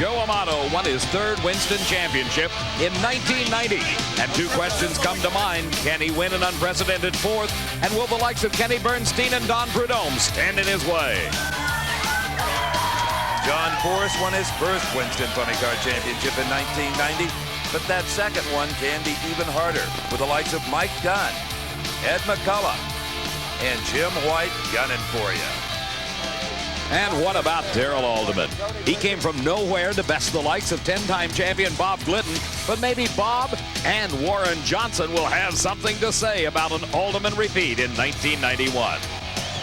Joe Amato won his third Winston Championship in 1990. And two questions come to mind. Can he win an unprecedented fourth? And will the likes of Kenny Bernstein and Don Prudhomme stand in his way? John Force won his first Winston Funny Car Championship in 1990. But that second one can be even harder with the likes of Mike Dunn, Ed McCullough, and Jim White gunning for you. And what about Darrell Alderman? He came from nowhere to best the likes of 10-time champion Bob Glidden, but maybe Bob and Warren Johnson will have something to say about an Alderman repeat in 1991.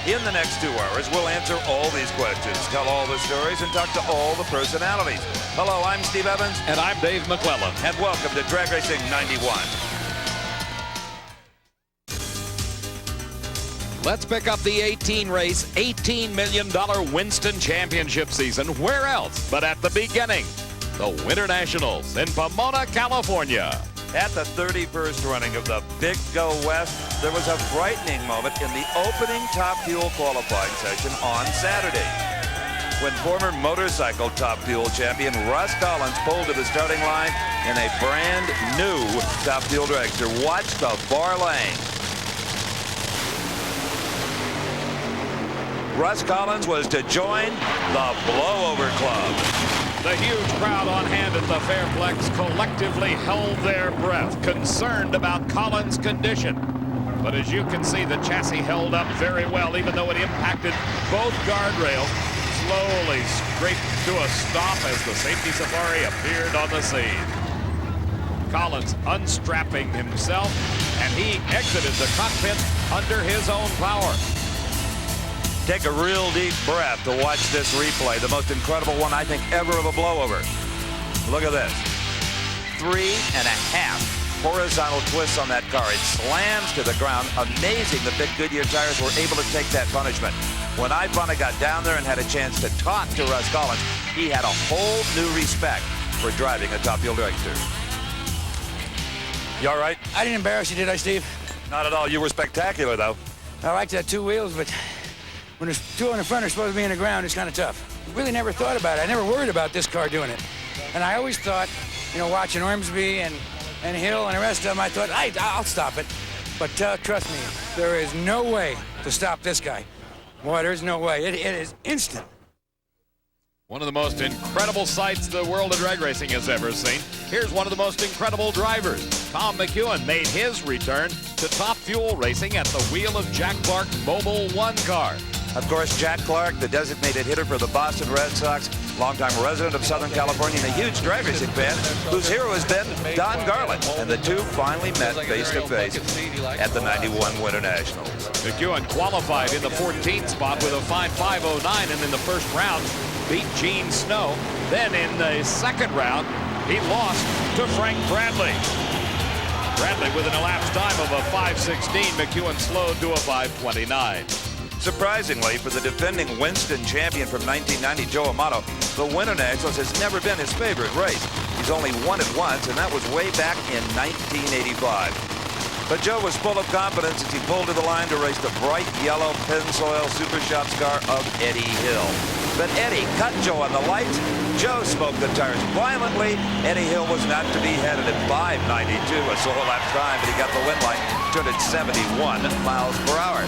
In the next 2 hours, we'll answer all these questions, tell all the stories, and talk to all the personalities. Hello, I'm Steve Evans. And I'm Dave McClellan. And welcome to Drag Racing 91. Let's pick up the 18-race, $18 million Winston Championship season. Where else but at the beginning? The Winter Nationals in Pomona, California. At the 31st running of the Big Go West, there was a frightening moment in the opening Top Fuel qualifying session on Saturday, when former motorcycle Top Fuel champion Russ Collins pulled to the starting line in a brand new Top Fuel dragster. Watch the bar lane. Russ Collins was to join the Blowover Club. The huge crowd on hand at the Fairplex collectively held their breath, concerned about Collins' condition. But as you can see, the chassis held up very well, even though it impacted both guardrails. Slowly scraped to a stop as the safety safari appeared on the scene. Collins unstrapping himself, and he exited the cockpit under his own power. Take a real deep breath to watch this replay. The most incredible one, I think, ever of a blowover. Look at this. 3.5 horizontal twists on that car. It slams to the ground. Amazing the big Goodyear tires were able to take that punishment. When I finally got down there and had a chance to talk to Russ Collins, he had a whole new respect for driving a Top Fuel dragster. You all right? I didn't embarrass you, did I, Steve? Not at all. You were spectacular, though. I like that 2 wheels, but when there's 2 on the front are supposed to be in the ground, it's kind of tough. Really never thought about it. I never worried about this car doing it. And I always thought, you know, watching Ormsby and Hill and the rest of them, I thought, I'll stop it. But trust me, there is no way to stop this guy. Boy, there's no way. It is instant. One of the most incredible sights the world of drag racing has ever seen. Here's one of the most incredible drivers. Tom McEwen made his return to Top Fuel racing at the wheel of Jack Clark's Mobil 1 car. Of course, Jack Clark, the designated hitter for the Boston Red Sox, longtime resident of Southern California and a huge drag racing fan, whose hero has been Don Garland. And the two finally met face-to-face at the 91 Winter Nationals. McEwen qualified in the 14th spot with a fine 5:09, and in the first round beat Gene Snow. Then in the second round, he lost to Frank Bradley. Bradley with an elapsed time of a 5:16, McEwen slowed to a 5:29. Surprisingly, for the defending Winston champion from 1990, Joe Amato, the Winter Nationals has never been his favorite race. He's only won it once, and that was way back in 1985. But Joe was full of confidence as he pulled to the line to race the bright yellow Pennzoil Super Shops car of Eddie Hill. But Eddie cut Joe on the lights. Joe smoked the tires violently. Eddie Hill was not to be headed at 5:92, a solo lap time, but he got the win line, turned at 71 miles per hour.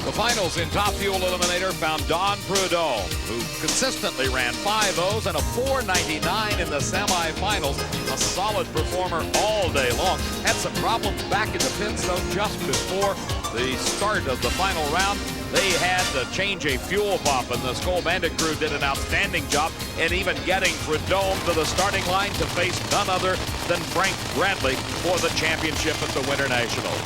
The finals in Top Fuel Eliminator found Don Prudhomme, who consistently ran 5.0s and a 4.99 in the semifinals. A solid performer all day long. Had some problems back in the pits, though, just before the start of the final round. They had to change a fuel pump, and the Skull Bandit crew did an outstanding job in even getting Prudhomme to the starting line to face none other than Frank Bradley for the championship at the Winter Nationals.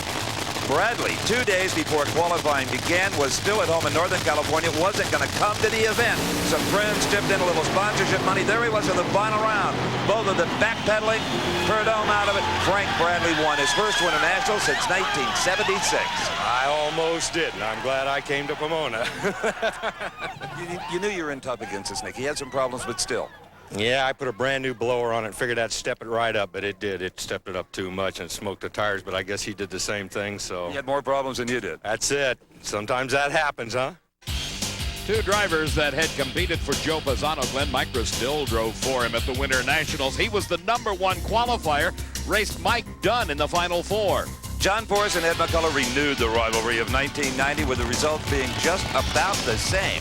Bradley, 2 days before qualifying began, was still at home in Northern California, wasn't going to come to the event. Some friends chipped in a little sponsorship money. There he was in the final round. Both of them backpedaling, Prudhomme out of it. Frank Bradley won his first Winter National since 1976. I almost did, and I'm glad I came to Pomona. You knew you were in tough against this, Nick. He had some problems, but still. Yeah, I put a brand new blower on it and figured I'd step it right up, but it did. It stepped it up too much and smoked the tires, but I guess he did the same thing, so. He had more problems than you did. That's it. Sometimes that happens, huh? Two drivers that had competed for Joe Pisano. Glenn Micra still drove for him at the Winter Nationals. He was the #1 qualifier, raced Mike Dunn in the Final Four. John Force and Ed McCullough renewed the rivalry of 1990, with the results being just about the same.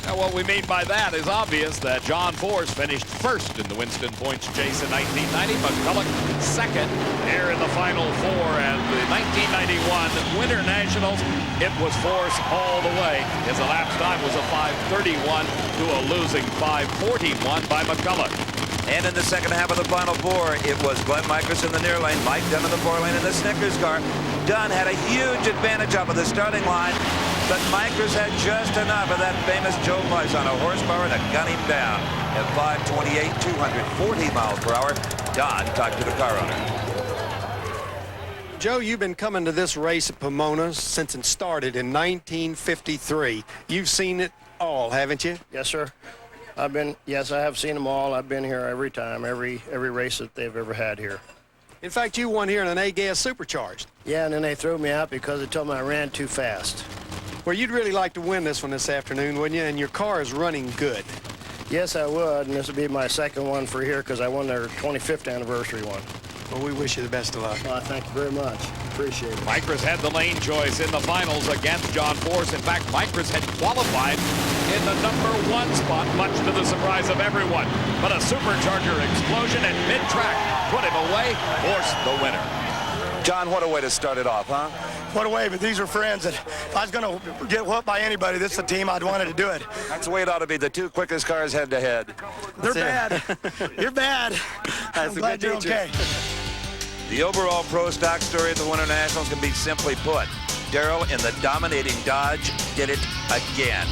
Now, what we mean by that is obvious, that John Force finished first in the Winston points chase in 1990. McCullough second here in the Final Four. And the 1991 Winter Nationals, it was Force all the way. His elapsed time was a 5:31 to a losing 5:41 by McCullough. And in the second half of the Final Four, it was Glenn Micra in the near lane, Mike Dunn in the fore lane in the Snickers car. Dunn had a huge advantage off of the starting line, but Micra's had just enough of that famous Joe Pisano horsepower to gun him down. At 5:28, 240 miles per hour, Don talked to the car owner. Joe, you've been coming to this race at Pomona since it started in 1953. You've seen it all, haven't you? Yes, sir. Yes, I have seen them all. I've been here every time, every race that they've ever had here. In fact, you won here in an A-gas supercharged. Yeah, and then they threw me out because they told me I ran too fast. Well, you'd really like to win this one this afternoon, wouldn't you? And your car is running good. Yes, I would, and this will be my second one for here because I won their 25th anniversary one. Well, we wish you the best of luck. Thank you very much. Appreciate it. Micra's had the lane choice in the finals against John Force. In fact, Micra's had qualified in the #1 spot, much to the surprise of everyone. But a supercharger explosion at mid-track put him away, Force the winner. John, what a way to start it off, huh? What a way, but these are friends that if I was going to get whooped by anybody, this is the team I'd wanted to do it. That's the way it ought to be. The two quickest cars head-to-head. They're bad. You're bad. I'm glad you're okay. The overall pro stock story at the Winter Nationals can be simply put. Darrell in the dominating Dodge did it again.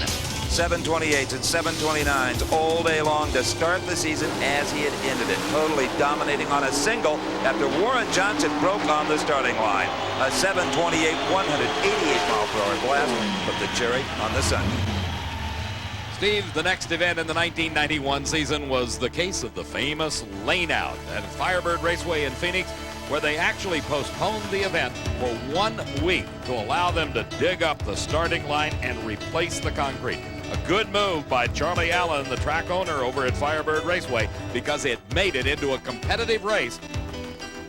728s and 729s all day long to start the season as he had ended it, totally dominating on a single after Warren Johnson broke on the starting line. A 728, 188 mile per hour blast put the cherry on the Sunday. Steve, the next event in the 1991 season was the case of the famous lane out at Firebird Raceway in Phoenix, where they actually postponed the event for 1 week to allow them to dig up the starting line and replace the concrete. A good move by Charlie Allen, the track owner over at Firebird Raceway, because it made it into a competitive race.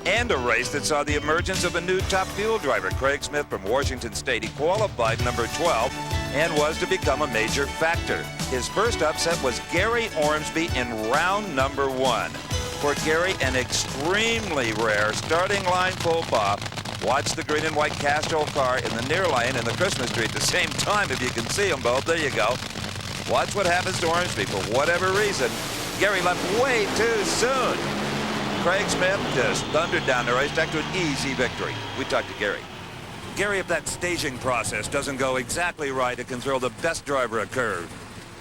And a race that saw the emergence of a new top fuel driver, Craig Smith from Washington State. He qualified #12 and was to become a major factor. His first upset was Gary Ormsby in round #1. For Gary, an extremely rare starting line full pop. Watch the green and white Castrol car in the near lane and the Christmas tree at the same time, if you can see them both. There you go. Watch what happens to Ormsby. For whatever reason, Gary left way too soon. Craig Smith just thundered down the racetrack to an easy victory. We talked to Gary. Gary, if that staging process doesn't go exactly right, it can throw the best driver a curve.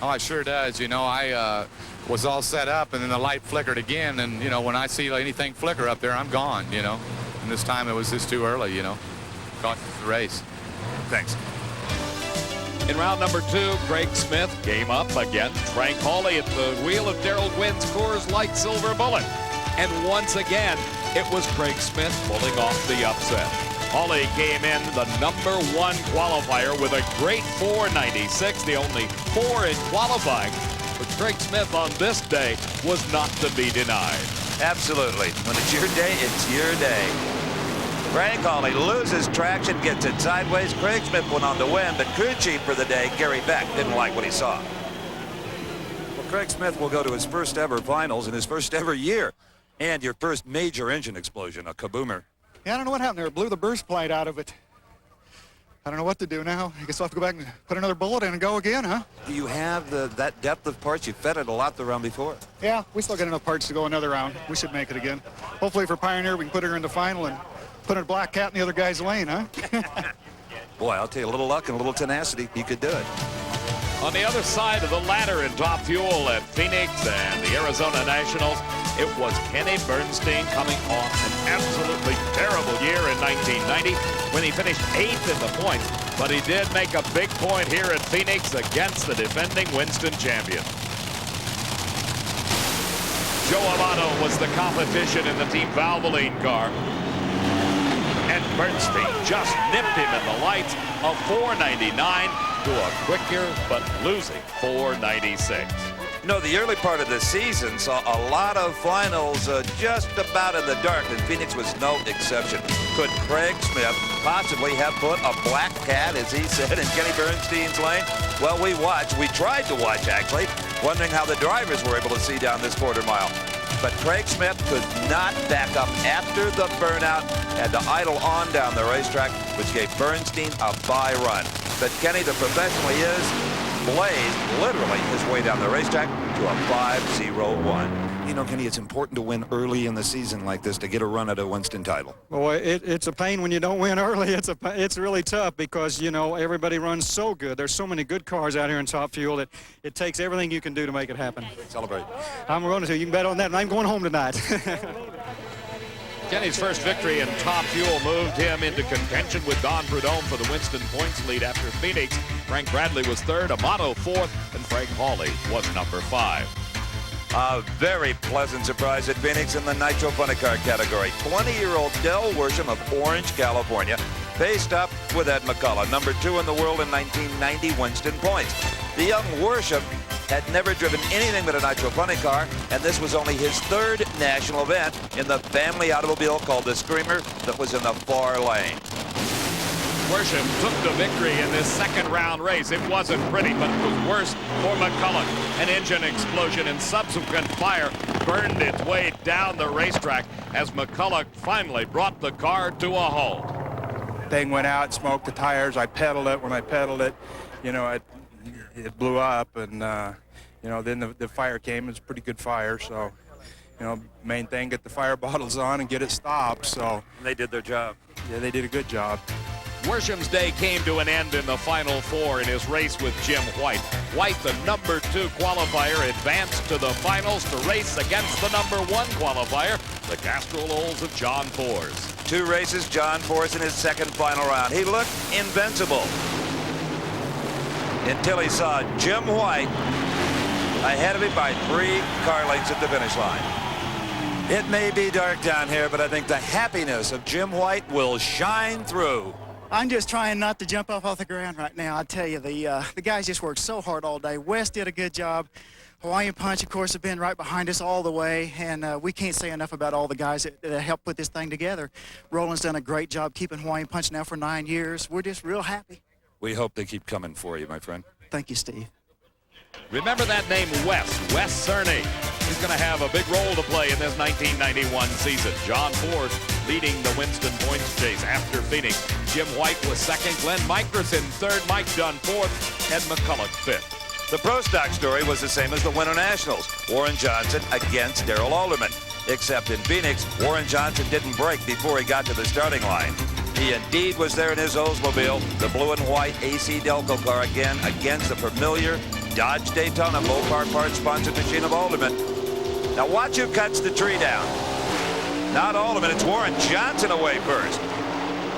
Oh, it sure does. You know, I was all set up, and then the light flickered again, and, you know, when I see anything flicker up there, I'm gone, you know. And this time it was just too early, you know. Cost the race. Thanks. In round #2, Craig Smith came up against Frank Hawley at the wheel of Darrell Gwynn's Coors Light Silver Bullet. And once again, it was Craig Smith pulling off the upset. Hawley came in the #1 qualifier with a great 496, the only 4 in qualifying. But Craig Smith on this day was not to be denied. Absolutely. When it's your day, it's your day. Frank Hawley loses traction, gets it sideways. Craig Smith went on to win, but crew chief for the day, Gary Beck, didn't like what he saw. Well, Craig Smith will go to his first ever finals in his first ever year. And your first major engine explosion, a kaboomer. Yeah, I don't know what happened there. It blew the burst plate out of it. I don't know what to do now. I guess I'll have to go back and put another bullet in and go again, huh? Do you have that depth of parts? You fed it a lot the round before. Yeah, we still got enough parts to go another round. We should make it again. Hopefully for Pioneer, we can put her in the final and put a black cat in the other guy's lane, huh? Boy, I'll tell you, a little luck and a little tenacity, you could do it. On the other side of the ladder in Top Fuel at Phoenix and the Arizona Nationals, it was Kenny Bernstein coming off an absolutely terrible year in 1990 when he finished 8th in the points. But he did make a big point here at Phoenix against the defending Winston champion. Joe Amato was the competition in the Team Valvoline car. And and Bernstein just nipped him in the lights, a 4.99 to a quicker but losing 4.96. No, the early part of the season saw a lot of finals just about in the dark, and Phoenix was no exception. Could Craig Smith possibly have put a black cat, as he said, in Kenny Bernstein's lane? Well, we tried to watch actually, wondering how the drivers were able to see down this quarter mile. But Craig Smith could not back up after the burnout, had to idle on down the racetrack, which gave Bernstein a bye run. But Kenny, the professional he is, blazed literally his way down the racetrack to a 5.01. You know, Kenny, it's important to win early in the season like this to get a run at a Winston title. Well, it's a pain when you don't win early. It's really tough because, you know, everybody runs so good. There's so many good cars out here in Top Fuel that it takes everything you can do to make it happen. Celebrate. I'm going to. You can bet on that, and I'm going home tonight. Kenny's first victory in Top Fuel moved him into contention with Don Prudhomme for the Winston points lead after Phoenix. Frank Bradley was third, Amato fourth, and Frank Hawley was number 5. A very pleasant surprise at Phoenix in the Nitro Funny Car category. 20-year-old Del Worsham of Orange, California, faced up with Ed McCullough, number 2 in the world in 1990 Winston points. The young Worsham had never driven anything but a Nitro Funny Car, and this was only his 3rd national event in the family automobile called the Screamer that was in the far lane. Worsham took the victory in this second round race. It wasn't pretty, but it was worse for McCullough. An engine explosion and subsequent fire burned its way down the racetrack as McCullough finally brought the car to a halt. Thing went out, smoked the tires. I pedaled it. When I pedaled it, you know, it blew up, and you know, then the fire came. It was a pretty good fire, so you know, main thing, get the fire bottles on and get it stopped. So And they did their job. yeah, they did a good job. Worsham's day came to an end in the Final Four in his race with Jim White. White, the number 2 qualifier, advanced to the finals to race against the number 1 qualifier, the Castrol-Olds of John Force. 2 races, John Force in his second final round. He looked invincible until he saw Jim White ahead of him by 3 car lengths at the finish line. It may be dark down here, but I think the happiness of Jim White will shine through. I'm just trying not to jump off the ground right now. I tell you, the guys just worked so hard all day. Wes did a good job. Hawaiian Punch, of course, have been right behind us all the way, and we can't say enough about all the guys that helped put this thing together. Roland's done a great job keeping Hawaiian Punch now for 9 years. We're just real happy. We hope they keep coming for you, my friend. Thank you, Steve. Remember that name, Wes Cerny. He's going to have a big role to play in this 1991 season. John Force leading the Winston points chase after Phoenix. Jim White was second, Glenn Mickelson third, Mike Dunn fourth, and McCullough fifth. The Pro Stock story was the same as the Winter Nationals. Warren Johnson against Darrell Alderman. Except in Phoenix, Warren Johnson didn't break before he got to the starting line. He indeed was there in his Oldsmobile, the blue and white AC Delco car again against the familiar Dodge Daytona Mopar parts sponsored machine of Alderman. Now watch who cuts the tree down. Not Alderman, it's Warren Johnson away first.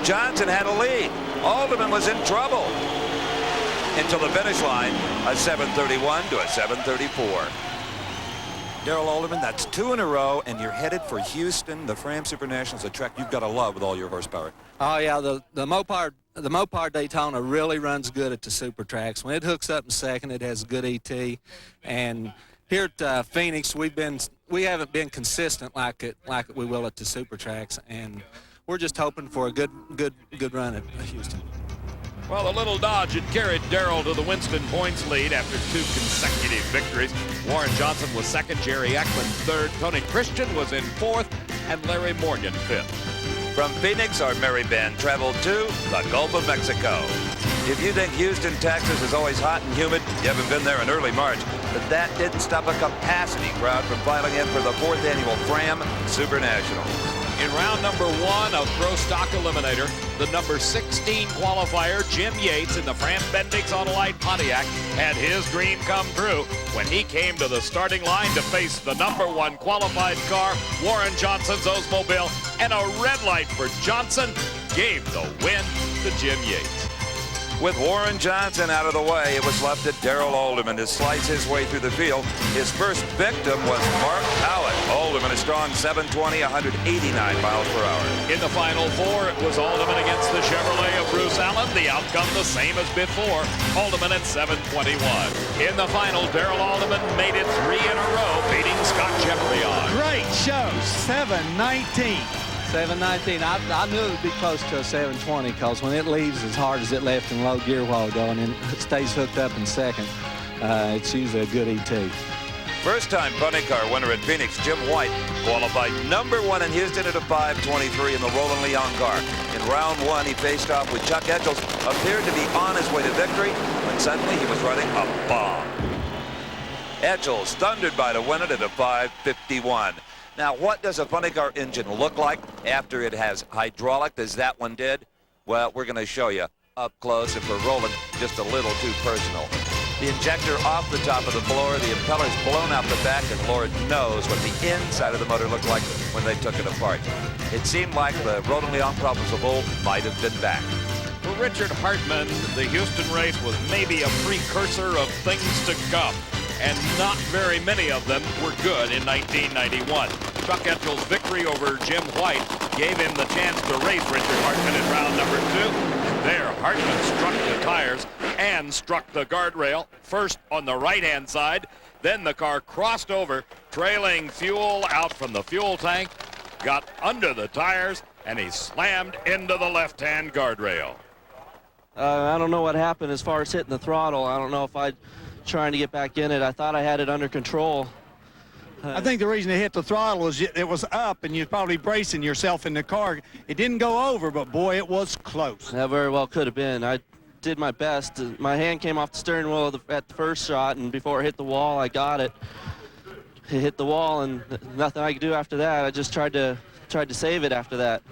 Johnson had a lead. Alderman was in trouble until the finish line, a 7:31 to a 7:34. Darrell Alderman, that's 2 in a row, and you're headed for Houston, the Fram Super Nationals, a track you've got to love with all your horsepower. Oh yeah, the Mopar Daytona really runs good at the super tracks. When it hooks up in second, it has good ET. And here at Phoenix, we haven't been consistent like we will at the super tracks, and we're just hoping for a good run at Houston. Well, the little Dodge had carried Darrell to the Winston points lead after 2 consecutive victories. Warren Johnson was second, Jerry Eckman third, Tony Christian was in fourth, and Larry Morgan fifth. From Phoenix, our merry band traveled to the Gulf of Mexico. If you think Houston, Texas is always hot and humid, you haven't been there in early March. But that didn't stop a capacity crowd from filing in for the 4th annual Fram Super Nationals. In round number 1 of Pro Stock Eliminator, the number 16 qualifier, Jim Yates, in the Fram Bendix Autolite Pontiac, had his dream come true when he came to the starting line to face the number 1 qualified car, Warren Johnson's Oldsmobile, and a red light for Johnson gave the win to Jim Yates. With Warren Johnson out of the way, it was left to Darrell Alderman to slice his way through the field. His first victim was Mark Howlett. Alderman a strong 720, 189 miles per hour. In the final four, it was Alderman against the Chevrolet of Bruce Allen. The outcome the same as before. Alderman at 721. In the final, Darrell Alderman made it 3 in a row, beating Scott Cheverillon. Great show, 719. 719. I knew it would be close to a 720 because when it leaves as hard as it left in low gear a while ago and then it stays hooked up in second, it's usually a good ET. First-time funny car winner at Phoenix, Jim White, qualified #1 in Houston at a 5:23 in the Roland Leon car. In round 1, he faced off with Chuck Edgels, appeared to be on his way to victory when suddenly he was running a bomb. Edgels thundered by to win it at a 5:51. Now, what does a funny car engine look like after it has hydraulic, as that one did? Well, we're going to show you up close, and for Roland, just a little too personal. The injector off the top of the blower, the impeller's blown out the back, and Lord knows what the inside of the motor looked like when they took it apart. It seemed like the Roland Leon problems of old might have been back. For Richard Hartman, the Houston race was maybe a precursor of things to come, and not very many of them were good in 1991. Chuck Edgels' victory over Jim White gave him the chance to race Richard Hartman in round number 2. And there, Hartman struck the tires and struck the guardrail, first on the right-hand side, then the car crossed over, trailing fuel out from the fuel tank, got under the tires, and he slammed into the left-hand guardrail. I don't know what happened as far as hitting the throttle. I don't know if I trying to get back in it. I thought I had it under control. I think the reason it hit the throttle is it was up and you're probably bracing yourself in the car. It didn't go over, but boy, it was close. That very well could have been. I did my best. My hand came off the steering wheel at the first shot, and before it hit the wall, I got it. It hit the wall, and nothing I could do after that. I just tried to save it after that.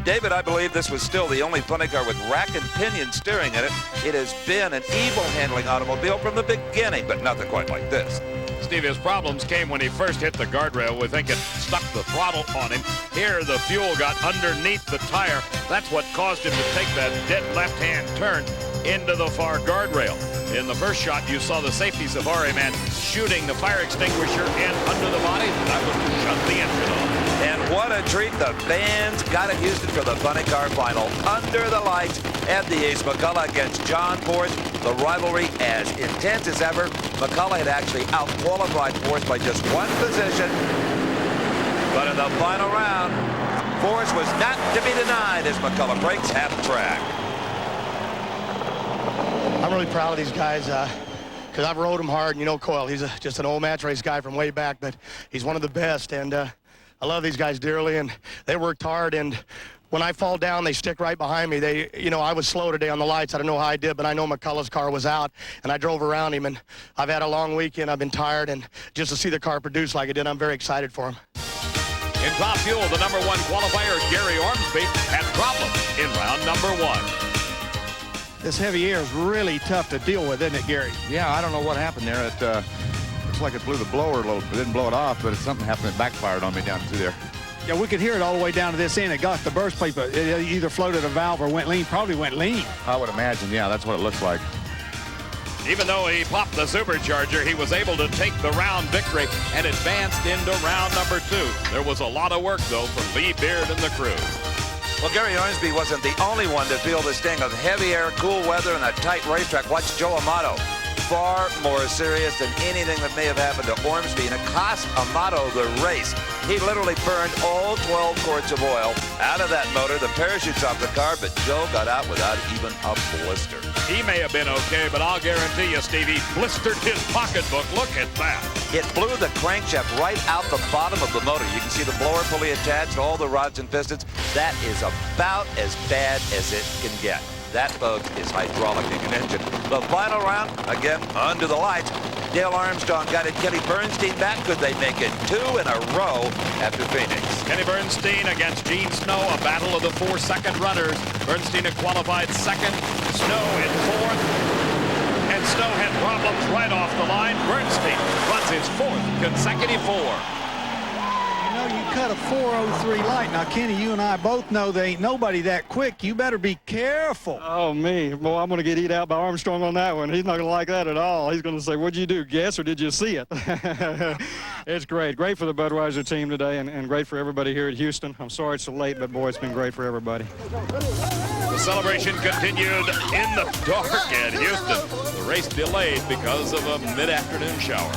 David, I believe this was still the only funny car with rack and pinion steering in it. It has been an evil handling automobile from the beginning, but nothing quite like this. Steve, his problems came when he first hit the guardrail. We think it stuck the throttle on him. Here, the fuel got underneath the tire. That's what caused him to take that dead left-hand turn into the far guardrail. In the first shot, you saw the safety safari man shooting the fire extinguisher in under the body. That was to shut the engine off. And what a treat the fans got at Houston for the funny car final. Under the lights at the Ace, McCullough against John Force. The rivalry as intense as ever. McCullough had actually out-qualified Force by just 1 position. But in the final round, Force was not to be denied as McCullough breaks half track. I'm really proud of these guys because I've rode him hard. And you know Coyle, he's just an old match race guy from way back, but he's one of the best. And I love these guys dearly, and they worked hard. And when I fall down, they stick right behind me. I was slow today on the lights. I don't know how I did, but I know McCullough's car was out, and I drove around him. And I've had a long weekend. I've been tired, and just to see the car produce like it did, I'm very excited for him. In Top Fuel, the #1 qualifier, Gary Ormsby, had problems in round number 1. This heavy air is really tough to deal with, isn't it, Gary? Yeah, I don't know what happened there. It looks like it blew the blower a little. It didn't blow it off, but something happened that backfired on me down through there. Yeah, we could hear it all the way down to this end. It got the burst plate, but it either floated a valve or went lean. Probably went lean. I would imagine, yeah, that's what it looks like. Even though he popped the supercharger, he was able to take the round victory and advanced into round number 2. There was a lot of work, though, for Lee Beard and the crew. Well, Gary Ormsby wasn't the only one to feel the sting of heavy air, cool weather, and a tight racetrack. Watch Joe Amato. Far more serious than anything that may have happened to Ormsby, and it cost Amato the race. He literally burned all 12 quarts of oil out of that motor, the parachutes off the car, but Joe got out without even a blister. He may have been okay, but I'll guarantee you, Stevie, blistered his pocketbook. Look at that. It blew the crankshaft right out the bottom of the motor. You can see the blower fully attached, all the rods and pistons. That is about as bad as it can get. That, folks, is hydraulic in an engine. The final round, again, under the lights. Dale Armstrong got it. Kenny Bernstein back. Could they make it 2 in a row after Phoenix? Kenny Bernstein against Gene Snow, a battle of the 4 second runners. Bernstein had qualified 2nd, Snow in 4th, and Snow had problems right off the line. Bernstein runs his 4th consecutive 4. You know, know, you cut a 4:03 light. Now, Kenny, you and I both know there ain't nobody that quick. You better be careful. Oh, me. Well, I'm going to get eat out by Armstrong on that one. He's not going to like that at all. He's going to say, what'd you do, guess, or did you see it? It's great. Great for the Budweiser team today and great for everybody here at Houston. I'm sorry it's so late, but, boy, it's been great for everybody. The celebration continued in the dark at Houston. The race delayed because of a mid-afternoon shower.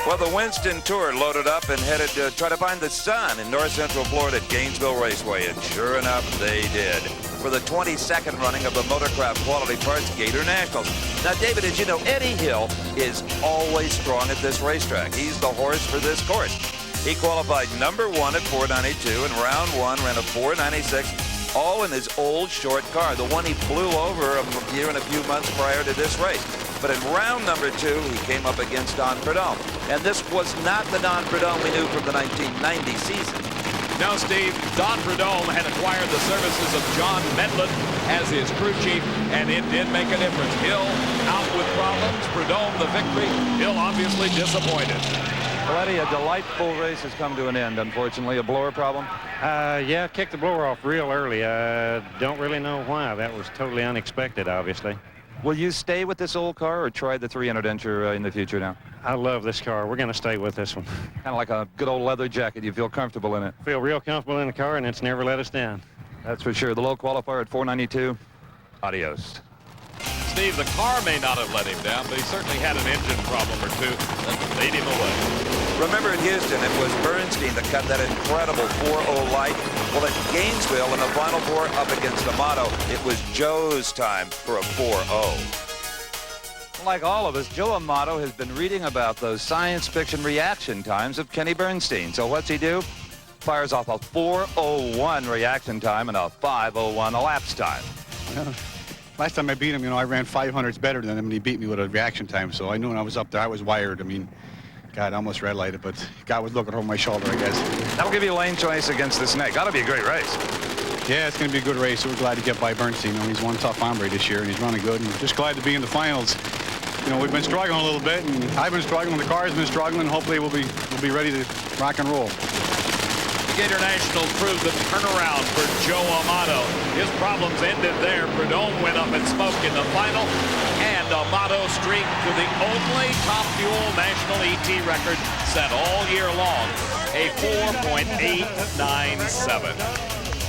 Well, the Winston Tour loaded up and headed to try to find the sun in north central Florida at Gainesville Raceway, and sure enough, they did. For the 22nd running of the Motorcraft Quality Parts Gator Nationals. Now, David, as you know, Eddie Hill is always strong at this racetrack. He's the horse for this course. He qualified number 1 at 492, and round 1 ran a 496, all in his old short car, the one he flew over a year and a few months prior to this race. But in round number 2, he came up against Don Prudhomme. And this was not the Don Prudhomme we knew from the 1990 season. Now, Steve, Don Prudhomme had acquired the services of John Medlin as his crew chief, and it did make a difference. Hill out with problems, Prudhomme the victory. Hill obviously disappointed. Well, Eddie, a delightful race has come to an end, unfortunately. A blower problem? Yeah, kicked the blower off real early. Don't really know why. That was totally unexpected, obviously. Will you stay with this old car or try the 300 incher in the future now? I love this car. We're going to stay with this one. Kind of like a good old leather jacket. You feel comfortable in it? Feel real comfortable in the car, and it's never let us down. That's for sure. The low qualifier at 492. Adios. Steve, the car may not have let him down, but he certainly had an engine problem or two that laid him away. Remember in Houston, it was Bernstein that cut that incredible 4-0 light. Well, at Gainesville in the Final Four up against Amato, it was Joe's time for a 4-0. Like all of us, Joe Amato has been reading about those science fiction reaction times of Kenny Bernstein. So what's he do? Fires off a 4:01 reaction time and a 5:01 elapsed time. Well, last time I beat him, I ran 500s better than him, and he beat me with a reaction time. So I knew when I was up there, I was wired. I mean, God, I almost red lighted, but God was looking over my shoulder, I guess. That'll give you lane choice against the Snake. Got to be a great race. Yeah, it's going to be a good race. We're glad to get by Bernstein. He's one tough hombre this year, and he's running good. And just glad to be in the finals. We've been struggling a little bit, and I've been struggling. The car's been struggling. Hopefully, we'll be ready to rock and roll. The Gator Nationals proved the turnaround for Joe Amato. His problems ended there. Prudhomme went up in smoke in the final, and Amato streaked to the only Top Fuel national ET record set all year long, a 4.897.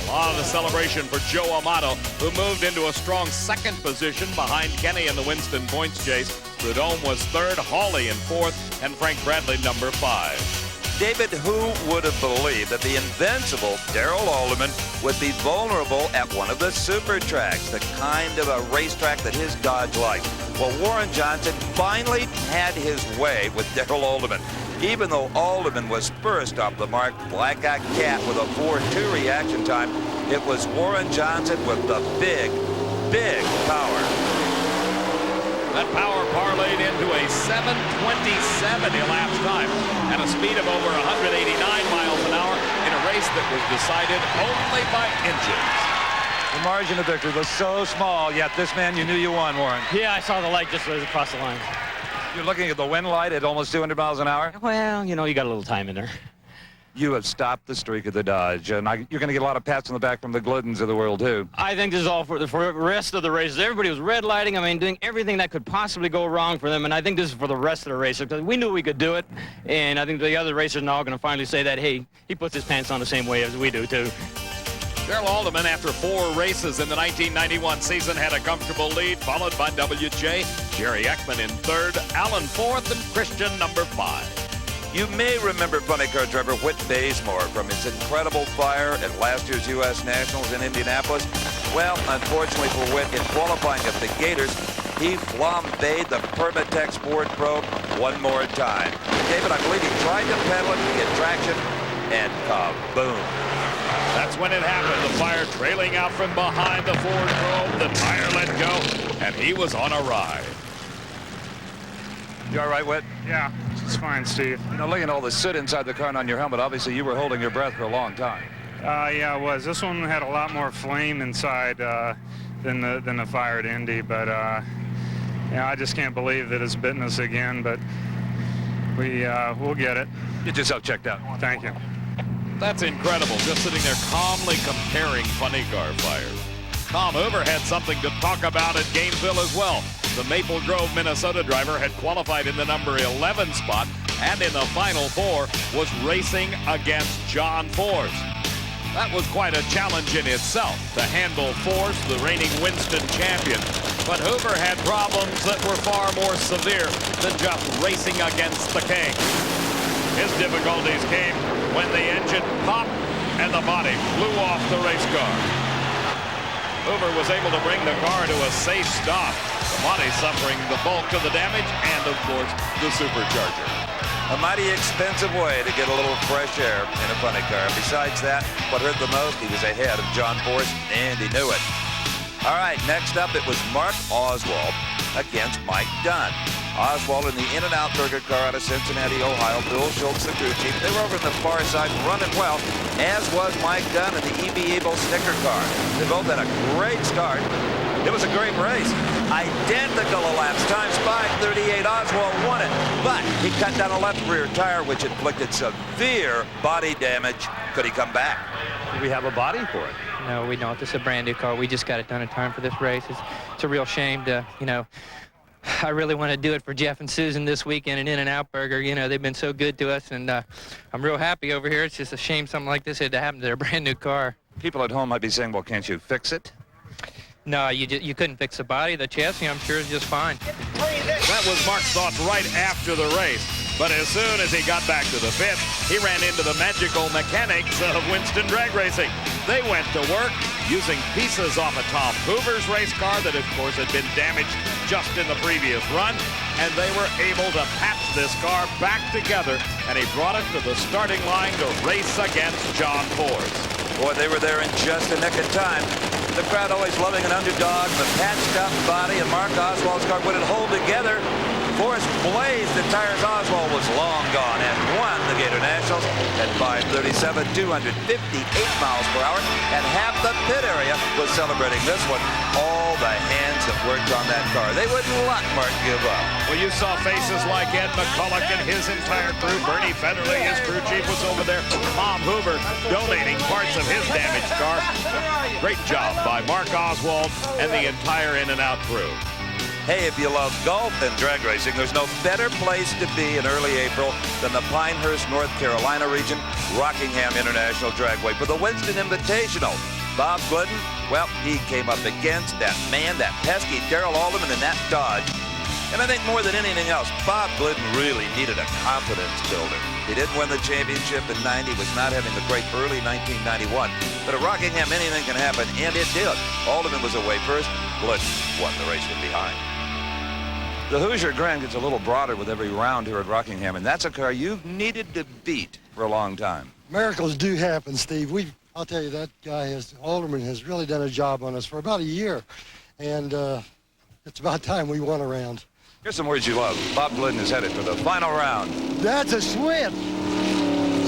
A lot of the celebration for Joe Amato, who moved into a strong second position behind Kenny in the Winston points chase. Prudhomme was third, Hawley in fourth, and Frank Bradley number 5. David, who would have believed that the invincible Darrell Alderman would be vulnerable at one of the super tracks, the kind of a racetrack that his Dodge liked? Well, Warren Johnson finally had his way with Darrell Alderman. Even though Alderman was first off the mark, Black Eyed Cat with a 4.2 reaction time, it was Warren Johnson with the big, big power. That power parlayed into a 7:27 elapsed time and a speed of over 189 miles an hour in a race that was decided only by engines. The margin of victory was so small, yet this man, you knew you won, Warren. Yeah, I saw the light just across the line. You're looking at the wind light at almost 200 miles an hour? Well, you got a little time in there. You have stopped the streak of the Dodge, and you're going to get a lot of pats on the back from the Gliddens of the world, too. I think this is all for the rest of the races. Everybody was red lighting, doing everything that could possibly go wrong for them, and I think this is for the rest of the race, because we knew we could do it, and I think the other racers are now going to finally say that, hey, he puts his pants on the same way as we do, too. Darrell Alderman, after 4 races in the 1991 season, had a comfortable lead, followed by W.J., Jerry Ekman in third, Allen fourth, and Christian number 5. You may remember funny car driver Whit Bazemore from his incredible fire at last year's U.S. Nationals in Indianapolis. Well, unfortunately for Whit, in qualifying at the Gators, he flambéed the Permatex Ford Probe one more time. David, I believe he tried to pedal it to get traction, and kaboom. That's when it happened. The fire trailing out from behind the Ford Probe. The tire let go, and he was on a ride. You all right, Whit? Yeah, it's fine, Steve. Looking at all the soot inside the car and on your helmet, obviously you were holding your breath for a long time. Yeah, it was. This one had a lot more flame inside than the fire at Indy, but yeah, I just can't believe that it's bitten us again, but we'll get it. Get yourself checked out. Thank you. That's incredible, just sitting there calmly comparing funny car fires. Tom Hoover had something to talk about at Gainesville as well. The Maple Grove, Minnesota driver had qualified in the number 11 spot and in the final 4 was racing against John Force. That was quite a challenge in itself to handle Force, the reigning Winston champion. But Hoover had problems that were far more severe than just racing against the king. His difficulties came when the engine popped and the body flew off the race car. Hoover was able to bring the car to a safe stop, the body suffering the bulk of the damage and, of course, the supercharger. A mighty expensive way to get a little fresh air in a funny car. Besides that, what hurt the most, he was ahead of John Force, and he knew it. All right, next up, it was Mark Oswald against Mike Dunn. Oswald in the In-N-Out Burger car out of Cincinnati, Ohio. Bill Schultz, the crew chief. They were over on the far side running well, as was Mike Dunn in the E.B. Abel Snicker car. They both had a great start. It was a great race. Identical elapsed times, 5:38. Oswald won it, but he cut down a left rear tire, which inflicted severe body damage. Could he come back? Do we have a body for it? No, we don't. This is a brand new car. We just got it done in time for this race. It's a real shame to, I really want to do it for Jeff and Susan this weekend in In-N-Out Burger. They've been so good to us, and I'm real happy over here. It's just a shame something like this had to happen to their brand new car. People at home might be saying, well, can't you fix it? No, you couldn't fix the body. The chassis, I'm sure, is just fine. That was Mark's thoughts right after the race. But as soon as he got back to the pit, he ran into the magical mechanics of Winston Drag Racing. They went to work using pieces off of Tom Hoover's race car that, of course, had been damaged just in the previous run, and they were able to patch this car back together, and he brought it to the starting line to race against John Force. Boy, they were there in just the nick of time. The crowd always loving an underdog, the patched-up body, and Mark Oswald's car would hold together. Force blazed the tires. Oswald was long gone and won the Gator Nationals at 5:37, 258 miles per hour, and half the pit area was celebrating this one. All the hands that worked on that car. They wouldn't let Mark give up. Well, you saw faces like Ed McCulloch and his entire crew. Bernie Federley, his crew chief, was over there. Bob Hoover donating parts of his damaged car. Great job by Mark Oswald and the entire In-N-Out crew. Hey, if you love golf and drag racing, there's no better place to be in early April than the Pinehurst, North Carolina region, Rockingham International Dragway for the Winston Invitational. Bob Glidden, well, he came up against that man, that pesky Darrell Alderman in that Dodge. And I think more than anything else, Bob Glidden really needed a confidence builder. He didn't win the championship in '90, was not having a great early 1991. But at Rockingham, anything can happen, and it did. Alderman was away first. Glidden won the race from behind. The Hoosier Grand gets a little broader with every round here at Rockingham, and that's a car you've needed to beat for a long time. Miracles do happen, Steve. I'll tell you, that guy, Alderman, has really done a job on us for about a year, and it's about time we won a round. Here's some words you love. Bob Glidden is headed for the final round. That's a swift.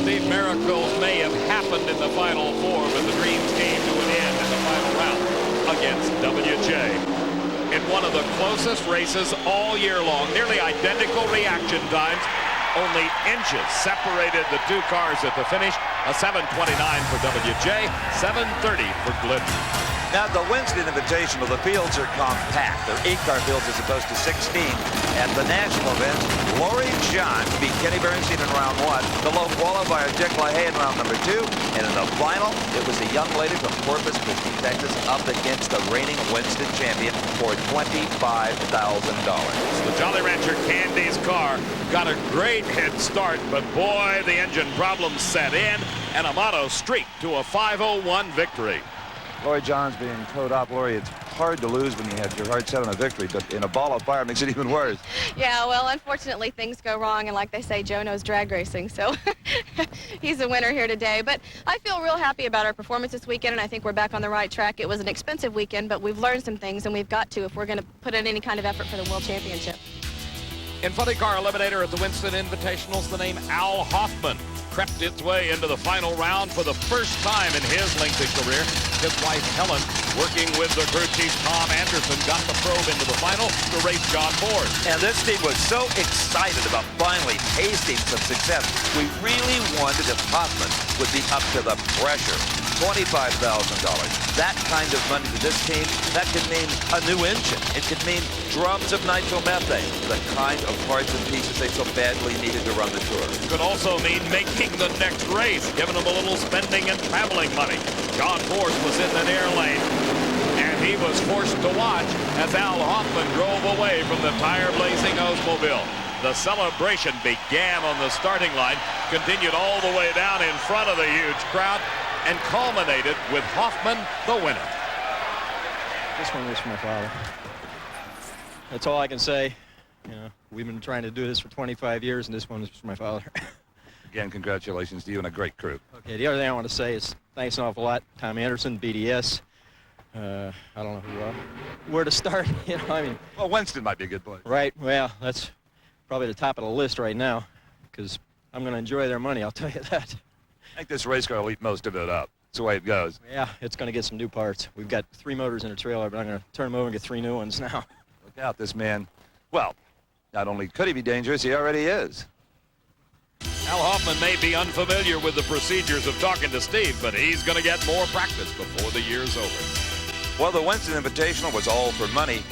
Steve, miracles may have happened in the final 4, but the dreams came to an end in the final round against WJ. In one of the closest races all year long, nearly identical reaction times, only inches separated the two cars at the finish. A 7:29 for WJ, 7:30 for Glidden. Now, the Winston Invitational, the fields are compact. They're 8-car fields as opposed to 16. At the national events, Lori John beat Kenny Bernstein in round 1. The low qualifier, Dick LaHaye in round number 2. And in the final, it was a young lady from Corpus Christi, Texas, up against the reigning Winston champion for $25,000. The Jolly Rancher Candy's car got a great head start, but boy, the engine problems set in, and Amato streaked to a 5:01 victory. Lori John's being towed off. Lori, it's hard to lose when you had your heart set on a victory, but in a ball of fire it makes it even worse. Yeah, well, unfortunately, things go wrong, and like they say, Joe knows drag racing, so he's a winner here today. But I feel real happy about our performance this weekend, and I think we're back on the right track. It was an expensive weekend, but we've learned some things, and we've got to if we're going to put in any kind of effort for the World Championship. In Funny Car Eliminator at the Winston Invitationals, the name Al Hoffman crept its way into the final round for the first time in his lengthy career. His wife, Helen, Working with the crew chief, Tom Anderson, got the probe into the final to race John Force. And this team was so excited about finally tasting some success. We really wondered if Hoffman would be up to the pressure. $25,000. That kind of money to this team, that could mean a new engine. It could mean drums of nitromethane, the kind of parts and pieces they so badly needed to run the tour. Could also mean making the next race, giving them a little spending and traveling money. John Force was in the near lane, and he was forced to watch as Al Hoffman drove away from the tire-blazing Oldsmobile. The celebration began on the starting line, continued all the way down in front of the huge crowd, and culminated with Hoffman the winner. This one was for my father. That's all I can say. You know, we've been trying to do this for 25 years, and this one is for my father. Again, congratulations to you and a great crew. Okay, the other thing I want to say is thanks an awful lot, Tom Anderson, BDS. I don't know where to start. You know, I mean. Well, Winston might be a good place. Right. Well, that's probably the top of the list right now, because I'm going to enjoy their money. I'll tell you that. I think this race car will eat most of it up. That's the way it goes. Yeah, it's going to get some new parts. We've got 3 motors in a trailer, but I'm going to turn them over and get 3 new ones now. Look out, this man. Well, not only could he be dangerous, he already is. Al Hoffman may be unfamiliar with the procedures of talking to Steve, but he's going to get more practice before the year's over. Well, the Winston Invitational was all for money.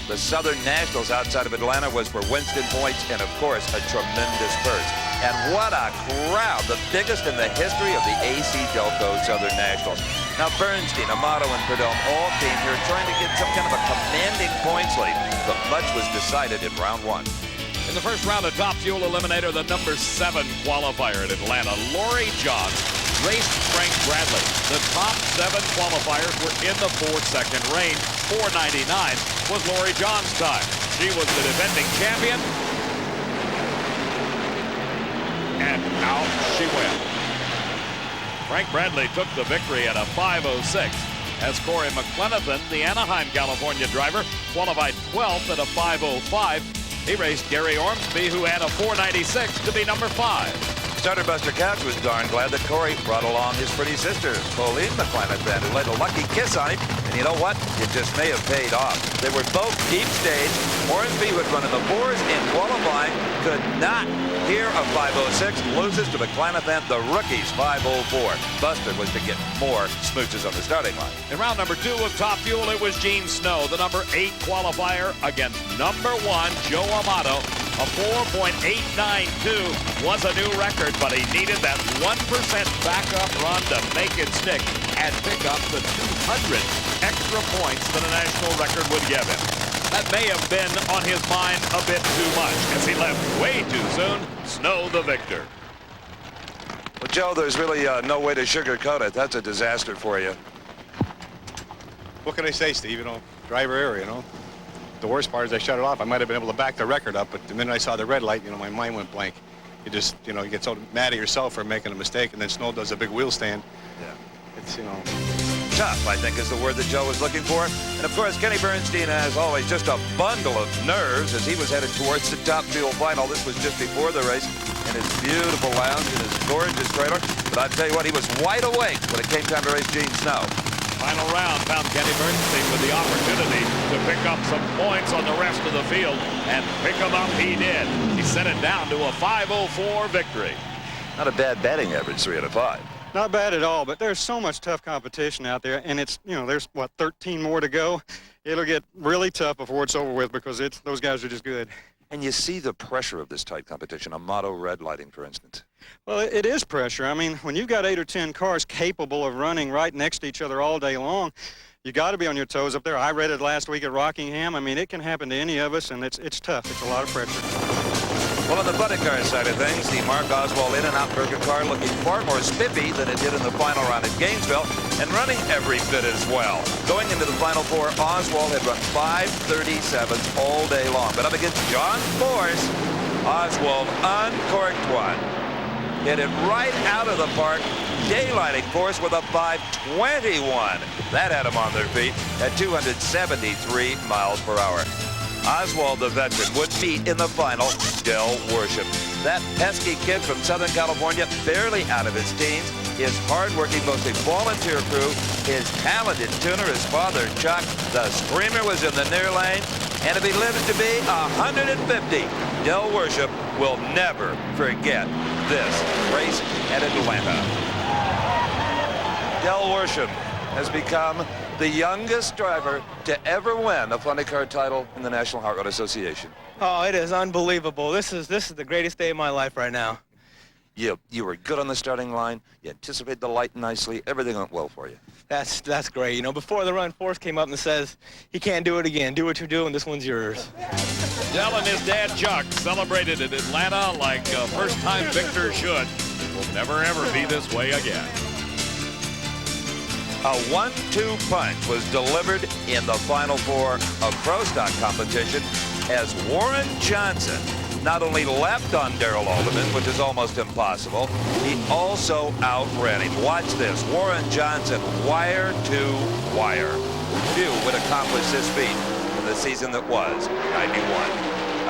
The Southern Nationals outside of Atlanta was for Winston points and, of course, a tremendous purse. And what a crowd, the biggest in the history of the AC Delco Southern Nationals. Now, Bernstein, Amato, and Prudhomme all came here trying to get some kind of a commanding points lead, but much was decided in round 1. In the first round of Top Fuel Eliminator, the number 7 qualifier at Atlanta, Lori Johns, raced Frank Bradley. The top 7 qualifiers were in the 4-second range. 4:99 was Lori Johns' time. She was the defending champion. And out she went. Frank Bradley took the victory at a 5:06. As Corey McClenathan, the Anaheim, California driver, qualified 12th at a 5:05. He raced Gary Ormsby, who had a 4:96 to be number 5. Starter Buster Couch was darn glad that Corey brought along his pretty sister, Pauline McClenathan, who laid a lucky kiss on him. And you know what? It just may have paid off. They were both deep stage. Ormsby would run in the 4s in qualifying, could not hear a 5:06, loses to McClenathan, the rookies, 5:04. Buster was to get more smooches on the starting line. In round number 2 of Top Fuel, it was Gene Snow, the number 8 qualifier, against number 1, Joe Amato. A 4.892 was a new record, but he needed that 1% backup run to make it stick and pick up the 200 extra points that a national record would give him. That may have been on his mind a bit too much, as he left way too soon. Snow the victor. Well, Joe, there's really no way to sugarcoat it. That's a disaster for you. What can I say, Steve? You know, driver error, you know. The worst part is I shut it off. I might have been able to back the record up, but the minute I saw the red light, you know, my mind went blank. You just, you know, you get so mad at yourself for making a mistake, and then Snow does a big wheel stand. Yeah. It's, you know. Tough, I think, is the word that Joe was looking for. And, of course, Kenny Bernstein, as always, just a bundle of nerves as he was headed towards the Top Fuel final. This was just before the race in his beautiful lounge in his gorgeous trailer. But I tell you what, he was wide awake when it came time to race Gene Snow. Final round found Kenny Bernstein with the opportunity to pick up some points on the rest of the field, and pick them up he did. He sent it down to a 5:04 victory. Not a bad batting average, 3 out of 5. Not bad at all, but there's so much tough competition out there, and it's, you know, there's, what, 13 more to go? It'll get really tough before it's over with, because those guys are just good. And you see the pressure of this tight competition, Amato red lighting, for instance. Well, it is pressure. I mean, when you've got 8 or 10 cars capable of running right next to each other all day long, you got to be on your toes up there. I read it last week at Rockingham. I mean, it can happen to any of us, and it's tough. It's a lot of pressure. Well, on the buddy car side of things, the Mark Oswald In-N-Out Burger car looking far more spiffy than it did in the final round at Gainesville, and running every bit as well. Going into the Final Four, Oswald had run 5:37s all day long, but up against John Force, Oswald uncorked one. Hit it right out of the park, daylighting Force with a 5:21. That had them on their feet at 273 miles per hour. Oswald, the veteran, would meet in the final Del Worship. That pesky kid from Southern California, barely out of his teens, his hard-working, mostly volunteer crew, his talented tuner, his father, Chuck. The Screamer was in the near lane, and if he lives to be 150, Del Worship will never forget this race at Atlanta. Del Worship has become the youngest driver to ever win a funny car title in the National Hot Rod Association. Oh, it is unbelievable. This is the greatest day of my life right now. You were good on the starting line. You anticipated the light nicely. Everything went well for you. That's great. You know, before the run, Forrest came up and says, "He can't do it again. Do what you're doing. This one's yours." Del and his dad Chuck celebrated at Atlanta like a first-time victor should. It will never ever be this way again. A 1-2 punch was delivered in the Final Four of Pro Stock competition as Warren Johnson not only leapt on Darrell Alderman, which is almost impossible, he also outran him. Watch this. Warren Johnson, wire to wire. Few would accomplish this feat in the season that was 91.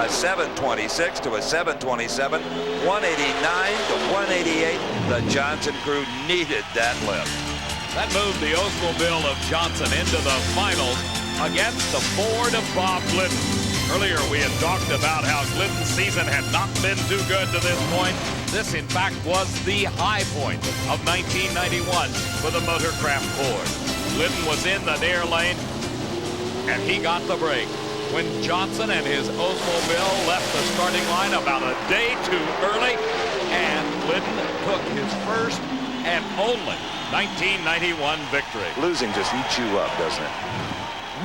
A 726 to a 727, 189 to 188. The Johnson crew needed that lift. That moved the Oldsmobile of Johnson into the finals against the Ford of Bob Glidden. Earlier, we had talked about how Glidden's season had not been too good to this point. This, in fact, was the high point of 1991 for the Motorcraft Ford. Glidden was in the near lane, and he got the break when Johnson and his Oldsmobile left the starting line about a day too early, and Glidden took his first and only 1991 victory. Losing just eats you up, doesn't it?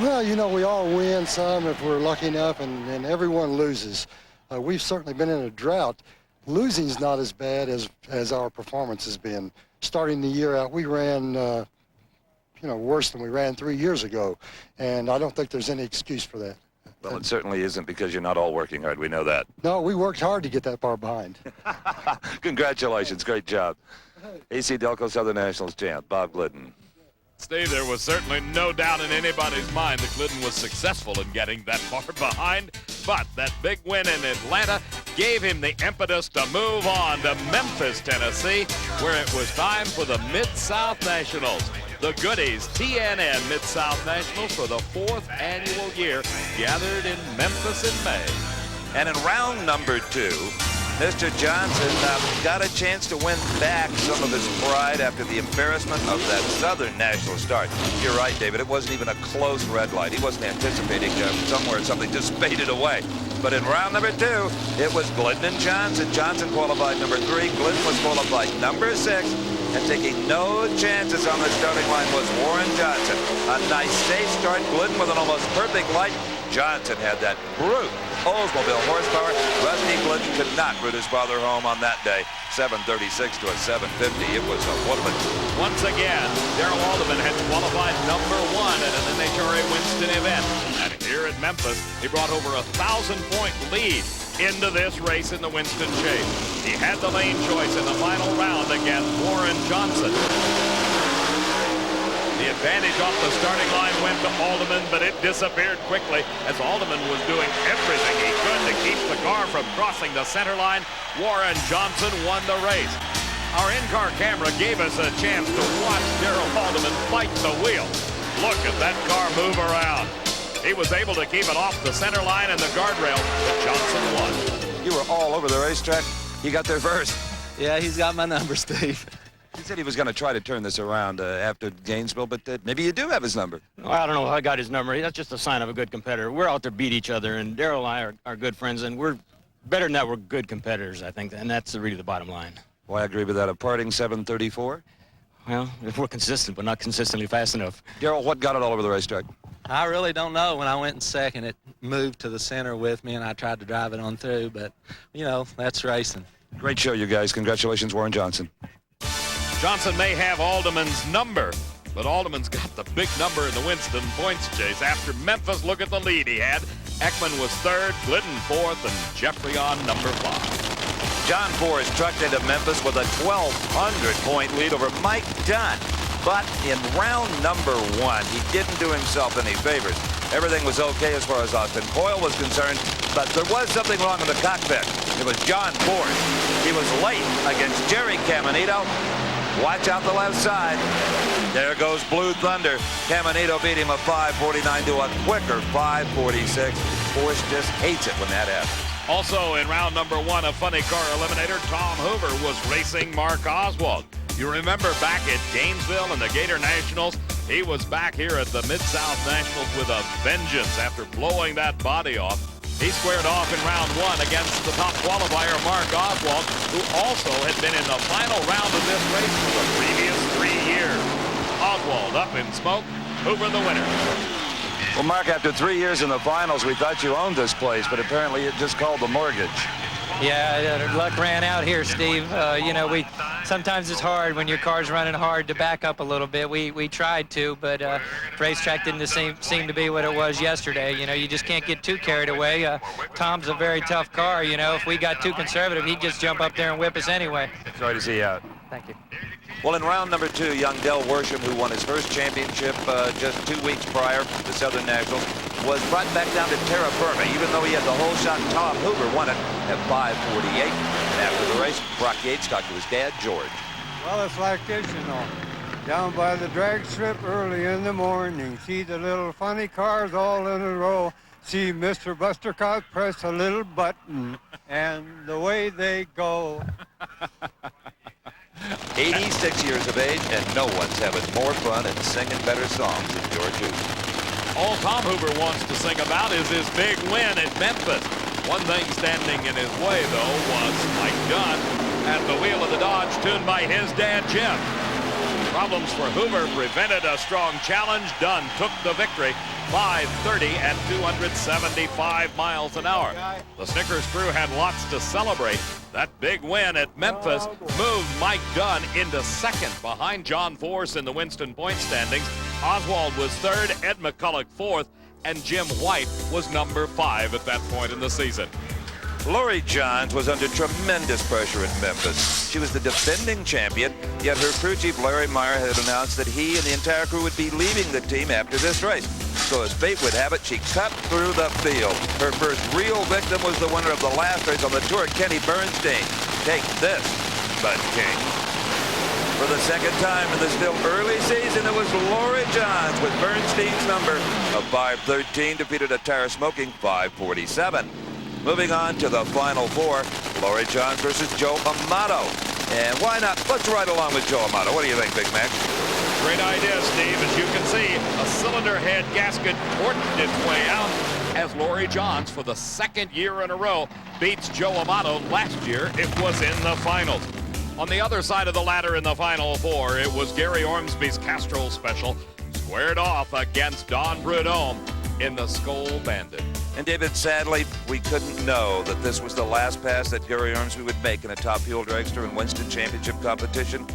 Well, you know, we all win some if we're lucky enough, and everyone loses. We've certainly been in a drought. Losing's not as bad as our performance has been. Starting the year out, we ran, worse than we ran 3 years ago, and I don't think there's any excuse for that. Well, it certainly isn't because you're not all working hard. We know that. No, we worked hard to get that far behind. Congratulations. Great job. AC Delco Southern Nationals champ, Bob Glidden. Steve, there was certainly no doubt in anybody's mind that Glidden was successful in getting that far behind, but that big win in Atlanta gave him the impetus to move on to Memphis, Tennessee, where it was time for the Mid-South Nationals. The Goodies TNN Mid-South Nationals for the 4th annual year gathered in Memphis in May. And in round number 2, Mr. Johnson got a chance to win back some of his pride after the embarrassment of that Southern National start. You're right, David. It wasn't even a close red light. He wasn't anticipating somewhere something just faded away. But in round number 2, it was Glidden and Johnson. Johnson qualified number 3. Glidden was qualified number 6. And taking no chances on the starting line was Warren Johnson. A nice safe start. Glidden with an almost perfect light. Johnson had that brute Oldsmobile horsepower. Rusty Glidden could not root his father home on that day. 736 to a 750. It was a whooping. Once again, Darrell Alderman had qualified number 1 at an NHRA Winston event. And here at Memphis, he brought over a 1,000-point lead into this race in the Winston Chase. He had the lane choice in the final round against Warren Johnson. The advantage off the starting line went to Alderman, but it disappeared quickly as Alderman was doing everything he could to keep the car from crossing the center line. Warren Johnson won the race. Our in-car camera gave us a chance to watch Darrell Alderman fight the wheel. Look at that car move around. He was able to keep it off the center line and the guardrail. Johnson won. You were all over the racetrack. He got there first. Yeah, he's got my number, Steve. He said he was going to try to turn this around after Gainesville, but maybe you do have his number. Well, I don't know how I got his number. That's just a sign of a good competitor. We're out to beat each other, and Darrell and I are good friends, and we're better than that. We're good competitors, I think, and that's really the bottom line. Well, I agree with that. A parting 734? Well, if we're consistent, but not consistently fast enough. Darrell, what got it all over the racetrack? I really don't know. When I went in second, it moved to the center with me, and I tried to drive it on through, but, that's racing. Great show, you guys. Congratulations, Warren Johnson. Johnson may have Alderman's number, but Alderman's got the big number in the Winston points chase. After Memphis, look at the lead he had. Ekman was 3rd, Glidden 4th, and Jeffrey on number 5. John Forrest trucked into Memphis with a 1,200-point lead over Mike Dunn. But in round number 1, he didn't do himself any favors. Everything was okay as far as Austin Coyle was concerned, but there was something wrong in the cockpit. It was John Forrest. He was late against Jerry Caminito. Watch out the left side. There goes Blue Thunder. Caminito beat him a 5:49 to a quicker 5:46. Force just hates it when that happens. Also in round number 1 of Funny Car Eliminator, Tom Hoover was racing Mark Oswald. You remember back at Gainesville in the Gator Nationals, he was back here at the Mid-South Nationals with a vengeance after blowing that body off. He squared off in round 1 against the top qualifier, Mark Oswald, who also had been in the final round of this race for the previous 3 years. Oswald up in smoke, Hoover the winner. Well, Mark, after 3 years in the finals, we thought you owned this place, but apparently it just called the mortgage. Yeah, luck ran out here, Steve. You know, sometimes it's hard when your car's running hard to back up a little bit. We tried to, but racetrack didn't seem to be what it was yesterday. You know, you just can't get too carried away. Tom's a very tough car. You know, if we got too conservative, he'd just jump up there and whip us anyway. Sorry to see you out. Thank you. Well, in round number 2, young Del Worsham, who won his first championship just 2 weeks prior to the Southern Nationals, was brought back down to terra firma, even though he had the whole shot. Tom Hoover won it at 5:48. And after the race, Brock Yates talked to his dad, George. Well, it's like this, you know. Down by the drag strip early in the morning, see the little funny cars all in a row. See Mr. Bustercott press a little button, and the way they go. 86 years of age, and no one's having more fun and singing better songs than George Hoover. All Tom Hoover wants to sing about is his big win at Memphis. One thing standing in his way, though, was Mike Dunn at the wheel of the Dodge, tuned by his dad, Jim. Problems for Hoover prevented a strong challenge. Dunn took the victory, 5:30 at 275 miles an hour. The Snickers crew had lots to celebrate. That big win at Memphis moved Mike Dunn into second behind John Force in the Winston point standings. Oswald was third, Ed McCulloch fourth, and Jim White was number 5 at that point in the season. Lori Johns was under tremendous pressure in Memphis. She was the defending champion, yet her crew chief Larry Meyer had announced that he and the entire crew would be leaving the team after this race. So as fate would have it, she cut through the field. Her first real victim was the winner of the last race on the tour, Kenny Bernstein. Take this, Bud King. For the second time in the still early season, it was Lori Johns with Bernstein's number of 5:13 defeated a tire-smoking 5:47. Moving on to the final 4, Lori Johns versus Joe Amato. And why not? Let's ride along with Joe Amato. What do you think, Big Mac? Great idea, Steve. As you can see, a cylinder head gasket torqued its way out as Lori Johns, for the second year in a row, beats Joe Amato. Last year, it was in the finals. On the other side of the ladder in the final 4, it was Gary Ormsby's Castrol Special, squared off against Don Prudhomme in the Skull Bandit. And David, sadly, we couldn't know that this was the last pass that Gary Ormsby would make in a Top Fuel dragster and Winston Championship competition.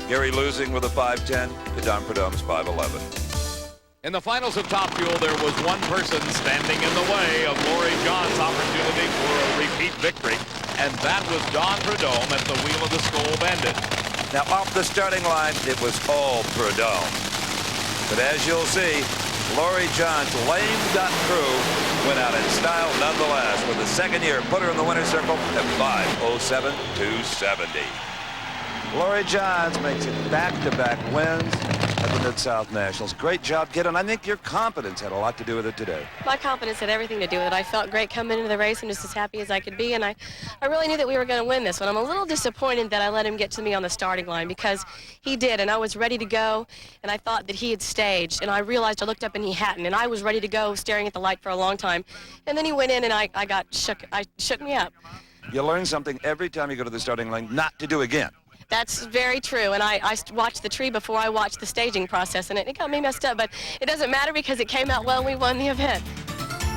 Gary losing with a 5:10 to Don Prudhomme's 5:11. In the finals of Top Fuel, there was one person standing in the way of Lori Johns' opportunity for a repeat victory, and that was Don Prudhomme at the wheel of the Skull Bandit. Now, off the starting line, it was all Prudhomme. But as you'll see, Lori Johns' lame duck crew went out in style nonetheless with the second year, put her in the winner's circle at 5:07.270. Lori Johns makes it back-to-back wins at the Mid-South Nationals. Great job, kid, and I think your confidence had a lot to do with it today. My confidence had everything to do with it. I felt great coming into the race and just as happy as I could be, and I really knew that we were going to win this one. I'm a little disappointed that I let him get to me on the starting line because he did, and I was ready to go, and I thought that he had staged, and I realized I looked up and he hadn't, and I was ready to go staring at the light for a long time, and then he went in and I shook me up. You learn something every time you go to the starting line not to do again. That's very true, and I watched the tree before I watched the staging process, and it got me messed up, but it doesn't matter because it came out well and we won the event.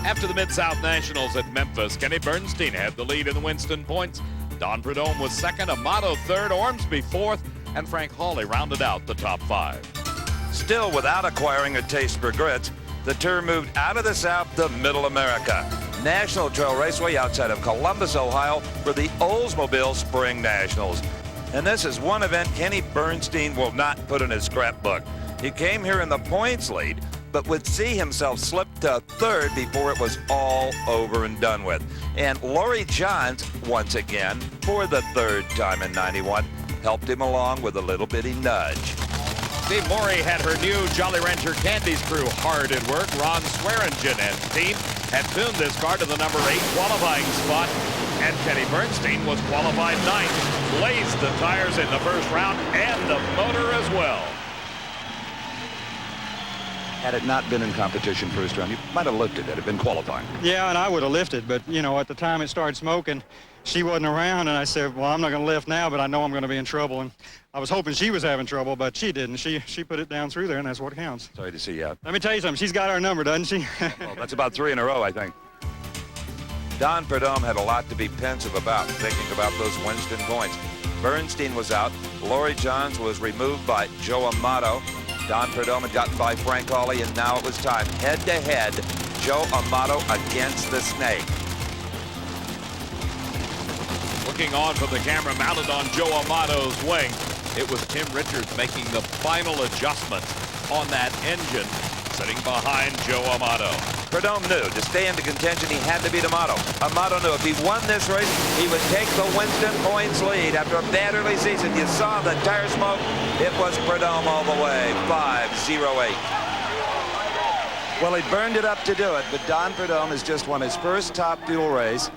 After the Mid-South Nationals at Memphis, Kenny Bernstein had the lead in the Winston points. Don Prudhomme was second, Amato third, Ormsby fourth, and Frank Hawley rounded out the top 5. Still without acquiring a taste for grits, the tour moved out of the South to Middle America. National Trail Raceway outside of Columbus, Ohio for the Oldsmobile Spring Nationals. And this is one event Kenny Bernstein will not put in his scrapbook. He came here in the points lead, but would see himself slip to third before it was all over and done with. And Lori Johns, once again, for the third time in '91, helped him along with a little bitty nudge. Steve Morey had her new Jolly Rancher Candies crew hard at work. Ron Swearingen and team had tuned this car to the number 8 qualifying spot, and Kenny Bernstein was qualified 9th. Blazed the tires in the first round and the motor as well. Had it not been in competition first round, you might have lifted it. Had been qualifying. Yeah, and I would have lifted, but, you know, at the time it started smoking, she wasn't around, and I said, well, I'm not going to lift now, but I know I'm going to be in trouble. And I was hoping she was having trouble, but she didn't. She put it down through there, and that's what counts. Sorry to see you out. Let me tell you something. She's got our number, doesn't she? Well, that's about 3 in a row, I think. Don Prudhomme had a lot to be pensive about, thinking about those Winston points. Bernstein was out. Laurie Johns was removed by Joe Amato. Don Prudhomme had gotten by Frank Hawley, and now it was time. Head-to-head, Joe Amato against the Snake. Looking on from the camera mounted on Joe Amato's wing, it was Tim Richards making the final adjustments on that engine, sitting behind Joe Amato. Prudhomme knew to stay into contention he had to beat Amato. Amato knew if he won this race, he would take the Winston points lead after a bad early season. You saw the tire smoke. It was Prudhomme all the way, 5.08. Well, he burned it up to do it, but Don Prudhomme has just won his first top fuel race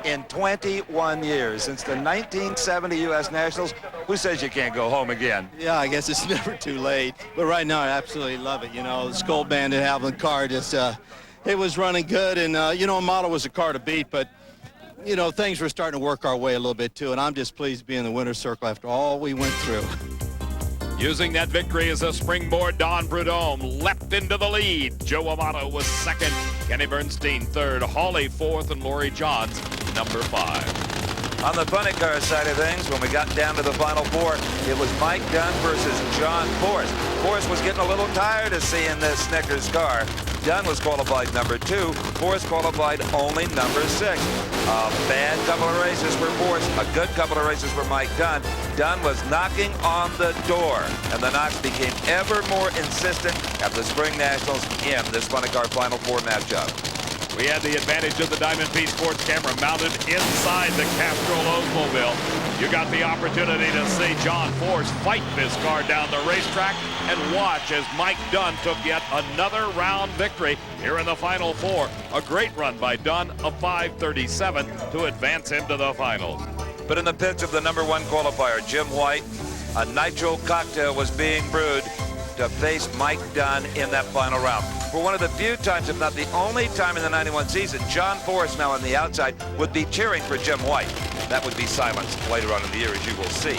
in 21 years, since the 1970 U.S. Nationals. Who says you can't go home again? Yeah, I guess it's never too late. But right now, I absolutely love it. You know, the Skull Bandit having the car just, it was running good. And, you know, Amato was a car to beat, but, you know, things were starting to work our way a little bit, too. And I'm just pleased to be in the winner's circle after all we went through. Using that victory as a springboard, Don Prudhomme leapt into the lead. Joe Amato was second, Kenny Bernstein third, Hawley fourth, and Laurie Johns number 5. On the funny car side of things, when we got down to the final 4, it was Mike Dunn versus John Force. Force was getting a little tired of seeing this Snickers car. Dunn was qualified number 2. Force qualified only number 6. A bad couple of races for Force, a good couple of races for Mike Dunn. Dunn was knocking on the door, and the knocks became ever more insistent at the Spring Nationals in this funny car Final 4 matchup. We had the advantage of the Diamond P Sports camera mounted inside the Castrol Oldsmobile. You got the opportunity to see John Force fight this car down the racetrack and watch as Mike Dunn took yet another round victory here in the Final 4. A great run by Dunn of 5:37 to advance him to the finals. But in the pits of the number 1 qualifier, Jim White, a nitro cocktail was being brewed to face Mike Dunn in that final round. For one of the few times, if not the only time in the 91 season, John Force, now on the outside, would be cheering for Jim White. That would be silenced later on in the year, as you will see.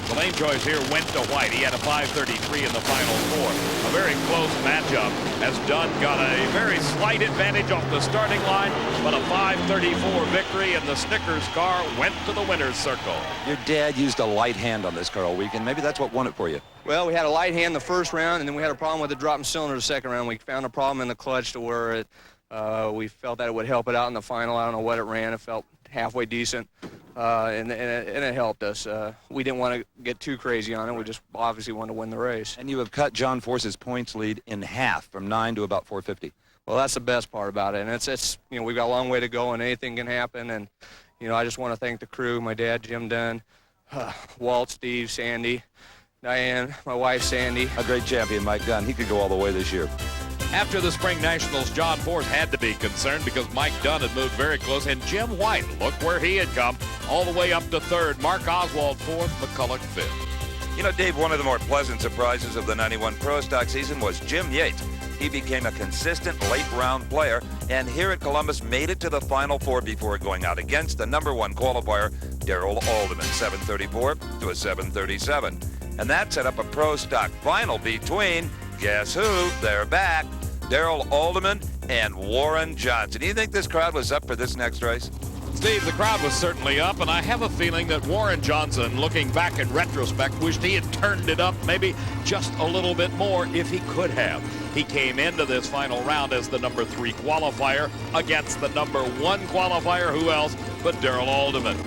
The lane choice here went to White. He had a 5:33 in the final 4. A very close matchup as Dunn got a very slight advantage off the starting line, but a 5:34 victory, and the Snickers car went to the winner's circle. Your dad used a light hand on this car all weekend. Maybe that's what won it for you. Well, we had a light hand the first round, and then we had a problem with the dropping cylinder the second round. We found a problem in the clutch to where we felt that it would help it out in the final. I don't know what it ran. It felt halfway decent, and it helped us. We didn't want to get too crazy on it. We just obviously wanted to win the race. And you have cut John Force's points lead in half, from 9 to about 450. Well, that's the best part about it, and it's you know, we've got a long way to go, and anything can happen. And you know, I just want to thank the crew, my dad, Jim Dunn, Walt, Steve, Sandy, Diane, my wife, Sandy. A great champion, Mike Dunn. He could go all the way this year. After the Spring Nationals, John Force had to be concerned because Mike Dunn had moved very close, and Jim White, look where he had come, all the way up to third. Mark Oswald fourth, McCulloch fifth. You know, Dave, one of the more pleasant surprises of the 91 Pro Stock season was Jim Yates. He became a consistent late-round player, and here at Columbus made it to the Final 4 before going out against the number 1 qualifier, Darrell Alderman, 734 to a 737. And that set up a Pro Stock final between, guess who? They're back. Darrell Alderman and Warren Johnson. Do you think this crowd was up for this next race? Steve, the crowd was certainly up, and I have a feeling that Warren Johnson, looking back in retrospect, wished he had turned it up maybe just a little bit more if he could have. He came into this final round as the number 3 qualifier against the number 1 qualifier, who else but Darrell Alderman.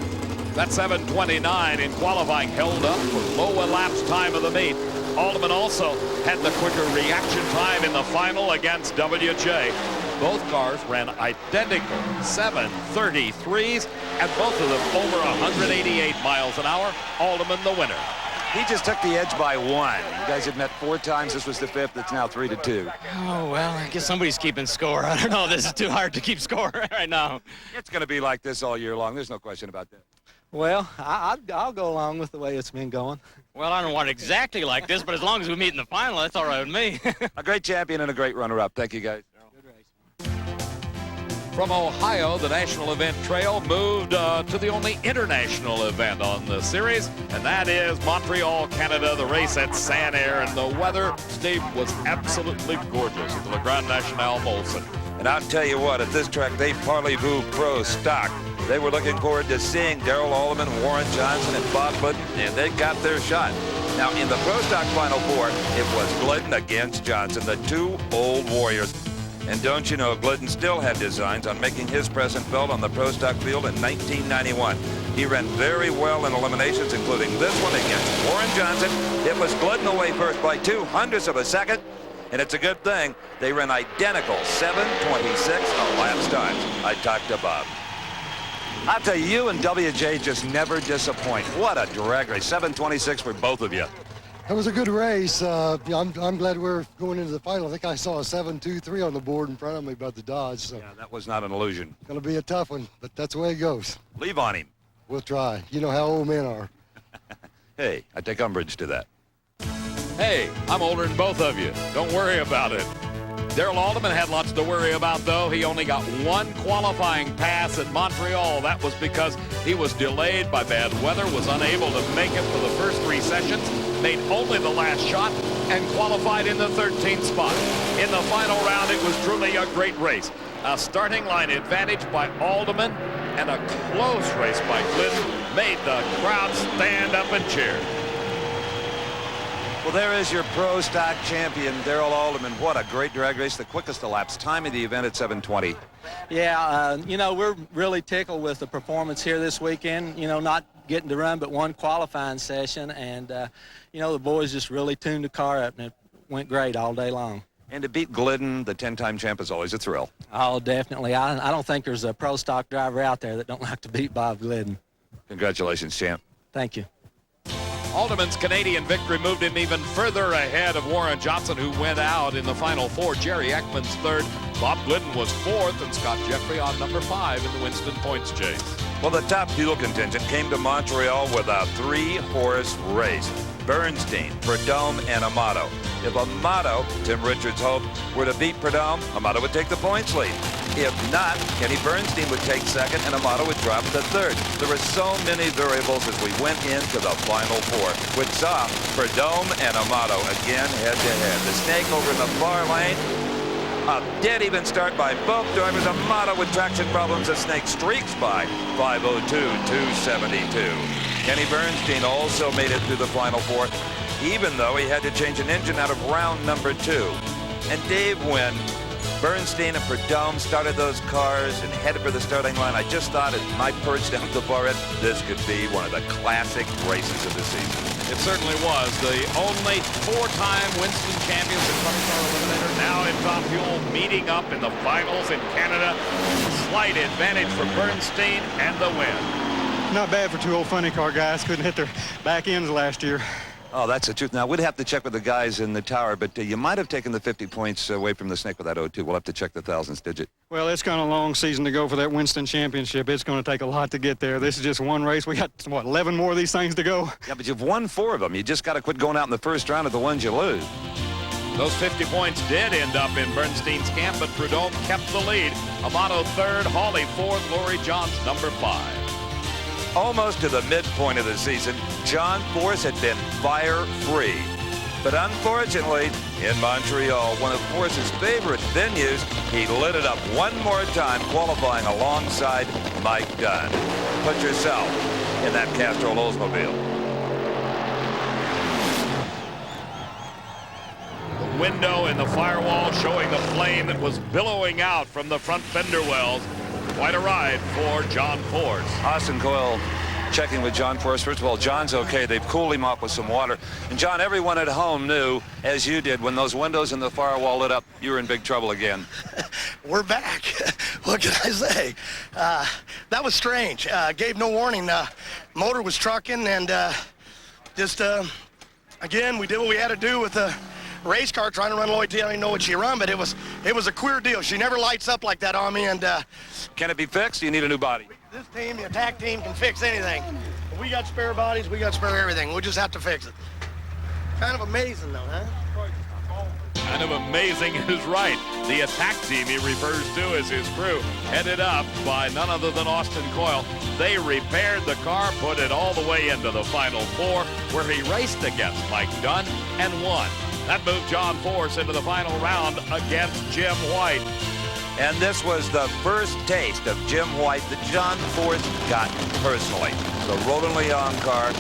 That 7:29 in qualifying held up for low elapsed time of the meet. Alderman also had the quicker reaction time in the final against WJ. Both cars ran identical 7:33s, and both of them over 188 miles an hour. Alderman the winner. He just took the edge by 1. You guys had met 4 times. This was the 5th. It's now 3-2. Oh, well, I guess somebody's keeping score. I don't know. This is too hard to keep score right now. It's going to be like this all year long. There's no question about that. Well, I'll go along with the way it's been going. Well, I don't want it exactly like this, but as long as we meet in the final, that's all right with me. A great champion and a great runner-up. Thank you, guys. From Ohio, the national event trail moved to the only international event on the series, and that is Montreal, Canada, the race at San Air. And the weather, Steve, was absolutely gorgeous at the Le Grand National Molson. And I'll tell you what, at this track, they Parlez-Vous Pro stock. They were looking forward to seeing Darrell Alderman, Warren Johnson, and Bob Glidden, and they got their shot. Now, in the Pro Stock Final Four, it was Glidden against Johnson, the 2 old warriors. And don't you know, Glidden still had designs on making his presence felt on the Pro Stock field in 1991. He ran very well in eliminations, including this one against Warren Johnson. It was Glidden away first by 0.02 of a second. And it's a good thing they ran identical 7:26 elapsed times. I talked to Bob. I'll tell you and WJ just never disappoint. What a drag race. 7:26 for both of you. It was a good race. I'm glad we're going into the final. I think I saw a 7-2-3 on the board in front of me about the Dodge. So. Yeah, that was not an illusion. Going to be a tough one, but that's the way it goes. Leave on him. We'll try. You know how old men are. Hey, I take umbrage to that. Hey, I'm older than both of you. Don't worry about it. Darrell Alderman had lots to worry about, though. He only got 1 qualifying pass at Montreal. That was because he was delayed by bad weather, was unable to make it for the first 3 sessions, made only the last shot, and qualified in the 13th spot. In the final round, it was truly a great race. A starting line advantage by Alderman and a close race by Glidden made the crowd stand up and cheer. Well, there is your Pro Stock champion, Darrell Alderman. What a great drag race. The quickest elapsed time of the event at 7:20. Yeah, you know, we're really tickled with the performance here this weekend. You know, not getting to run but 1 qualifying session. And, you know, the boys just really tuned the car up, and it went great all day long. And to beat Glidden, the 10-time champ, is always a thrill. Oh, definitely. I don't think there's a Pro Stock driver out there that don't like to beat Bob Glidden. Congratulations, champ. Thank you. Alderman's Canadian victory moved him even further ahead of Warren Johnson, who went out in the final 4. Jerry Ekman's 3rd. Bob Glidden was 4th, and Scott Jeffrey on number 5 in the Winston points chase. Well, the top fuel contingent came to Montreal with a 3-horse race. Bernstein, Prudhomme, and Amato. If Amato, Tim Richards hoped, were to beat Prudhomme, Amato would take the points lead. If not, Kenny Bernstein would take 2nd and Amato would drop to 3rd. There were so many variables as we went into the final 4, which saw Prudhomme and Amato again head-to-head. The snake over in the far lane. A dead even start by both drivers. Amato with traction problems. The snake streaks by 5:02.272. Kenny Bernstein also made it through the final 4, even though he had to change an engine out of round number 2. And Dave, when Bernstein and Prudhomme started those cars and headed for the starting line, I just thought at my perch down at the far end, this could be one of the classic races of the season. It certainly was. The only 4-time Winston champions in Funny Car Eliminator now in Top Fuel meeting up in the finals in Canada. Slight advantage for Bernstein and the win. Not bad for 2 old funny car guys. Couldn't hit their back ends last year. Oh, that's the truth. Now, we'd have to check with the guys in the tower, but you might have taken the 50 points away from the snake with that 0-2. We'll have to check the thousands digit. Well, it's got a long season to go for that Winston Championship. It's going to take a lot to get there. This is just one race. We got, what, 11 more of these things to go? Yeah, but you've won 4 of them. You just got to quit going out in the first round of the ones you lose. Those 50 points did end up in Bernstein's camp, but Prudhomme kept the lead. Amato 3rd, Hawley 4th, Laurie Johns number 5. Almost to the midpoint of the season, John Force had been fire-free. But unfortunately, in Montreal, one of Force's favorite venues, he lit it up one more time, qualifying alongside Mike Dunn. Put yourself in that Castrol Oldsmobile. The window in the firewall showing the flame that was billowing out from the front fender wells. Quite a ride for John Force. Austin Coyle checking with John Force. First of all, John's okay. They've cooled him off with some water. And John, everyone at home knew, as you did, when those windows in the firewall lit up, you were in big trouble again. We're back. What can I say? That was strange. Gave no warning. Motor was trucking, and Just, again, we did what we had to do with the race car trying to run Lloyd T. I don't even know what she run, but it was a queer deal. She never lights up like that on me, and Can it be fixed? You need a new body. this team, the attack team, can fix anything. If we got spare bodies, we got spare everything. We'll just have to fix it. Kind of amazing, though, huh? Kind of amazing is right. The attack team he refers to as his crew, headed up by none other than Austin Coyle. They repaired the car, put it all the way into the Final Four, where he raced against Mike Dunn and won. That moved John Force into the final round against Jim White. And this was the first taste of Jim White that John Force got personally. The Roland Leon car,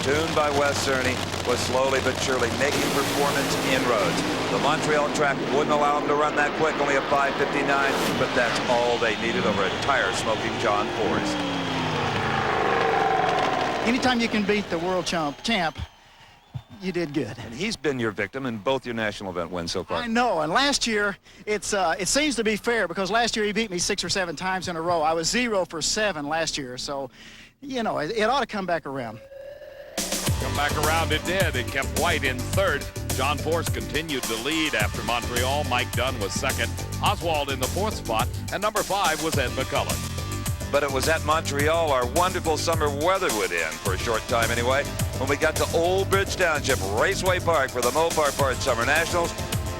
tuned by Wes Cerny, was slowly but surely making performance inroads. The Montreal track wouldn't allow him to run that quick, only a 5:59, but that's all they needed over a tire-smoking John Force. Anytime you can beat the world champ, you did good. And he's been your victim in both your national event wins so far. I know, and last year, it seems to be fair because last year he beat me 6 or 7 times in a row. I was 0 for 7 last year, so, you know, it ought to come back around. Come back around it did. It kept White in third. John Force continued to lead after Montreal. Mike Dunn was second. Oswald in the 4th spot, and number 5 was Ed McCullough. But it was at Montreal our wonderful summer weather would end, for a short time anyway, when we got to Old Bridge Township Raceway Park for the Mopar Park Summer Nationals.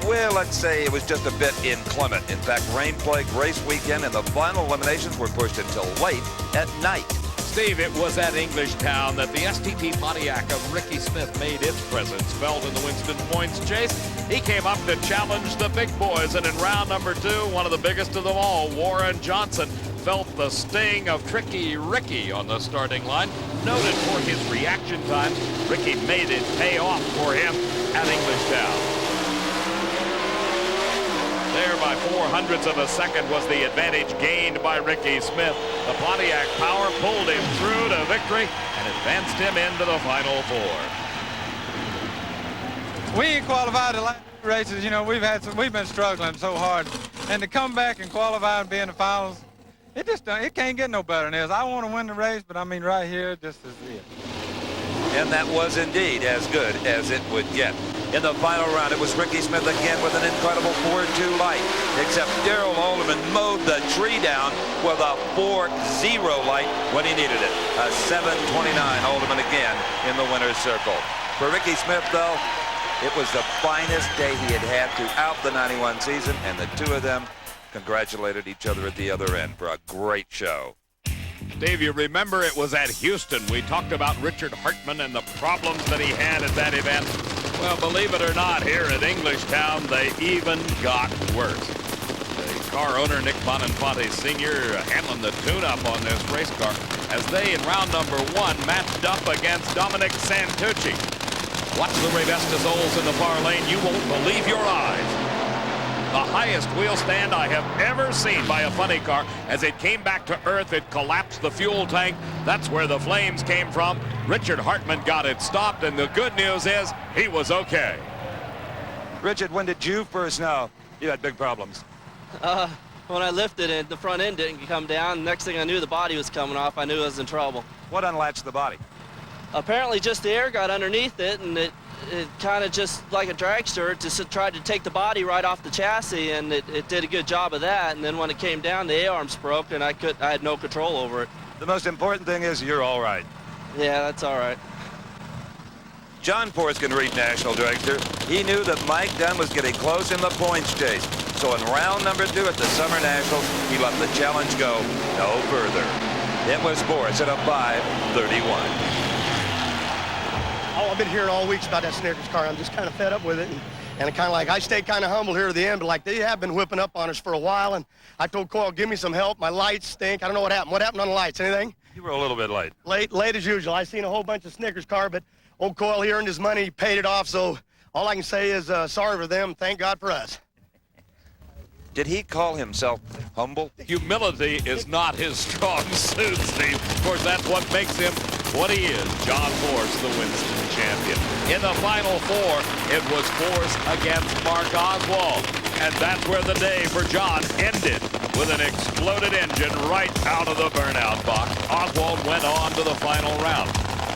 Well, let's say it was just a bit inclement. In fact, rain-plagued race weekend and the final eliminations were pushed until late at night. Steve, it was at Englishtown that the STT Pontiac of Ricky Smith made its presence felt in the Winston Points chase. He came up to challenge the big boys, and in round number 2, one of the biggest of them all, Warren Johnson, felt the sting of Tricky Ricky on the starting line. Noted for his reaction time, Ricky made it pay off for him at Englishtown. There by 0.04 of a second was the advantage gained by Ricky Smith. The Pontiac power pulled him through to victory and advanced him into the Final Four. We ain't qualified the last races. You know, we've been struggling so hard, and to come back and qualify and be in the finals, it can't get no better than this. I want to win the race, but I mean right here, this is it. And that was indeed as good as it would get. In the final round, it was Ricky Smith again with an incredible 4-2 light, except Darrell Alderman mowed the tree down with a 4-0 light when he needed it. A 7:29 Alderman again in the winner's circle. For Ricky Smith, though, it was the finest day he had had throughout the 91 season, and the two of them congratulated each other at the other end for a great show. Dave, you remember it was at Houston. We talked about Richard Hartman and the problems that he had at that event. Well, believe it or not, here at Englishtown, they even got worse. The car owner, Nick Boninfante Sr., handling the tune-up on this race car as they, in round number 1, matched up against Dominic Santucci. Watch the Revestas Olds in the far lane. You won't believe your eyes. The highest wheel stand I have ever seen by a funny car. As it came back to earth, it collapsed the fuel tank. That's where the flames came from. Richard Hartman got it stopped, and the good news is he was okay. Richard, when did you first know you had big problems? When I lifted it, the front end didn't come down. Next thing I knew, the body was coming off. I knew I was in trouble. What unlatched the body? Apparently just the air got underneath it, and it kind of just like a dragster just tried to take the body right off the chassis, and it did a good job of that. And then when it came down, the A-arms broke, and I had no control over it. The most important thing is you're all right. Yeah, that's all right. John Force can read National Dragster. He knew that Mike Dunn was getting close in the points chase. So in round number 2 at the Summer Nationals, he let the challenge go no further. It was Force at a 5:31. Oh, I've been hearing all weeks about that Snickers car. I'm just kind of fed up with it. And kind of like, I stayed kind of humble here at the end, but like they have been whipping up on us for a while. And I told Coyle, give me some help. My lights stink. I don't know what happened. What happened on the lights? Anything? You were a little bit late. Late as usual. I seen a whole bunch of Snickers car, but old Coyle, he earned his money. He paid it off. So all I can say is sorry for them. Thank God for us. Did he call himself humble? Humility is not his strong suit, Steve. Of course, that's what makes him what he is. John Force, the Winston champion. In the Final Four, it was Force against Mark Oswald. And that's where the day for John ended, with an exploded engine right out of the burnout box. Oswald went on to the final round.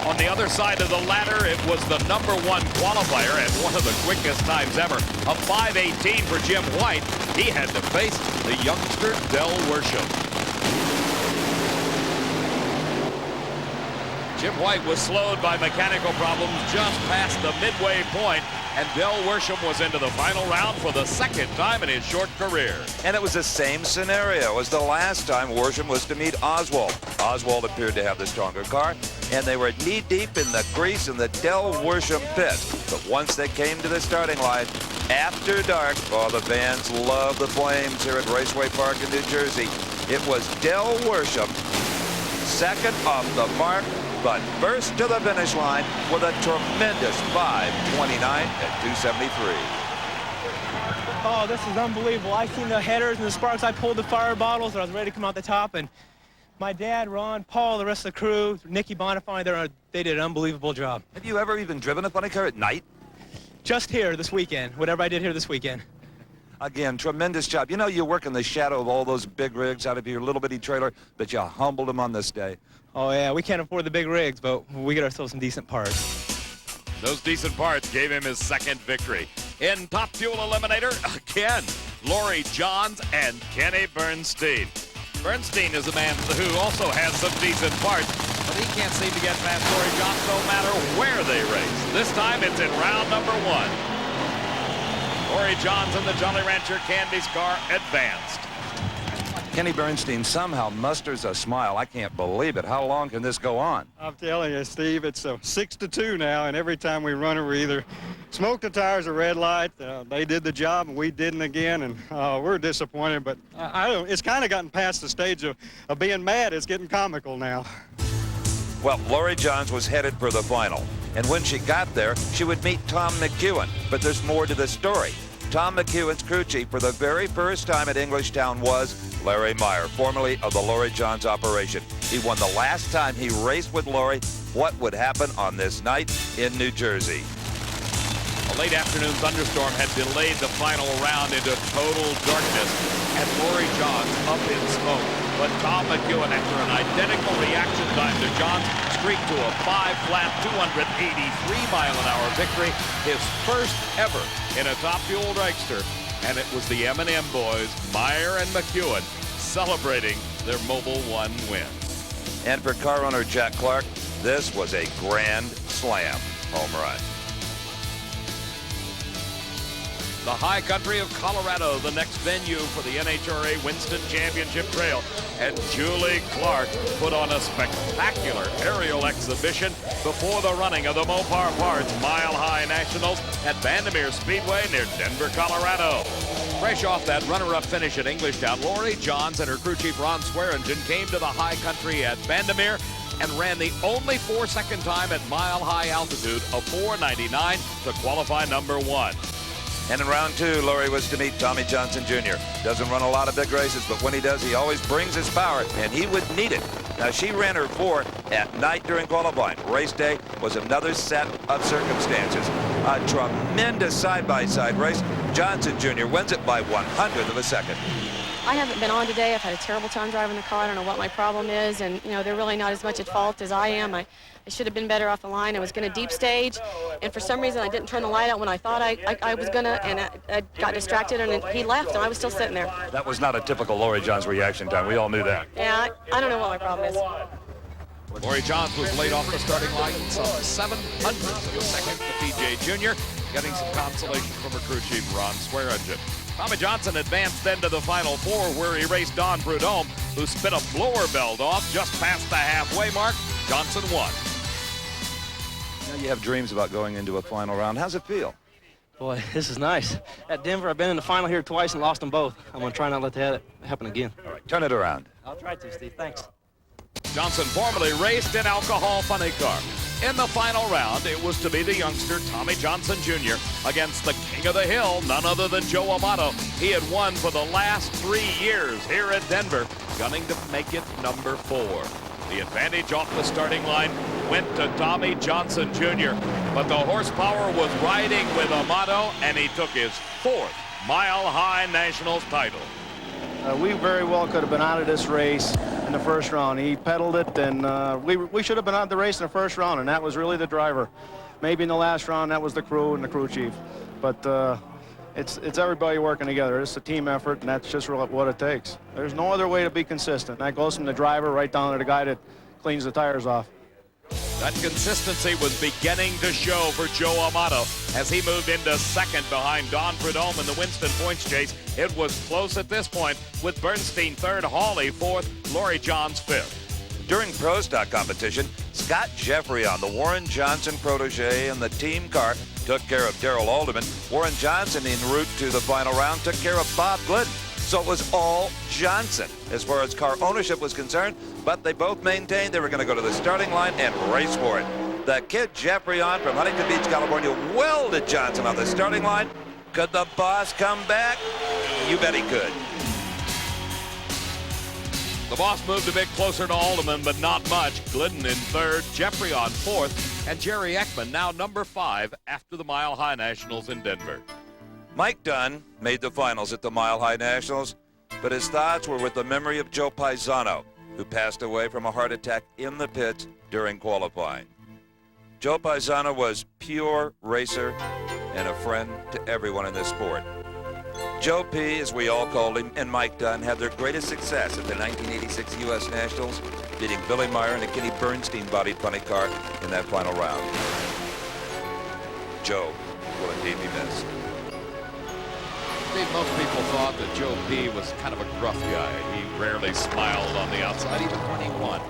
On the other side of the ladder, it was the #1 qualifier at one of the quickest times ever, a 5:18 for Jim White. He had to face the youngster Del Worsham. Jim White was slowed by mechanical problems just past the midway point, and Del Worsham was into the final round for the second time in his short career. And it was the same scenario as the last time Worsham was to meet Oswald. Oswald appeared to have the stronger car, and they were knee-deep in the grease in the Del Worsham pit. But once they came to the starting line, after dark, oh, the fans love the flames here at Raceway Park in New Jersey. It was Del Worsham, second off the mark, but burst to the finish line with a tremendous 5:29 at 273. Oh, this is unbelievable. I seen the headers and the sparks. I pulled the fire bottles and I was ready to come out the top. And my dad, Ron, Paul, the rest of the crew, Nicky Bonifay, they did an unbelievable job. Have you ever even driven a funny car at night? Just here this weekend, whatever I did here this weekend. Again, tremendous job. You know, you work in the shadow of all those big rigs out of your little bitty trailer, but you humbled them on this day. Oh, yeah, we can't afford the big rigs, but we get ourselves some decent parts. Those decent parts gave him his second victory. In Top Fuel Eliminator, again, Laurie Johns and Kenny Bernstein. Bernstein is a man who also has some decent parts, but he can't seem to get past Laurie Johns no matter where they race. This time it's in round #1. Laurie Johns and the Jolly Rancher Candy's car advanced. Kenny Bernstein somehow musters a smile. I can't believe it. How long can this go on? I'm telling you, Steve, it's 6-2 now, and every time we run it, we either smoke the tires or red light. They did the job, and we didn't again, and we're disappointed. But I don't. It's kind of gotten past the stage of being mad. It's getting comical now. Well, Laurie Johns was headed for the final, and when she got there, she would meet Tom McEwen. But there's more to the story. Tom McEwen's crew chief for the very first time at Englishtown was Larry Meyer, formerly of the Laurie Johns operation. He won the last time he raced with Laurie. What would happen on this night in New Jersey? A late afternoon thunderstorm had delayed the final round into total darkness, and Laurie Johns up in smoke. But Tom McEwen, after an identical reaction time to Johns, streaked to a 5-flat 283-mile-an-hour victory, his first ever in a Top Fuel dragster. And it was the M&M boys, Meyer and McEwen, celebrating their Mobil 1 win. And for car owner Jack Clark, this was a grand slam home run. The high country of Colorado, the next venue for the NHRA Winston Championship Trail. And Julie Clark put on a spectacular aerial exhibition before the running of the Mopar Parts Mile High Nationals at Vandermeer Speedway near Denver, Colorado. Fresh off that runner-up finish at Englishtown, Laurie Johns and her crew chief Ron Swearingen came to the high country at Vandermeer and ran the only 4-second time at mile-high altitude of 4:99 to qualify #1. And in round 2, Laurie was to meet Tommy Johnson Jr. Doesn't run a lot of big races, but when he does, he always brings his power, and he would need it. Now, she ran her 4 at night during qualifying. Race day was another set of circumstances. A tremendous side-by-side race. Johnson Jr. wins it by 1/100 of a second. I haven't been on today. I've had a terrible time driving the car. I don't know what my problem is, and you know they're really not as much at fault as I am. I should have been better off the line. I was going to deep stage, and for some reason I didn't turn the light out when I thought I was going to, and I got distracted, and he left, and I was still sitting there. That was not a typical Laurie Johns reaction time. We all knew that. Yeah, I don't know what my problem is. Laurie Johns was laid off the starting line some 700ths of a second to TJ Jr., getting some consolation from her crew chief Ron Swearingen. Tommy Johnson advanced then to the Final 4, where he raced Don Prudhomme, who spit a blower belt off just past the halfway mark. Johnson won. Now you have dreams about going into a final round. How's it feel? Boy, this is nice. At Denver, I've been in the final here twice and lost them both. I'm going to try not to let that happen again. All right, turn it around. I'll try to, Steve. Thanks. Johnson formerly raced an alcohol funny car. In the final round, it was to be the youngster Tommy Johnson Jr. against the king of the hill, none other than Joe Amato. He had won for the last 3 years here at Denver, gunning to make it #4. The advantage off the starting line went to Tommy Johnson Jr., but the horsepower was riding with Amato, and he took his 4th Mile High Nationals title. We very well could have been out of this race in the first round. He pedaled it, and we should have been out of the race in the first round, and that was really the driver. Maybe in the last round, that was the crew and the crew chief. But it's everybody working together. It's a team effort, and that's just what it takes. There's no other way to be consistent. That goes from the driver right down to the guy that cleans the tires off. That consistency was beginning to show for Joe Amato as he moved into second behind Don Prudhomme in the Winston points chase. It was close at this point with Bernstein third, Hawley fourth, Laurie Johns fifth. During Pro Stock competition, Scott Jeffrey on the Warren Johnson protege in the team car took care of Darrell Alderman. Warren Johnson en route to the final round took care of Bob Glidden. So it was all Johnson as far as car ownership was concerned, but they both maintained they were going to go to the starting line and race for it. The kid Jeffrey on from Huntington Beach, California, welded Johnson on the starting line. Could the boss come back? You bet he could. The boss moved a bit closer to Alderman, but not much. Glidden in third, Jeffrey on fourth, and Jerry Ekman now number 5 after the Mile High Nationals in Denver. Mike Dunn made the finals at the Mile High Nationals, but his thoughts were with the memory of Joe Paisano, who passed away from a heart attack in the pits during qualifying. Joe Paisano was pure racer and a friend to everyone in this sport. Joe P., as we all called him, and Mike Dunn had their greatest success at the 1986 U.S. Nationals, beating Billy Meyer in a Kenny Bernstein-bodied funny car in that final round. Joe will indeed be missed. Steve, most people thought that Joe P. was kind of a gruff guy. He rarely smiled on the outside, even when he won.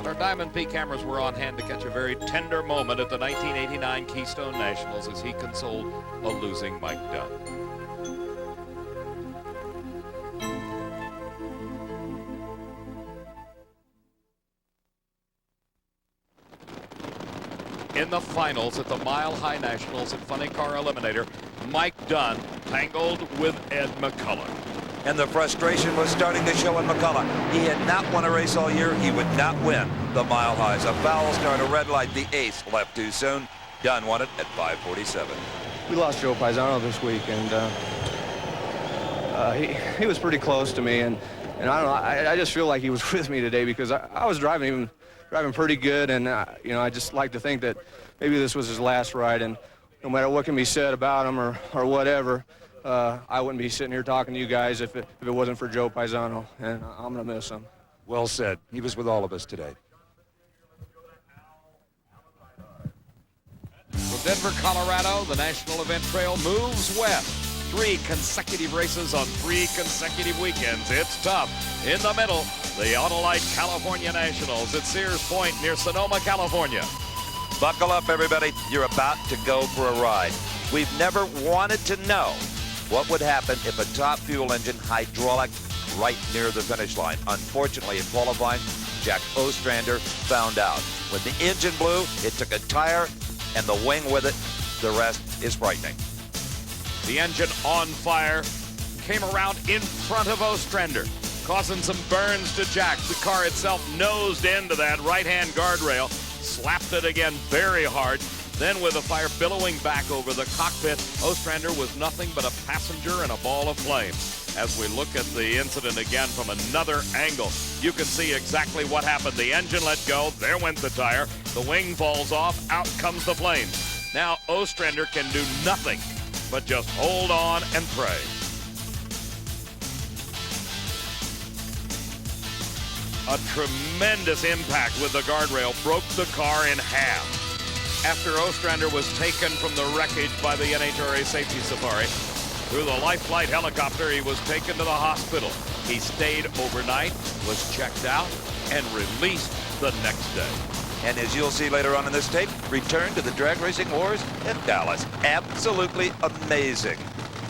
Our Diamond P cameras were on hand to catch a very tender moment at the 1989 Keystone Nationals as he consoled a losing Mike Dunn. In the finals at the Mile High Nationals at Funny Car Eliminator, Mike Dunn tangled with Ed McCullough. And the frustration was starting to show in McCullough. He had not won a race all year. He would not win the Mile Highs. A foul start, a red light, the ace left too soon. Dunn won it at 5:47. We lost Joe Paisano this week, and he was pretty close to me, and I don't know, I just feel like he was with me today because I was driving pretty good, and you know, I just like to think that maybe this was his last ride, and no matter what can be said about him or whatever, I wouldn't be sitting here talking to you guys if it wasn't for Joe Paisano, and I'm gonna miss him. Well said. He was with all of us today. From Denver, Colorado, the national event trail moves west. 3 consecutive races on 3 consecutive weekends. It's tough. In the middle, the Autolite California Nationals at Sears Point near Sonoma, California. Buckle up, everybody. You're about to go for a ride. We've never wanted to know what would happen if a top fuel engine hydraulic right near the finish line. Unfortunately, in qualifying, Jack Ostrander found out. When the engine blew, it took a tire and the wing with it. The rest is frightening. The engine on fire came around in front of Ostrander, causing some burns to Jack. The car itself nosed into that right-hand guardrail, slapped it again very hard. Then with the fire billowing back over the cockpit, Ostrander was nothing but a passenger in a ball of flame. As we look at the incident again from another angle, you can see exactly what happened. The engine let go, there went the tire, the wing falls off, out comes the flames. Now Ostrander can do nothing but just hold on and pray. A tremendous impact with the guardrail broke the car in half. After Ostrander was taken from the wreckage by the NHRA Safety Safari, through the Life Flight helicopter, he was taken to the hospital. He stayed overnight, was checked out, and released the next day. And as you'll see later on in this tape, return to the drag racing wars in Dallas. Absolutely amazing.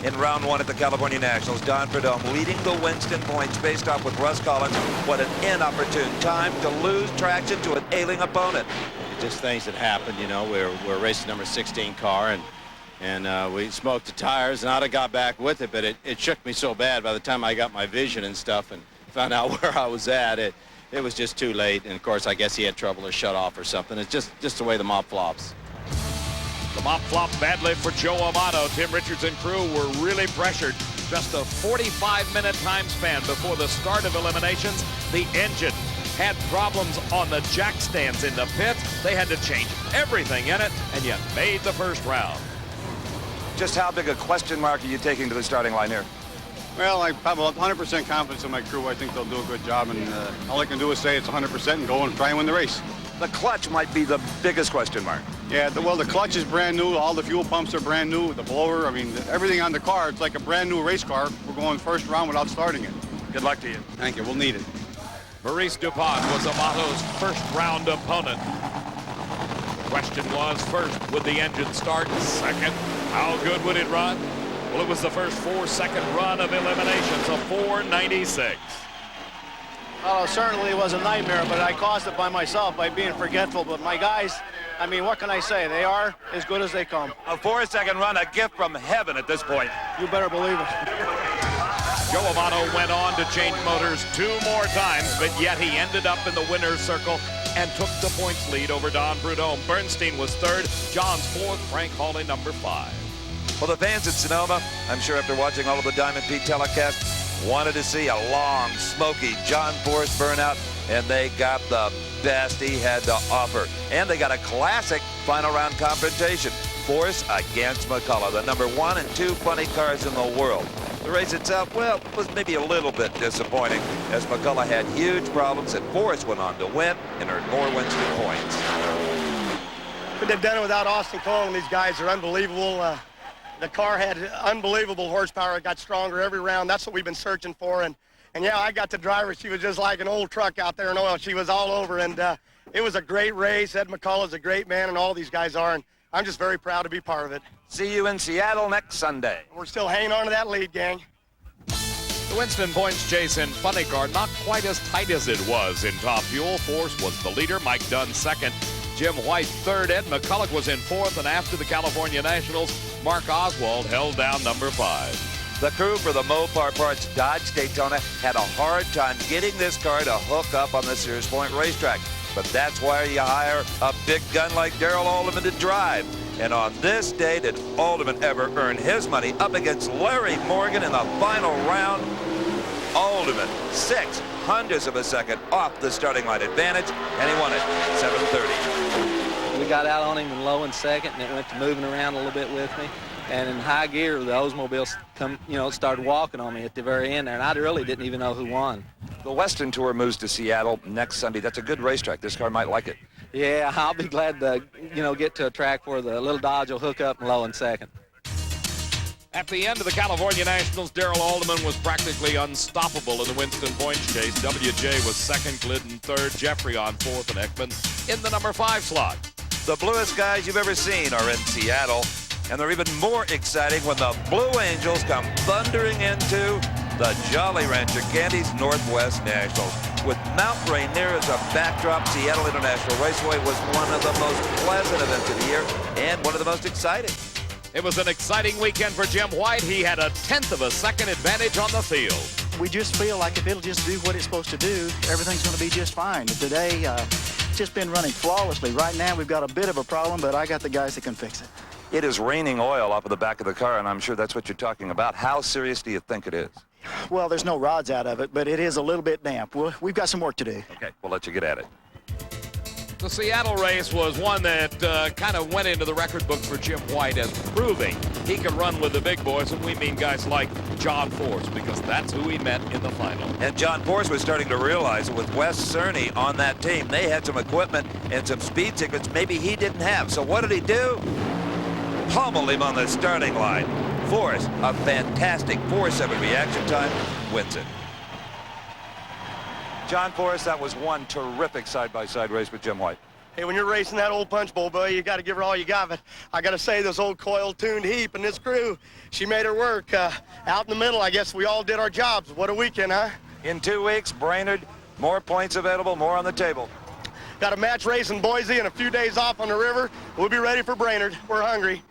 In round 1 at the California Nationals, Don Prudhomme leading the Winston points faced off with Russ Collins. What an inopportune time to lose traction to an ailing opponent. Just things that happened, you know. We're racing number 16 car, and we smoked the tires, and I'd have got back with it, but it shook me so bad by the time I got my vision and stuff and found out where I was at. It was just too late, and of course I guess he had trouble or shut off or something. It's just the way the mop flops. The mop flopped badly for Joe Amato. Tim Richards and crew were really pressured just a 45-minute time span before the start of eliminations. The engine had problems on the jack stands in the pit. They had to change everything in it, and yet made the first round. Just how big a question mark are you taking to the starting line here? Well, I have 100% confidence in my crew. I think they'll do a good job, and all I can do is say it's 100% and go and try and win the race. The clutch might be the biggest question mark. Yeah, well, the clutch is brand new. All the fuel pumps are brand new. The blower, I mean, everything on the car, it's like a brand new race car. We're going first round without starting it. Good luck to you. Thank you. We'll need it. Maurice DuPont was Amato's first round opponent. The question was, first, would the engine start? Second, how good would it run? Well, it was the first 4-second run of eliminations, a 4.96. Oh, certainly it was a nightmare, but I caused it by myself by being forgetful. But my guys, I mean, what can I say? They are as good as they come. A 4-second run, a gift from heaven at this point. You better believe it. Joe Amato went on to change motors 2 more times, but yet he ended up in the winner's circle and took the points lead over Don Prudhomme. Bernstein was 3rd, John's 4th, Frank Hawley number 5. Well, the fans at Sonoma, I'm sure after watching all of the Diamond Pete telecasts, wanted to see a long, smoky John Force burnout, and they got the best he had to offer. And they got a classic final round confrontation. Force against McCullough, the number 1 and 2 funny cars in the world. The race itself, well, was maybe a little bit disappointing as McCullough had huge problems and Force went on to win and earned more Winston points. Couldn't have done it without Austin Cole, and these guys are unbelievable. The car had unbelievable horsepower. It got stronger every round. That's what we've been searching for. And yeah, I got the driver. She was just like an old truck out there in oil. She was all over, and it was a great race. Ed McCullough's a great man, and all these guys are, and I'm just very proud to be part of it. See you in Seattle next Sunday. We're still hanging on to that lead, gang. The Winston points chase in funny car, not quite as tight as it was in Top Fuel. Force was the leader, Mike Dunn 2nd, Jim White 3rd, Ed McCullough was in 4th, and after the California Nationals, Mark Oswald held down number 5. The crew for the Mopar Parts Dodge Daytona had a hard time getting this car to hook up on the Sears Point racetrack. But that's why you hire a big gun like Darrell Alderman to drive. And on this day did Alderman ever earn his money up against Larry Morgan in the final round. Alderman, 0.06 of a second off the starting line advantage, and he won it 7:30. We got out on him in low and second, and it went to moving around a little bit with me. And in high gear, the Oldsmobiles started walking on me at the very end there, and I really didn't even know who won. The Western Tour moves to Seattle next Sunday. That's a good racetrack. This car might like it. Yeah, I'll be glad to, get to a track where the little Dodge will hook up in low and second. At the end of the California Nationals, Darrell Alderman was practically unstoppable in the Winston points chase. WJ was 2nd, Glidden 3rd, Jeffrey on 4th, and Ekman in the number 5 slot. The bluest guys you've ever seen are in Seattle, and they're even more exciting when the Blue Angels come thundering into the Jolly Rancher Candies Northwest Nationals. With Mount Rainier as a backdrop, Seattle International Raceway was one of the most pleasant events of the year and one of the most exciting. It was an exciting weekend for Jim White. He had a 1/10 of a second advantage on the field. We just feel like if it'll just do what it's supposed to do, everything's going to be just fine. Today, it's just been running flawlessly. Right now, we've got a bit of a problem, but I got the guys that can fix it. It is raining oil off of the back of the car, and I'm sure that's what you're talking about. How serious do you think it is? Well, there's no rods out of it, but it is a little bit damp. We've got some work to do. Okay, we'll let you get at it. The Seattle race was one that kind of went into the record book for Jim White as proving he can run with the big boys, and we mean guys like John Force, because that's who he met in the final. And John Force was starting to realize that with Wes Cerny on that team, they had some equipment and some speed secrets maybe he didn't have. So what did he do? Pummeled him on the starting line. Force, a fantastic 4.7 reaction time, wins it. John Force, that was one terrific side-by-side race with Jim White. Hey, when you're racing that old punch bowl, boy, you got to give her all you got. But I got to say, this old coil-tuned heap and this crew, she made her work. Out in the middle, I guess we all did our jobs. What a weekend, huh? In 2 weeks, Brainerd, more points available, more on the table. Got a match race in Boise and a few days off on the river. We'll be ready for Brainerd. We're hungry.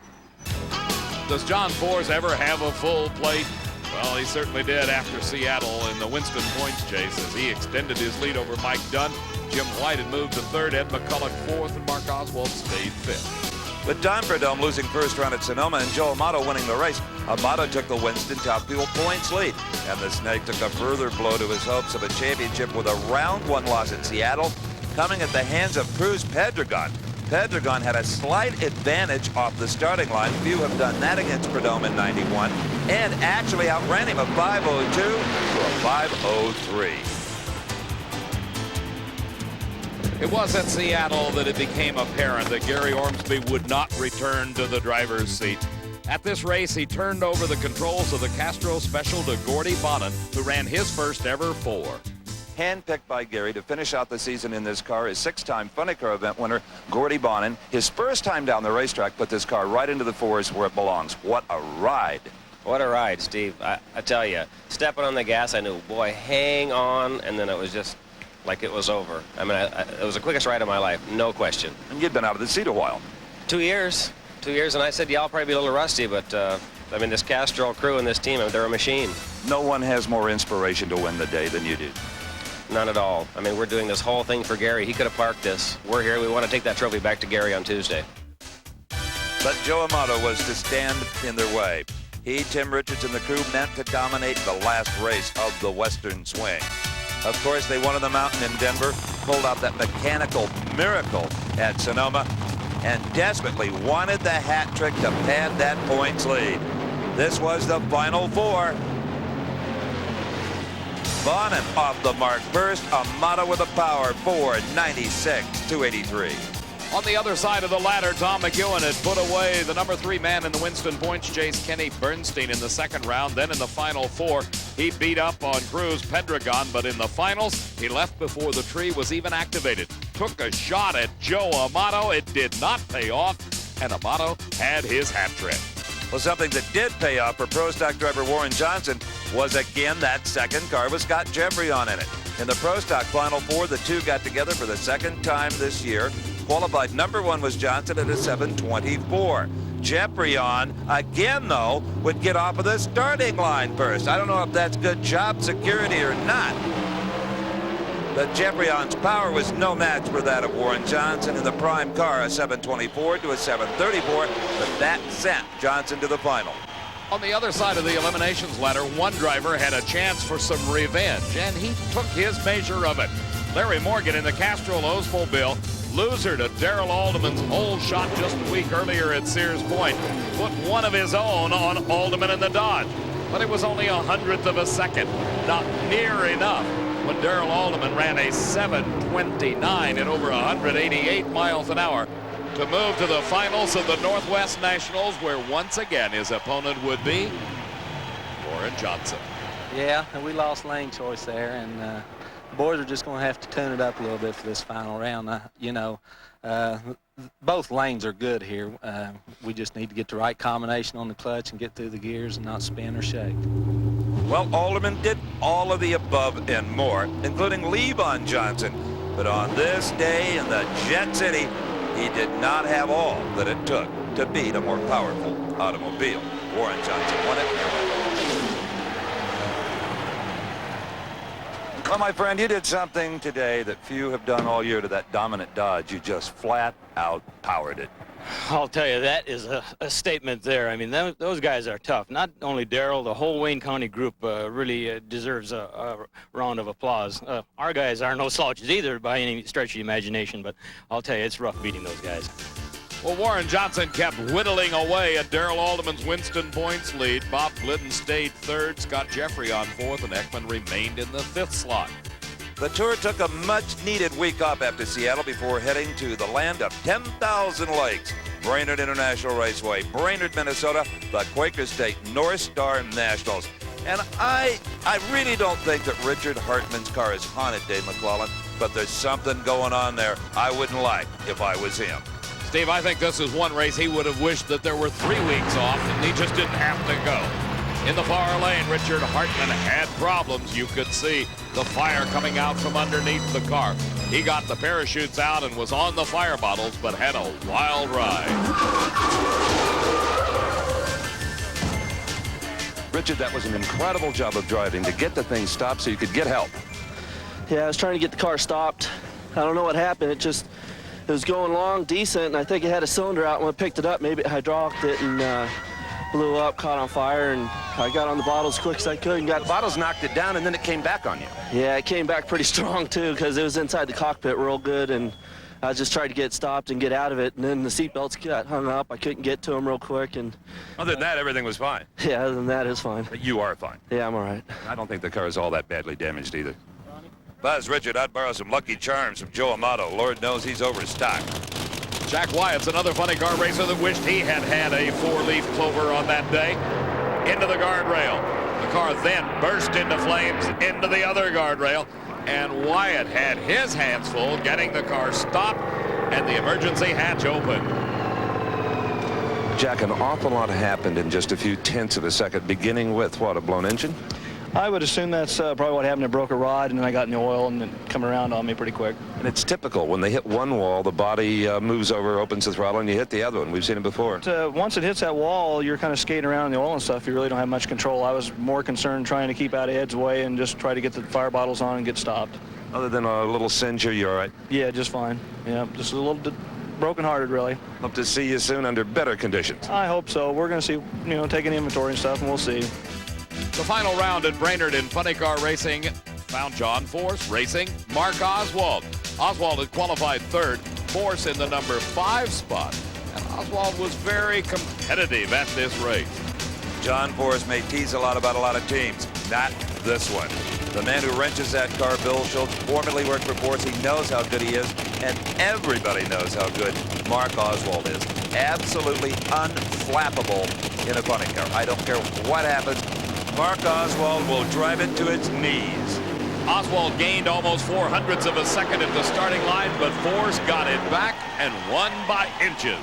Does John Force ever have a full plate? Well, he certainly did after Seattle in the Winston points chase as he extended his lead over Mike Dunn. Jim White had moved to 3rd, Ed McCullough 4th, and Mark Oswald stayed 5th. With Don Prudhomme losing first round at Sonoma and Joe Amato winning the race, Amato took the Winston Top Fuel points lead. And the Snake took a further blow to his hopes of a championship with a round 1 loss at Seattle, coming at the hands of Cruz Pedregon. Pedregon had a slight advantage off the starting line. Few have done that against Prudhomme in 91, and actually outran him a 5:02 to a 5:03. It was at Seattle that it became apparent that Gary Ormsby would not return to the driver's seat. At this race, he turned over the controls of the Castro Special to Gordy Bonin, who ran his first ever 4. Handpicked by Gary to finish out the season in this car is 6-time Funny Car event winner Gordy Bonin. His first time down the racetrack put this car right into the 4s where it belongs. What a ride. What a ride, Steve. I tell you, stepping on the gas, I knew, boy, hang on, and then it was just like it was over. I mean, it was the quickest ride of my life, no question. And you'd been out of the seat a while. 2 years. 2 years, and I said, yeah, I'll probably be a little rusty, but, I mean, this Castrol crew and this team, I mean, they're a machine. No one has more inspiration to win the day than you do. None at all. I mean, we're doing this whole thing for Gary. He could have parked this. We're here. We want to take that trophy back to Gary on Tuesday. But Joe Amato was to stand in their way. He, Tim Richards, and the crew meant to dominate the last race of the Western Swing. Of course, they won on the mountain in Denver, pulled out that mechanical miracle at Sonoma, and desperately wanted the hat trick to pad that points lead. This was the final 4. Bonin off the mark first, Amato with a power 4.96, 283. On the other side of the ladder, Tom McEwen had put away the number 3 man in the Winston points chase, Kenny Bernstein, in the second round. Then in the final 4, he beat up on Cruz Pedregon, but in the finals, he left before the tree was even activated. Took a shot at Joe Amato. It did not pay off, and Amato had his hat trick. Well, something that did pay off for Pro Stock driver Warren Johnson was again that second car with Scott Jeffreyon in it. In the Pro Stock Final 4, the two got together for the second time this year. Qualified number 1 was Johnson at a 7:24. Jeffreyon, again, though, would get off of the starting line first. I don't know if that's good job security or not. But Jeffreyon's power was no match for that of Warren Johnson in the prime car, a 7:24 to a 7:34, but that sent Johnson to the final. On the other side of the eliminations ladder, one driver had a chance for some revenge, and he took his measure of it. Larry Morgan in the Castrol Oldsmobile, loser to Darrell Alderman's hole shot just a week earlier at Sears Point, put one of his own on Alderman in the Dodge. But it was only 100th of a second, not near enough, when Darrell Alderman ran a 7:29 at over 188 miles an hour to move to the finals of the Northwest Nationals, where once again his opponent would be Warren Johnson. Yeah, and we lost lane choice there, and the boys are just going to have to tune it up a little bit for this final round. You know, both lanes are good here. We just need to get the right combination on the clutch and get through the gears and not spin or shake. Well, Alderman did all of the above and more, including leave on Johnson. But on this day in the Jet City, he did not have all that it took to beat a more powerful automobile. Warren Johnson won it. Well, my friend, you did something today that few have done all year to that dominant Dodge. You just flat out powered it. I'll tell you, that is a statement there. I mean, those guys are tough. Not only Darrell, the whole Wayne County group really deserves a round of applause. Our guys are no slouches either by any stretch of the imagination, but I'll tell you, it's rough beating those guys. Well, Warren Johnson kept whittling away at Darrell Alderman's Winston points lead. Bob Glidden stayed third, Scott Jeffreyon fourth, and Ekman remained in the fifth slot. The Tour took a much-needed week off after Seattle before heading to the land of 10,000 lakes. Brainerd International Raceway, Brainerd, Minnesota, the Quaker State North Star Nationals. And I really don't think that Richard Hartman's car is haunted, Dave McClellan, but there's something going on there I wouldn't like if I was him. Steve, I think this is one race he would have wished that there were 3 weeks off and he just didn't have to go. In the far lane, Richard Hartman had problems. You could see the fire coming out from underneath the car. He got the parachutes out and was on the fire bottles, but had a wild ride. Richard, that was an incredible job of driving to get the thing stopped so you could get help. Yeah, I was trying to get the car stopped. I don't know what happened. it was going along decent, and I think it had a cylinder out. When I picked it up, maybe it hydraulicked it and blew up, caught on fire, and I got on the bottle as quick as I could and got... The bottles knocked it down, and then it came back on you. Yeah, it came back pretty strong, too, because it was inside the cockpit real good, and I just tried to get stopped and get out of it, and then the seatbelts got hung up. I couldn't get to them real quick, and... Other than that, everything was fine. Yeah, other than that, it's fine. But you are fine. Yeah, I'm all right. I don't think the car is all that badly damaged either. Buzz, Richard, I'd borrow some Lucky Charms from Joe Amato. Lord knows he's overstocked. Jack Wyatt's another funny car racer that wished he had had a 4-leaf clover on that day. Into the guardrail. The car then burst into flames into the other guardrail, and Wyatt had his hands full getting the car stopped and the emergency hatch open. Jack, an awful lot happened in just a few tenths of a second, beginning with, what, a blown engine? I would assume that's probably what happened. I broke a rod, and then I got in the oil, and then come around on me pretty quick. And it's typical. When they hit one wall, the body moves over, opens the throttle, and you hit the other one. We've seen it before. Once it hits that wall, you're kind of skating around in the oil and stuff. You really don't have much control. I was more concerned trying to keep out of Ed's way and just try to get the fire bottles on and get stopped. Other than a little singe, you're all right? Yeah, just fine. Yeah, just a little broken-hearted, really. Hope to see you soon under better conditions. I hope so. We're going to see, take an inventory and stuff, and we'll see. The final round at Brainerd in funny car racing found John Force racing Mark Oswald. Oswald had qualified third, Force in the number 5 spot, and Oswald was very competitive at this race. John Force may tease a lot about a lot of teams, not this one. The man who wrenches that car, Bill Schultz, formerly worked for Force. He knows how good he is, and everybody knows how good Mark Oswald is. Absolutely unflappable in a funny car. I don't care what happens. Mark Oswald will drive it to its knees. Oswald gained almost 0.04 of a second at the starting line, but Force got it back and won by inches.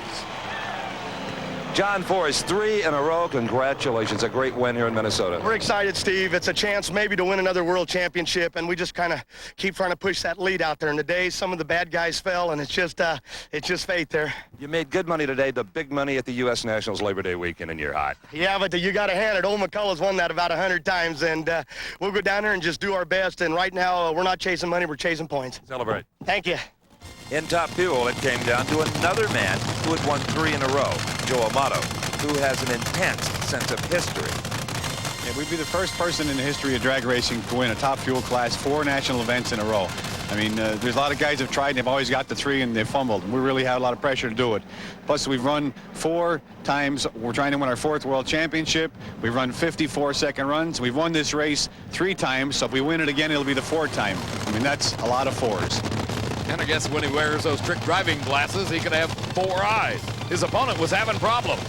John Force, 3 in a row. Congratulations. A great win here in Minnesota. We're excited, Steve. It's a chance maybe to win another world championship, and we just kind of keep trying to push that lead out there. And today, some of the bad guys fell, and it's just fate there. You made good money today, the big money at the U.S. Nationals Labor Day weekend, and you're hot. Yeah, but you got to hand it. Old McCullough's won that about 100 times, and we'll go down there and just do our best. And right now, we're not chasing money, we're chasing points. Celebrate. Thank you. In Top Fuel, it came down to another man who had won 3 in a row, Joe Amato, who has an intense sense of history. Yeah, we'd be the first person in the history of drag racing to win a Top Fuel class 4 national events in a row. I mean, there's a lot of guys who've tried and they've always got the 3 and they've fumbled. And we really had a lot of pressure to do it. Plus, we've run 4 times. We're trying to win our 4th world championship. We've run 54 second runs. We've won this race 3 times. So if we win it again, it'll be the 4th time. I mean, that's a lot of 4s. And I guess when he wears those trick driving glasses, he can have 4 eyes. His opponent was having problems.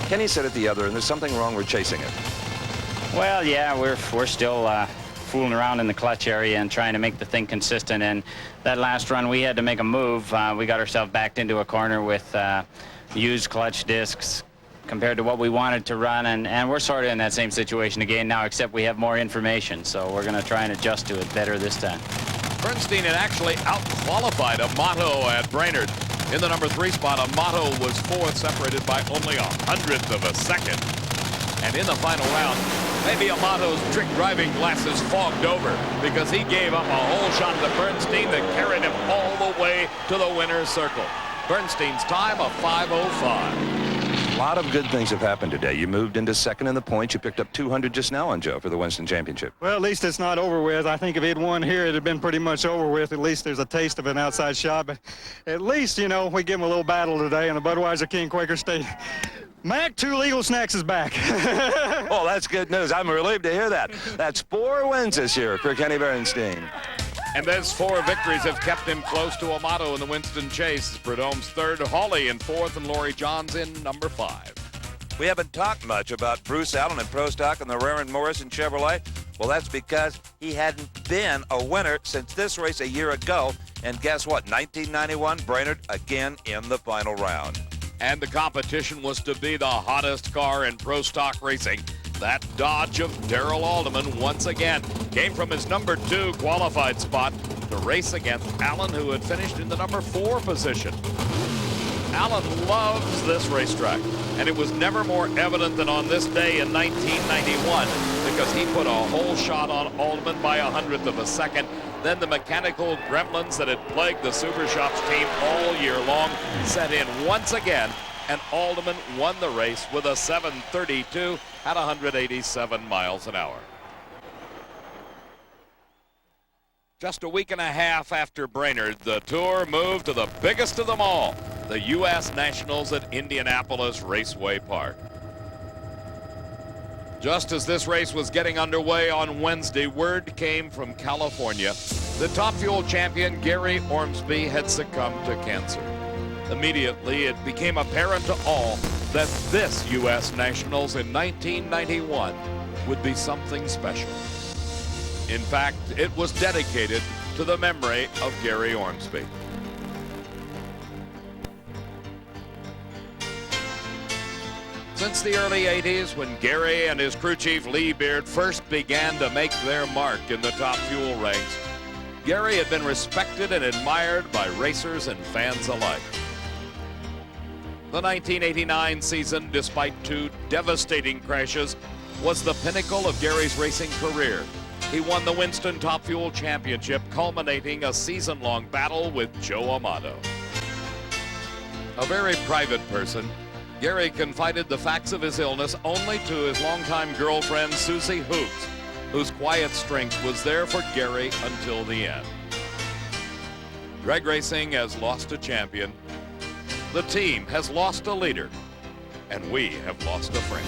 Kenny said at the other, and there's something wrong with chasing it. Well, yeah, we're still fooling around in the clutch area and trying to make the thing consistent. And that last run, we had to make a move. We got ourselves backed into a corner with used clutch discs compared to what we wanted to run. And we're sort of in that same situation again now, except we have more information. So we're going to try and adjust to it better this time. Bernstein had actually out-qualified Amato at Brainerd. In the number 3 spot, Amato was 4th, separated by only 100th of a second. And in the final round, maybe Amato's trick driving glasses fogged over because he gave up a whole shot to Bernstein that carried him all the way to the winner's circle. Bernstein's time, a 5:05. A lot of good things have happened today. You moved into 2nd in the points. You picked up 200 just now on Joe for the Winston Championship. Well, at least it's not over with. I think if he'd won here, it'd have been pretty much over with. At least there's a taste of an outside shot. But at least, we give him a little battle today in the Budweiser King Quaker State. Mac, 2 legal snacks is back. Oh, that's good news. I'm relieved to hear that. That's 4 wins this year for Kenny Bernstein. And those 4 victories have kept him close to Amato in the Winston Chase. Prudhomme's 3rd, Hawley in 4th, and Laurie Johns in number 5. We haven't talked much about Bruce Allen and Pro Stock and the Rarin Morrison Chevrolet. Well, that's because he hadn't been a winner since this race a year ago. And guess what? 1991, Brainerd again in the final round. And the competition was to be the hottest car in Pro Stock racing. That Dodge of Darrell Alderman once again came from his number 2 qualified spot to race against Allen, who had finished in the number 4 position. Allen loves this racetrack. And it was never more evident than on this day in 1991, because he put a whole shot on Alderman by 100th of a second. Then the mechanical gremlins that had plagued the Super Shops team all year long set in once again, and Alderman won the race with a 7:32 at 187 miles an hour. Just a week and a half after Brainerd, the Tour moved to the biggest of them all, the U.S. Nationals at Indianapolis Raceway Park. Just as this race was getting underway on Wednesday, word came from California that Top Fuel champion Gary Ormsby had succumbed to cancer. Immediately, it became apparent to all that this U.S. Nationals in 1991 would be something special. In fact, it was dedicated to the memory of Gary Ormsby. Since the early 80s, when Gary and his crew chief Lee Beard first began to make their mark in the Top Fuel ranks, Gary had been respected and admired by racers and fans alike. The 1989 season, despite two devastating crashes, was the pinnacle of Gary's racing career. He won the Winston Top Fuel Championship, culminating a season-long battle with Joe Amato. A very private person, Gary confided the facts of his illness only to his longtime girlfriend, Susie Hoops, whose quiet strength was there for Gary until the end. Drag racing has lost a champion, the team has lost a leader, and we have lost a friend.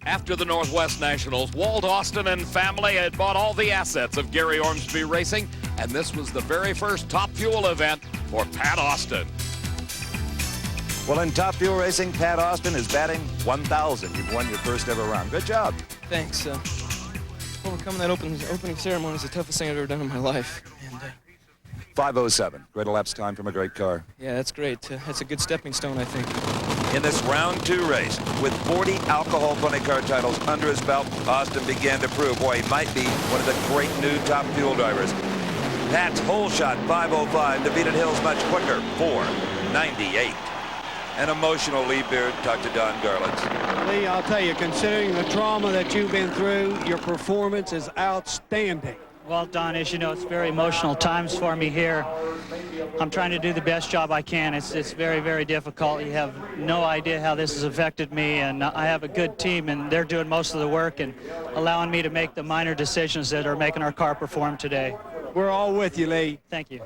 After the Northwest Nationals, Walt Austin and family had bought all the assets of Gary Ormsby Racing, and this was the very first Top Fuel event for Pat Austin. Well, in Top Fuel Racing, Pat Austin is batting 1,000. You've won your first ever round. Good job. Thanks. Overcoming that opening ceremony is the toughest thing I've ever done in my life. And 5:07. Great elapsed time from a great car. yeah, that's great. That's a good stepping stone, I think. In this round 2 race, with 40 alcohol funny car titles under his belt, Austin began to prove why he might be one of the great new Top Fuel drivers. Pat's hole shot 5:05 defeated Hill's much quicker 4:98. An emotional Lee Beard talked to Don Garlitz. Lee, I'll tell you, considering the trauma that you've been through, your performance is outstanding. Well, Don, as you know, it's very emotional times for me here. I'm trying to do the best job I can. It's very, very difficult. You have no idea how this has affected me, and I have a good team, and they're doing most of the work and allowing me to make the minor decisions that are making our car perform today. We're all with you, Lee. Thank you.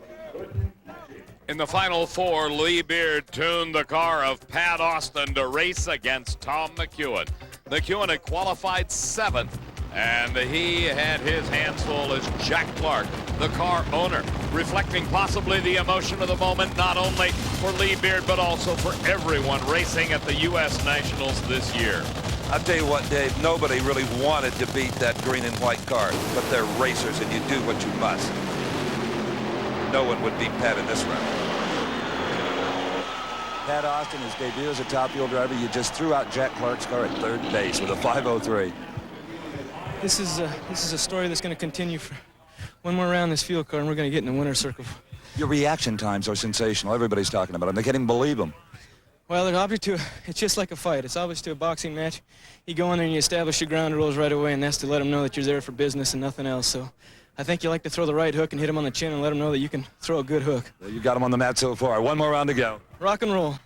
In the final 4, Lee Beard tuned the car of Pat Austin to race against Tom McEwen. McEwen had qualified 7th, and he had his hands full as Jack Clark, the car owner, reflecting possibly the emotion of the moment, not only for Lee Beard, but also for everyone racing at the U.S. Nationals this year. I'll tell you what, Dave, nobody really wanted to beat that green and white car, but they're racers, and you do what you must. No one would beat Pat in this round. Pat Austin, his debut as a Top Fuel driver, you just threw out Jack Clark's car at 3rd base with a 5:03. This is a story that's going to continue for one more round this fuel car, and we're going to get in the winner's circle. Your reaction times are sensational. Everybody's talking about them. They can't even believe them. Well, it's just like a fight. It's obvious to a boxing match. You go in there and you establish your ground rules right away, and that's to let them know that you're there for business and nothing else. So I think you like to throw the right hook and hit him on the chin and let him know that you can throw a good hook. You got him on the mat so far. One more round to go. Rock and roll.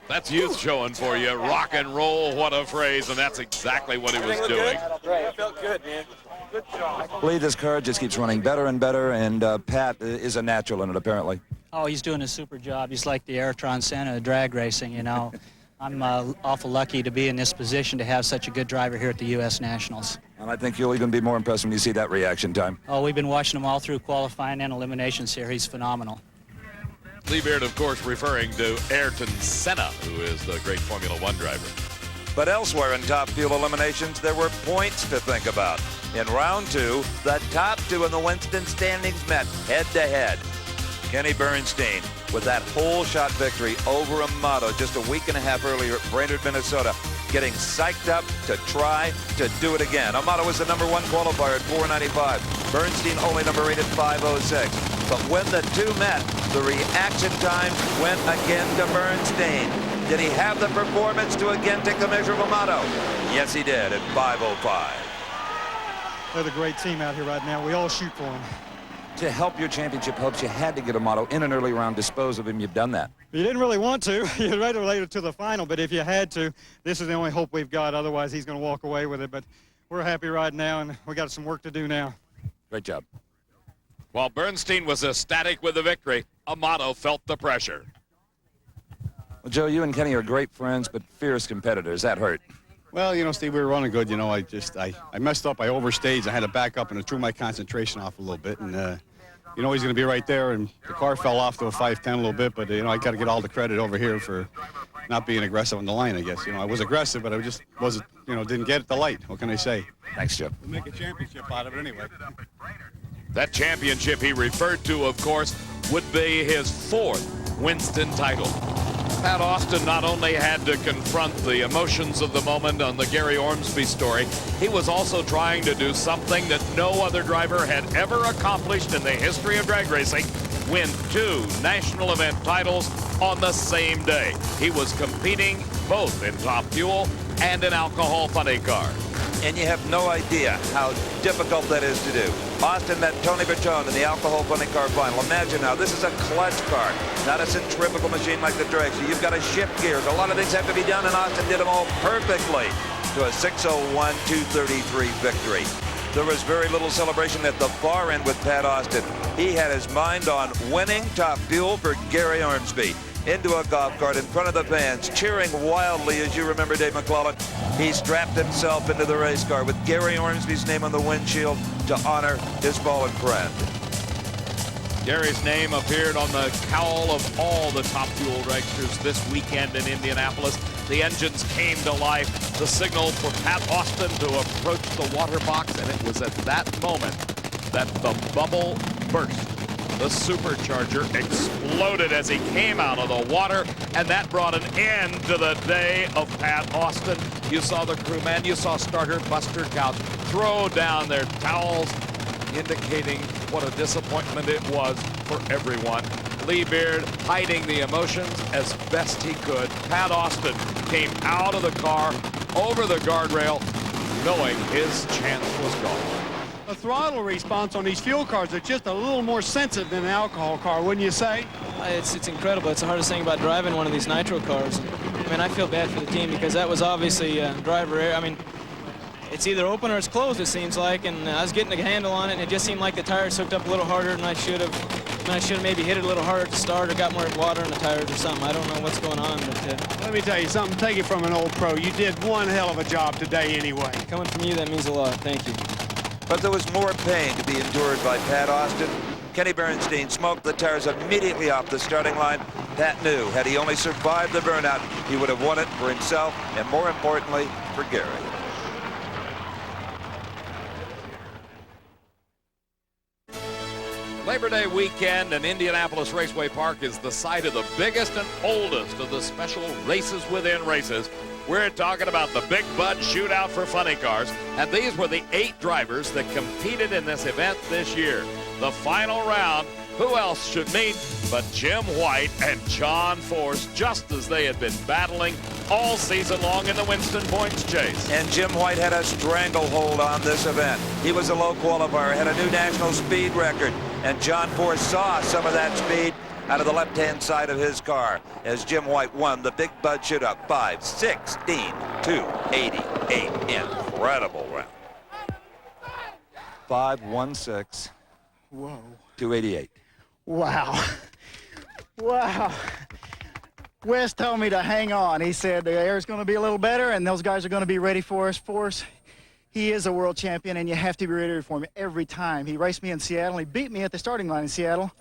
That's youth showing for you. Rock and roll, what a phrase, and that's exactly what he was doing. Great. Felt good, man. Good job. Lee, this car just keeps running better and better, and Pat is a natural in it, apparently. Oh, he's doing a super job. He's like the Ayrton Senna of drag racing, you know. I'm awful lucky to be in this position to have such a good driver here at the U.S. Nationals. And I think you'll even be more impressed when you see that reaction time. Oh, we've been watching him all through qualifying and eliminations here. He's phenomenal. Lee Beard, of course, referring to Ayrton Senna, who is the great Formula One driver. But elsewhere in Top Fuel eliminations, there were points to think about. In round 2, the top 2 in the Winston standings met head-to-head. Kenny Bernstein, with that hole shot victory over Amato just a week and a half earlier at Brainerd, Minnesota, getting psyched up to try to do it again. Amato was the #1 qualifier at 4:95. Bernstein only #8 at 5:06. But when the two met, the reaction time went again to Bernstein. Did he have the performance to again take the measure of Amato? Yes, he did at 5:05. They're the great team out here right now. We all shoot for them. To help your championship hopes, you had to get Amato in an early round, dispose of him. You've done that. You didn't really want to. You'd rather later to the final, but if you had to, this is the only hope we've got. Otherwise, he's going to walk away with it. But we're happy right now, and we got some work to do now. Great job. While Bernstein was ecstatic with the victory, Amato felt the pressure. Well, Joe, you and Kenny are great friends, but fierce competitors. That hurt. Well, you know, Steve, we were running good. You know, I messed up. I overstaged. I had to back up, and it threw my concentration off a little bit. And, you know, he's going to be right there. And the car fell off to a 5.10 a little bit. But, you know, I got to get all the credit over here for not being aggressive on the line, I guess. You know, I was aggressive, but I just wasn't, you know, didn't get the light. What can I say? Thanks, Joe. We'll make a championship out of it anyway. That championship he referred to, of course, would be his 4th Winston title. Pat Austin not only had to confront the emotions of the moment on the Gary Ormsby story, he was also trying to do something that no other driver had ever accomplished in the history of drag racing: win 2 national event titles on the same day. He was competing both in Top Fuel and in alcohol funny car. And you have no idea how difficult that is to do. Austin met Tony Bertone in the alcohol funny car final. Imagine now, this is a clutch car, not a centrifugal machine like the drag. So you've got to shift gears. A lot of things have to be done, and Austin did them all perfectly to a 6:01.233 victory. There was very little celebration at the far end with Pat Austin. He had his mind on winning Top Fuel for Gary Ormsby. Into a golf cart in front of the fans, cheering wildly, as you remember, Dave McClellan. He strapped himself into the race car with Gary Ormsby's name on the windshield to honor his fallen friend. Gary's name appeared on the cowl of all the Top Fuel dragsters this weekend in Indianapolis. The engines came to life. The signal for Pat Austin to approach the water box, and it was at that moment that the bubble burst. The supercharger exploded as he came out of the water, and that brought an end to the day of Pat Austin. You saw the crewman, you saw starter Buster Couch throw down their towels, indicating what a disappointment it was for everyone. Lee Beard hiding the emotions as best he could. Pat Austin came out of the car, over the guardrail, knowing his chance was gone. The throttle response on these fuel cars are just a little more sensitive than an alcohol car, wouldn't you say? It's incredible. It's the hardest thing about driving one of these nitro cars. I mean, I feel bad for the team because that was obviously driver error. I mean, it's either open or it's closed, it seems like, and I was getting a handle on it, and it just seemed like the tires hooked up a little harder than I should have. I should have maybe hit it a little harder to start or got more water in the tires or something. I don't know what's going on. But let me tell you something. Take it from an old pro. You did one hell of a job today anyway. Coming from you, that means a lot. Thank you. But there was more pain to be endured by Pat Austin. Kenny Bernstein smoked the tires immediately off the starting line. Pat knew had he only survived the burnout, he would have won it for himself and, more importantly, for Gary. Labor Day weekend and Indianapolis Raceway Park is the site of the biggest and oldest of the special races within races. We're talking about the Big Bud Shootout for funny cars, and these were the 8 drivers that competed in this event this year. The final round, who else should meet but Jim White and John Force, just as they had been battling all season long in the Winston Points chase. And Jim White had a stranglehold on this event. He was a low qualifier, had a new national speed record, and John Force saw some of that speed out of the left-hand side of his car as Jim White won the Big Bud Shootout 5:16.288. Incredible round. 5:16. Whoa. 288. Wow. Wow. Wes told me to hang on. He said the air's going to be a little better and those guys are going to be ready for us. Force, he is a world champion and you have to be ready for him every time. He raced me in Seattle. He beat me at the starting line in Seattle.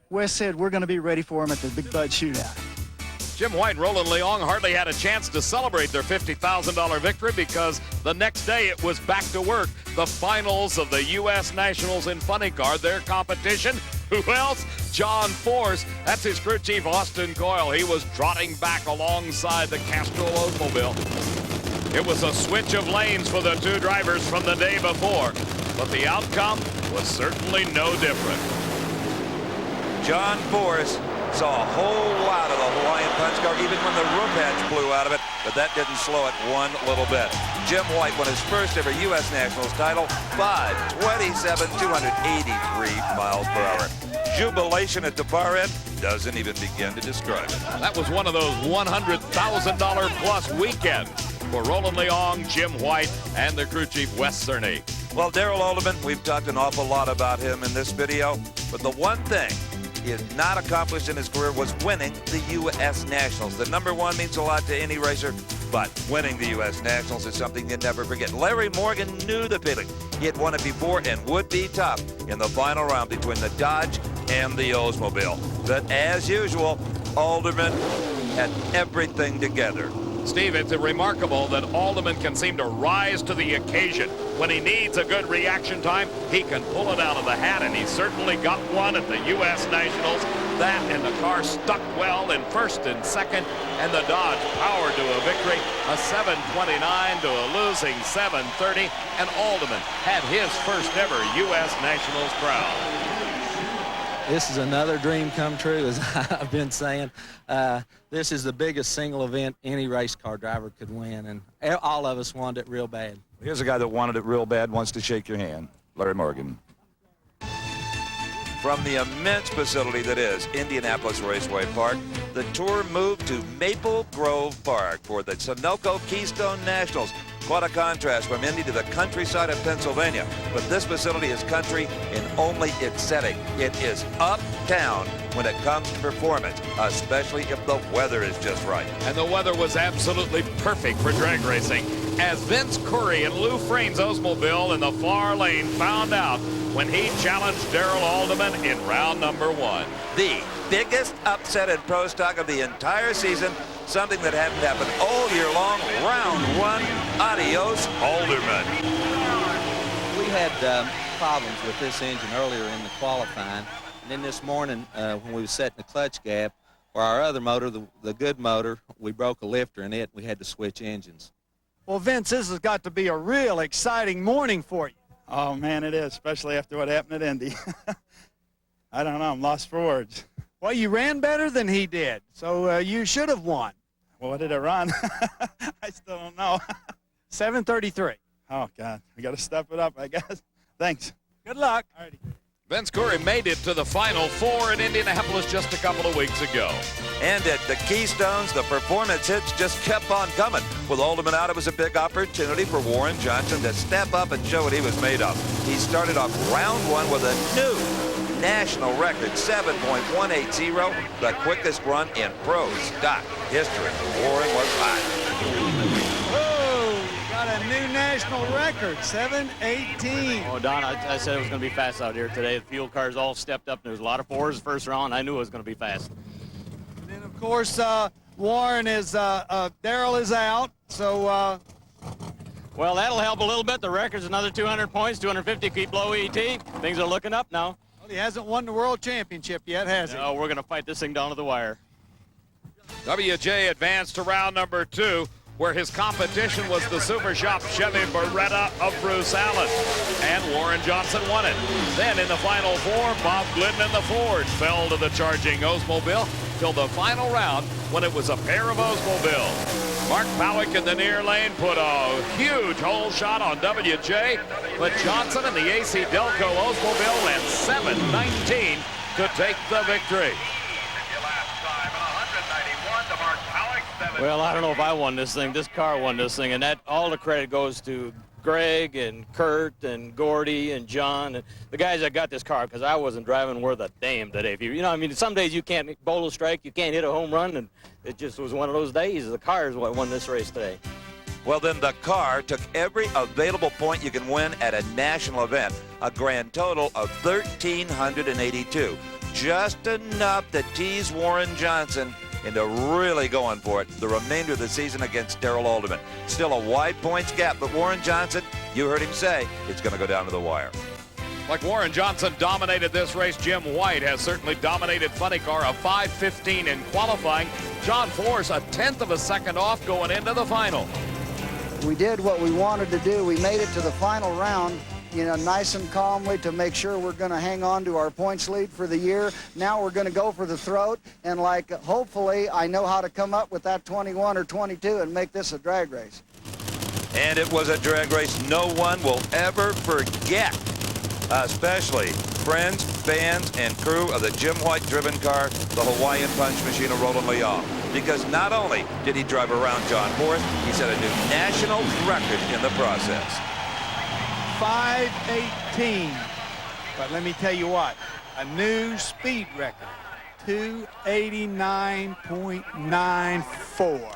Wes said we're going to be ready for him at the Big Bud Shootout. Jim White and Roland Leong hardly had a chance to celebrate their $50,000 victory because the next day it was back to work. The finals of the U.S. Nationals in funny car, their competition. Who else? John Force. That's his crew chief, Austin Coyle. He was trotting back alongside the Castrol Oldsmobile. It was a switch of lanes for the 2 drivers from the day before, but the outcome was certainly no different. John Force saw a whole lot of the Hawaiian punch car, even when the roof hatch flew out of it, but that didn't slow it one little bit. Jim White won his first ever U.S. Nationals title, 5:27, 283 miles per hour. Jubilation at the far end doesn't even begin to describe it. That was one of those $100,000 plus weekends for Roland Leong, Jim White, and the crew chief Wes Cerny. Well, Darrell Alderman, we've talked an awful lot about him in this video, but the one thing he has not accomplished in his career was winning the U.S. Nationals. The number one means a lot to any racer, but winning the U.S. Nationals is something you never forget. Larry Morgan knew the feeling. He had won it before and would be tough in the final round between the Dodge and the Oldsmobile. But as usual, Alderman had everything together. Steve, it's remarkable that Alderman can seem to rise to the occasion. When he needs a good reaction time, he can pull it out of the hat, and he certainly got one at the U.S. Nationals. That and the car stuck well in first and second, and the Dodge powered to a victory, a 7:29 to a losing 7:30, and Alderman had his first ever U.S. Nationals crown. This is another dream come true, as I've been saying. This is the biggest single event any race car driver could win, and all of us wanted it real bad. Here's a guy that wanted it real bad, wants to shake your hand. Larry Morgan. From the immense facility that is Indianapolis Raceway Park, the tour moved to Maple Grove Park for the Sunoco Keystone Nationals. Quite a contrast from Indy to the countryside of Pennsylvania. But this facility is country in only its setting. It is uptown when it comes to performance, especially if the weather is just right. And the weather was absolutely perfect for drag racing, as Vince Curry and Lou Frain's Oldsmobile in the far lane found out when he challenged Darrell Alderman in round number 1. The biggest upset in pro stock of the entire season, something that hadn't happened all year long. Round 1, adios, Alderman. We had problems with this engine earlier in the qualifying, and then this morning when we were setting the clutch gap, for our other motor, the good motor, we broke a lifter in it. We had to switch engines. Well, Vince, this has got to be a real exciting morning for you. Oh, man, it is, especially after what happened at Indy. I don't know. I'm lost for words. Well, you ran better than he did, so you should have won. Well, what did I run? I still don't know. 7:33. Oh, God. We got to step it up, I guess. Thanks. Good luck. All righty. Vince Curry made it to the Final Four in Indianapolis just a couple of weeks ago. And at the Keystones, the performance hits just kept on coming. With Alderman out, it was a big opportunity for Warren Johnson to step up and show what he was made of. He started off round 1 with a new national record, 7.180, the quickest run in pro stock history. Warren was hot. Got a new national record, 7:18. Oh, Don, I said it was going to be fast out here today. The fuel cars all stepped up. There was a lot of fours the first round. I knew it was going to be fast. And then, of course, Warren is, Darrell is out, so... Well, that'll help a little bit. The record's another 200 points, 250 keep low ET. Things are looking up now. Well, he hasn't won the world championship yet, has he? No, we're going to fight this thing down to the wire. WJ advanced to round number 2, where his competition was the Super Shop Chevy Beretta of Bruce Allen. And Warren Johnson won it. Then in the Final Four, Bob Glidden and the Ford fell to the charging Oldsmobile till the final round when it was a pair of Oldsmobiles. Mark Powick in the near lane put a huge hole shot on WJ, but Johnson and the AC Delco Oldsmobile ran 7:19 to take the victory. Well, I don't know if I won this thing. This car won this thing, and that all the credit goes to Greg and Kurt and Gordy and John and the guys that got this car, because I wasn't driving worth a damn today. You know, I mean, some days you can't bowl a strike, you can't hit a home run, and it just was one of those days. The car is what won this race today. Well, then the car took every available point you can win at a national event, a grand total of 1,382. Just enough to tease Warren Johnson into really going for it the remainder of the season against Darrell Alderman. Still a wide points gap, but Warren Johnson, you heard him say, it's going to go down to the wire. Like Warren Johnson dominated this race, Jim White has certainly dominated Funny Car, a 5:15 in qualifying. John Force, a 1/10 of a second off going into the final. We did what we wanted to do. We made it to the final round, nice and calmly to make sure we're going to hang on to our points lead for the year. Now we're going to go for the throat, and hopefully I know how to come up with that 21 or 22 and make this a drag race. And it was a drag race no one will ever forget, especially friends, fans, and crew of the Jim White-driven car, the Hawaiian Punch machine of Roland Leal. Because not only did he drive around John Forrest, he set a new national record in the process. 5:18. But let me tell you what, a new speed record, 289.94.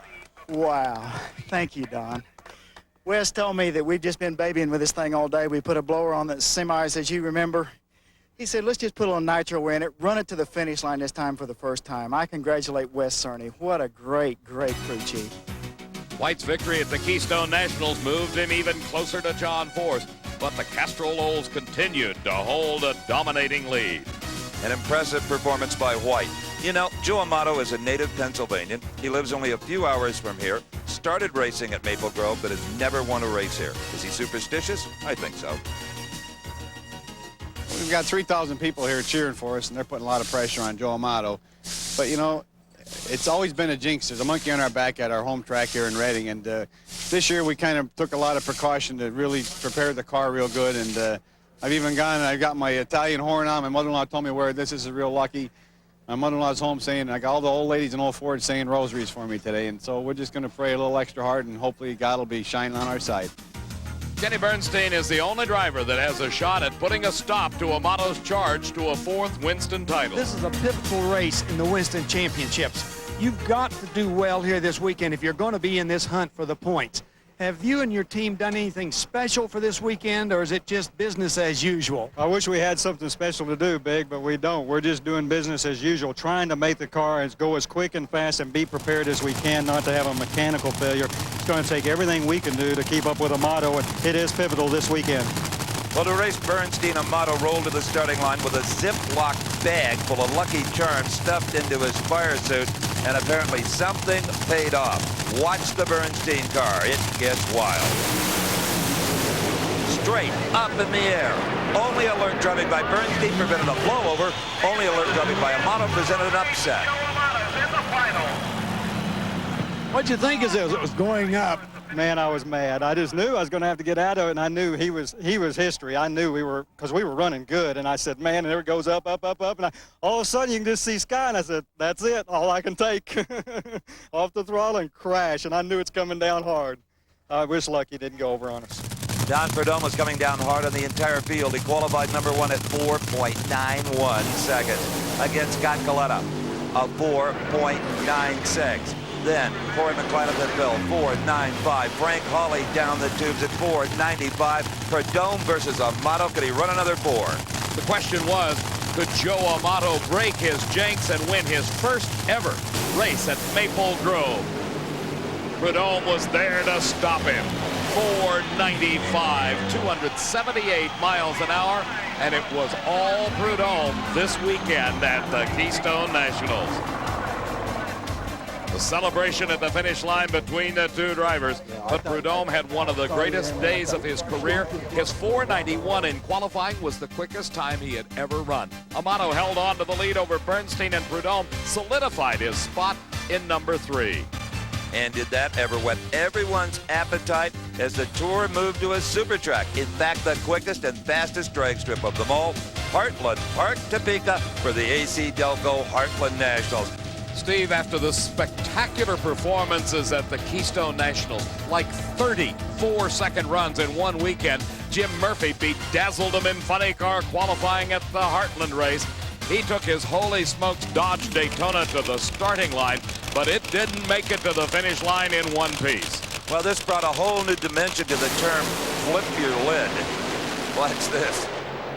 Wow. Thank you, Don. Wes told me that we've just been babying with this thing all day. We put a blower on the semis, as you remember. He said, let's just put a little nitro in it, run it to the finish line this time for the first time. I congratulate Wes Cerny. What a great, great crew chief. White's victory at the Keystone Nationals moved him even closer to John Forrest, but the Castrol-Olds continued to hold a dominating lead. An impressive performance by White. You know, Joe Amato is a native Pennsylvanian. He lives only a few hours from here, started racing at Maple Grove, but has never won a race here. Is he superstitious? I think so. We've got 3,000 people here cheering for us, and they're putting a lot of pressure on Joe Amato. But, you know, it's always been a jinx. There's a monkey on our back at our home track here in Reading, and this year we kind of took a lot of precaution to really prepare the car real good. And I've got my Italian horn on. My mother-in-law told me where this is real lucky. My mother-in-law's home saying, I got all the old ladies in Old Ford saying rosaries for me today. And so we're just going to pray a little extra hard, and hopefully God will be shining on our side. Kenny Bernstein is the only driver that has a shot at putting a stop to Amato's charge to a fourth Winston title. This is a pivotal race in the Winston Championships. You've got to do well here this weekend if you're going to be in this hunt for the points. Have you and your team done anything special for this weekend, or is it just business as usual? I wish we had something special to do, Big, but we don't. We're just doing business as usual, trying to make the car go as quick and fast and be prepared as we can not to have a mechanical failure. It's going to take everything we can do to keep up with Amato, and it is pivotal this weekend. Well, to race Bernstein, Amato rolled to the starting line with a Ziploc bag full of Lucky Charms stuffed into his fire suit, and apparently something paid off. Watch the Bernstein car. It gets wild. Straight up in the air. Only alert driving by Bernstein prevented a blowover. Only alert driving by Amato presented an upset. What'd you think as it was going up? Man, I was mad. I just knew I was going to have to get out of it, and I knew he was history. I knew because we were running good, and I said, man, and there it goes up, up, up, up, and all of a sudden you can just see sky, and I said, that's it, all I can take. Off the throttle and crash, and I knew it's coming down hard. I was lucky it didn't go over on us. Don Prudhomme was coming down hard on the entire field. He qualified number one at 4.91 seconds against Scott Galetta of 4.96. Then Corey McLean at the bill, 4.95. Frank Hawley down the tubes at 4.95. Prudhomme versus Amato. Could he run another 4? The question was, could Joe Amato break his jinx and win his first ever race at Maple Grove? Prudhomme was there to stop him. 4.95, 278 miles an hour, and it was all Prudhomme this weekend at the Keystone Nationals. The celebration at the finish line between the two drivers, but Prudhomme had one of the greatest days of his career. His 4.91 in qualifying was the quickest time he had ever run. Amato held on to the lead over Bernstein, and Prudhomme solidified his spot in number 3. And did that ever whet everyone's appetite as the Tour moved to a super track? In fact, the quickest and fastest drag strip of them all, Heartland Park, Topeka, for the AC Delco Heartland Nationals. Steve, after the spectacular performances at the Keystone Nationals, like 34-second runs in one weekend, Jim Murphy bedazzled him in funny car qualifying at the Heartland race. He took his holy smokes Dodge Daytona to the starting line, but it didn't make it to the finish line in one piece. Well, this brought a whole new dimension to the term flip your lid. Watch this.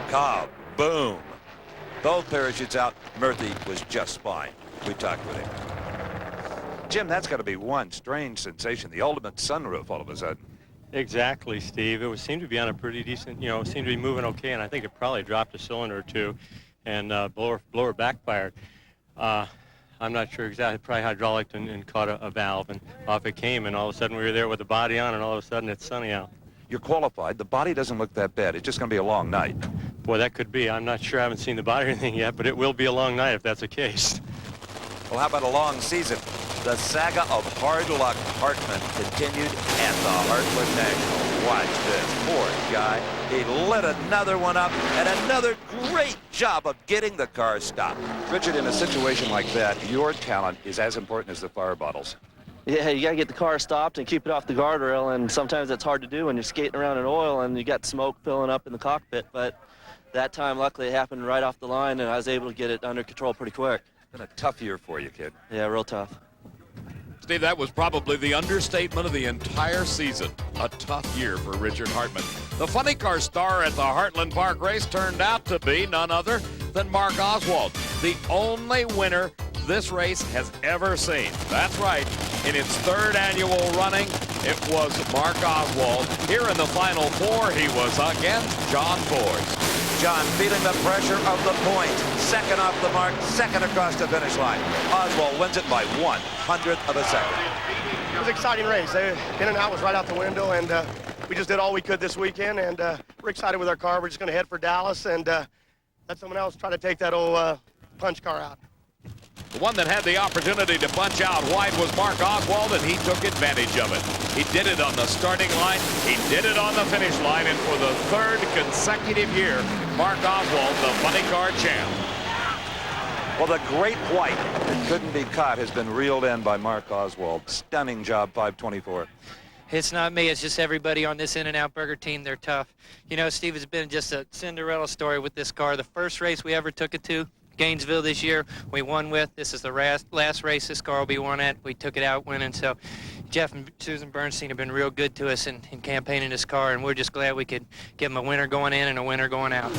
Kaboom. Both parachutes out. Murphy was just fine. We talked with him. Jim, that's got to be one strange sensation. The ultimate sunroof all of a sudden. Exactly, Steve. It seemed to be on a pretty decent, seemed to be moving okay, and I think it probably dropped a cylinder or two, and blower backfired. I'm not sure exactly, probably hydraulic and caught a valve, and off it came, and all of a sudden we were there with the body on, and all of a sudden it's sunny out. You're qualified. The body doesn't look that bad. It's just going to be a long night. Boy, that could be. I'm not sure. I haven't seen the body or anything yet, but it will be a long night if that's the case. Well, how about a long season? The saga of hard luck Hartman continued at the Heartland National. Watch this. Poor guy. He lit another one up, and another great job of getting the car stopped. Richard, in a situation like that, your talent is as important as the fire bottles. Yeah, you got to get the car stopped and keep it off the guardrail, and sometimes that's hard to do when you're skating around in oil and you got smoke filling up in the cockpit. But that time, luckily, it happened right off the line, and I was able to get it under control pretty quick. It's been a tough year for you, kid. Yeah, real tough. Steve, that was probably the understatement of the entire season. A tough year for Richard Hartman. The funny car star at the Heartland Park race turned out to be none other than Mark Oswald, the only winner this race has ever seen. That's right. In its third annual running, it was Mark Oswald. Here in the Final Four, he was against John Boers. John feeling the pressure of the point. Second off the mark, second across the finish line. Oswald wins it by 1/100th of a second. It was an exciting race. In and out was right out the window, and we just did all we could this weekend, and we're excited with our car. We're just going to head for Dallas and let someone else try to take that old punch car out. The one that had the opportunity to punch out wide was Mark Oswald, and he took advantage of it. He did it on the starting line. He did it on the finish line, and for the third consecutive year, Mark Oswald, the funny car champ. Well, the great white that couldn't be caught has been reeled in by Mark Oswald. Stunning job, 524. It's not me. It's just everybody on this In-N-Out Burger team. They're tough. You know, Steve, it's been just a Cinderella story with this car. The first race we ever took it to, Gainesville this year, we won with. This is the last race this car will be won at. We took it out winning. So Jeff and Susan Bernstein have been real good to us in campaigning this car, and we're just glad we could give them a winner going in and a winner going out.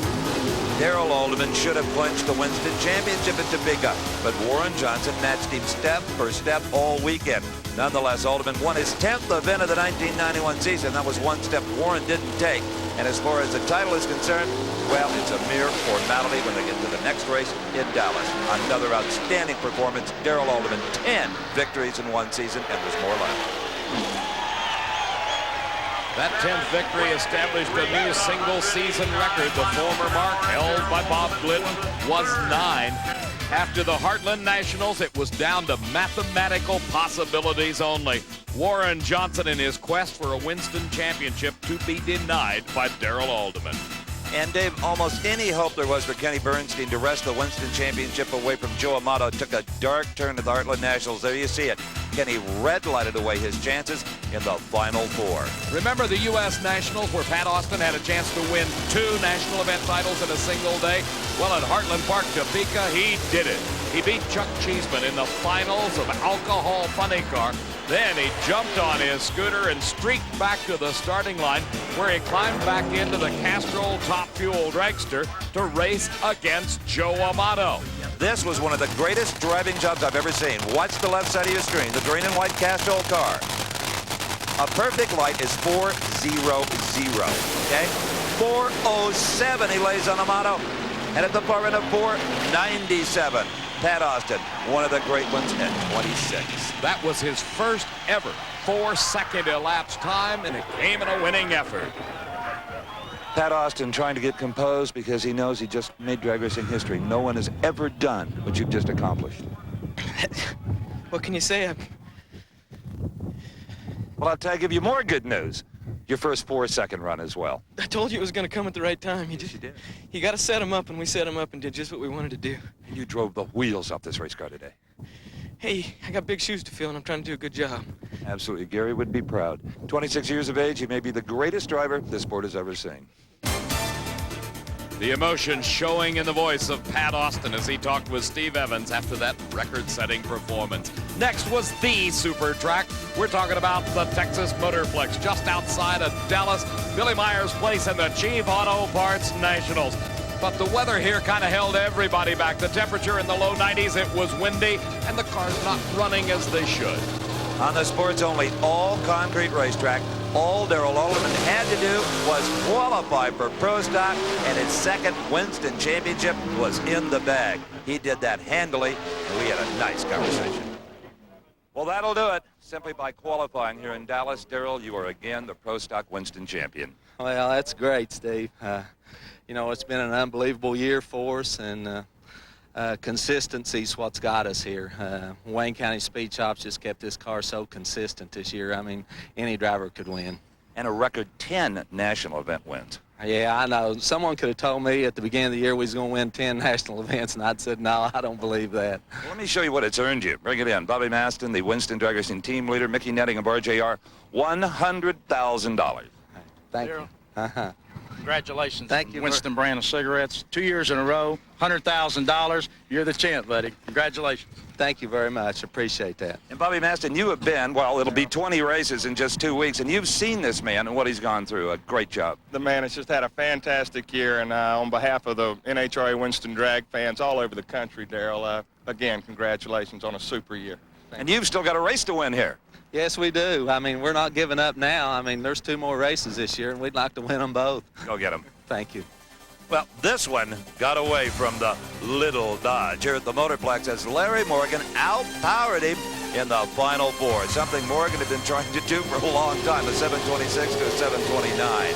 Darrell Alderman should have clinched the Winston Championship at Topeka, but Warren Johnson matched him step for step all weekend. Nonetheless, Alderman won his 10th event of the 1991 season. That was one step Warren didn't take. And as far as the title is concerned, well, it's a mere formality when they get to the next race in Dallas. Another outstanding performance. Darrell Alderman, 10 victories in one season, and there's more left. That 10th victory established a new single-season record. The former mark, held by Bob Glidden, was 9. After the Heartland Nationals, it was down to mathematical possibilities only. Warren Johnson in his quest for a Winston Championship to be denied by Darrell Alderman. And Dave, almost any hope there was for Kenny Bernstein to wrest the Winston Championship away from Joe Amato took a dark turn at the Heartland Nationals. There you see it. Kenny red-lighted away his chances in the Final Four. Remember the U.S. Nationals where Pat Austin had a chance to win 2 national event titles in a single day? Well, at Heartland Park, Topeka, he did it. He beat Chuck Cheeseman in the finals of Alcohol Funny Car. Then he jumped on his scooter and streaked back to the starting line, where he climbed back into the Castrol Top Fuel dragster to race against Joe Amato. This was one of the greatest driving jobs I've ever seen. Watch the left side of your screen, the green and white Castrol car. A perfect light is 4:00, okay? 4:07 he lays on Amato. And at the far end of 4:97, Pat Austin, one of the great ones at 26. That was his first ever 4-second elapsed time, and it came in a winning effort. Pat Austin trying to get composed because he knows he just made drag racing history. No one has ever done what you've just accomplished. What can you say? Well, I'll give you more good news. Your first 4-second run as well. I told you it was going to come at the right time. You did. You got to set him up, and we set him up and did just what we wanted to do. And you drove the wheels off this race car today. Hey, I got big shoes to fill, and I'm trying to do a good job. Absolutely. Gary would be proud. 26 years of age, he may be the greatest driver this sport has ever seen. The emotion showing in the voice of Pat Austin as he talked with Steve Evans after that record-setting performance. Next was the super track. We're talking about the Texas Motorplex just outside of Dallas, Billy Meyer's place in the Chief Auto Parts Nationals. But the weather here kind of held everybody back. The temperature in the low 90s, it was windy, and the cars not running as they should. On the sports-only all-concrete racetrack, all Darrell Alderman had to do was qualify for Pro Stock, and his second Winston Championship was in the bag. He did that handily, and we had a nice conversation. Well, that'll do it. Simply by qualifying here in Dallas, Darrell, you are again the Pro Stock Winston champion. Well, that's great, Steve. You know, it's been an unbelievable year for us, and consistency's what's got us here. Wayne County Speed Shops just kept this car so consistent this year. I mean, any driver could win. And a record 10 national event wins. Yeah, I know. Someone could have told me at the beginning of the year we was going to win 10 national events, and I'd said, no, I don't believe that. Well, let me show you what it's earned you. Bring it in. Bobby Maston, the Winston Drag Racing team leader, Mickey Netting of RJR, $100,000. Thank you. Congratulations. Thank you. Winston brand of cigarettes. 2 years in a row, $100,000. You're the champ, buddy. Congratulations. Thank you very much. Appreciate that. And Bobby Maston, you have been, well, it'll be 20 races in just 2 weeks, and you've seen this man and what he's gone through. A great job. The man has just had a fantastic year, and on behalf of the NHRA Winston Drag fans all over the country, Darrell, again, congratulations on a super year. And you've still got a race to win here. Yes, we do. I mean, we're not giving up now. I mean, there's 2 more races this year, and we'd like to win them both. Go get them. Thank you. Well, this one got away from the little Dodge here at the Motorplex as Larry Morgan outpowered him in the Final Four. Something Morgan had been trying to do for a long time, a 726 to a 729.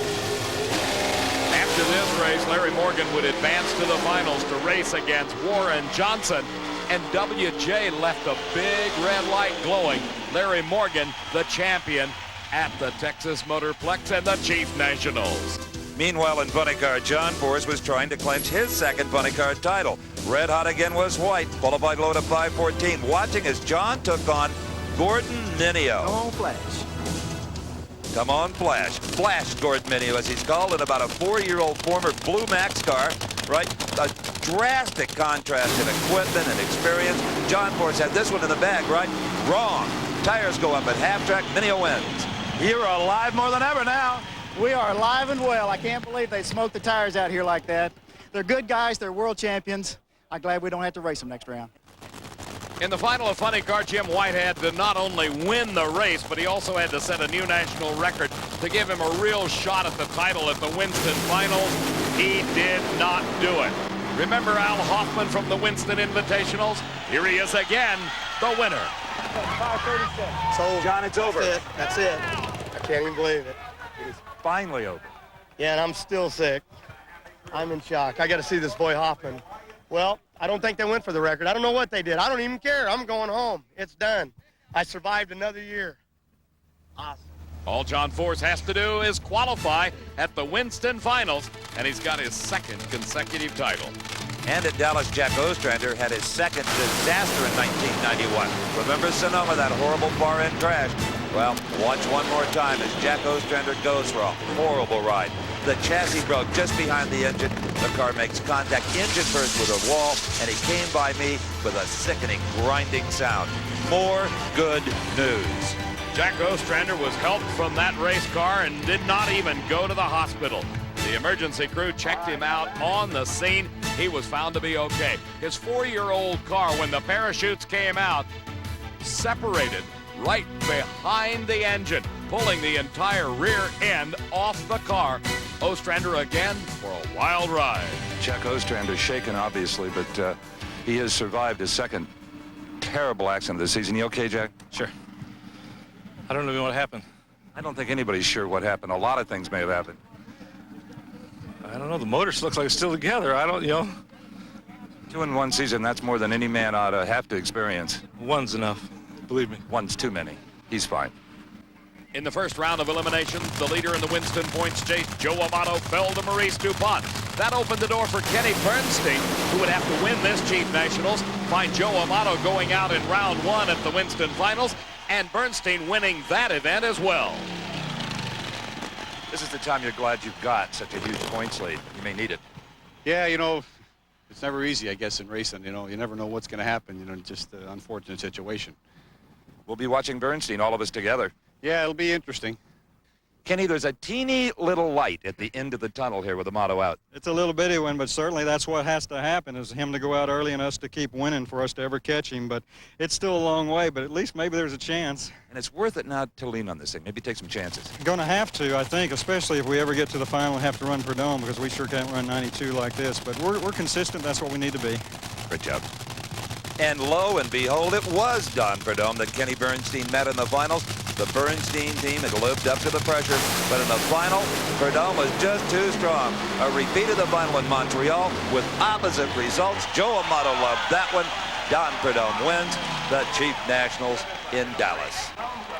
After this race, Larry Morgan would advance to the finals to race against Warren Johnson. And WJ left a big red light glowing. Larry Morgan, the champion at the Texas Motorplex and the Chief Nationals. Meanwhile, in funny car, John Force was trying to clinch his second funny car title. Red hot again was White, qualified low to 514. Watching as John took on Gordon Mineo. Come on, Flash. Come on, Flash. Flash Gordon Mineo, as he's called, in about a 4-year-old former Blue Max car. Right? A drastic contrast in equipment and experience. John Force had this one in the bag, right? Wrong. Tires go up at half track. Mineo wins. You're alive more than ever now. We are alive and well. I can't believe they smoked the tires out here like that. They're good guys. They're world champions. I'm glad we don't have to race them next round. In the final of funny car, Jim White had to not only win the race, but he also had to set a new national record to give him a real shot at the title at the Winston Finals. He did not do it. Remember Al Hoffman from the Winston Invitationals? Here he is again, the winner. 536. So, John, it's over. That's it. I can't even believe it. It's finally over. Yeah, and I'm still sick. I'm in shock. I got to see this boy Hoffman. Well, I don't think they went for the record. I don't know what they did. I don't even care. I'm going home. It's done. I survived another year. Awesome. All John Force has to do is qualify at the Winston Finals, and he's got his second consecutive title. And at Dallas, Jack Ostrander had his second disaster in 1991. Remember Sonoma, that horrible far-end crash? Well, watch one more time as Jack Ostrander goes for a horrible ride. The chassis broke just behind the engine. The car makes contact engine first with a wall, and he came by me with a sickening, grinding sound. More good news. Jack Ostrander was helped from that race car and did not even go to the hospital. The emergency crew checked him out on the scene. He was found to be okay. His 4-year-old car, when the parachutes came out, separated right behind the engine, pulling the entire rear end off the car. Ostrander again for a wild ride. Jack Ostrander's shaken, obviously, but he has survived his second terrible accident of the season. You okay, Jack? Sure. I don't know what happened. I don't think anybody's sure what happened. A lot of things may have happened. I don't know. The motor looks like it's still together. I don't, 2 in 1 season, that's more than any man ought to have to experience. One's enough. Believe me. One's too many. He's fine. In the first round of elimination, the leader in the Winston points chase, Joe Amato, fell to Maurice DuPont. That opened the door for Kenny Bernstein, who would have to win this Chief Nationals. Find Joe Amato going out in round 1 at the Winston Finals, and Bernstein winning that event as well. This is the time you're glad you've got such a huge points lead. You may need it. Yeah, it's never easy, I guess, in racing. You never know what's going to happen. Just an unfortunate situation. We'll be watching Bernstein, all of us together. Yeah, it'll be interesting. Kenny, there's a teeny little light at the end of the tunnel here with the motto out. It's a little bitty one, but certainly that's what has to happen, is him to go out early and us to keep winning for us to ever catch him. But it's still a long way, but at least maybe there's a chance. And it's worth it now to lean on this thing, maybe take some chances. Going to have to, I think, especially if we ever get to the final and have to run Prudhomme, because we sure can't run 92 like this. But we're consistent. That's what we need to be. Great job. And lo and behold, it was Don Prudhomme that Kenny Bernstein met in the finals. The Bernstein team had lived up to the pressure, but in the final, Prudhomme was just too strong. A repeat of the final in Montreal with opposite results. Joe Amato loved that one. Don Prudhomme wins the Chief Nationals in Dallas.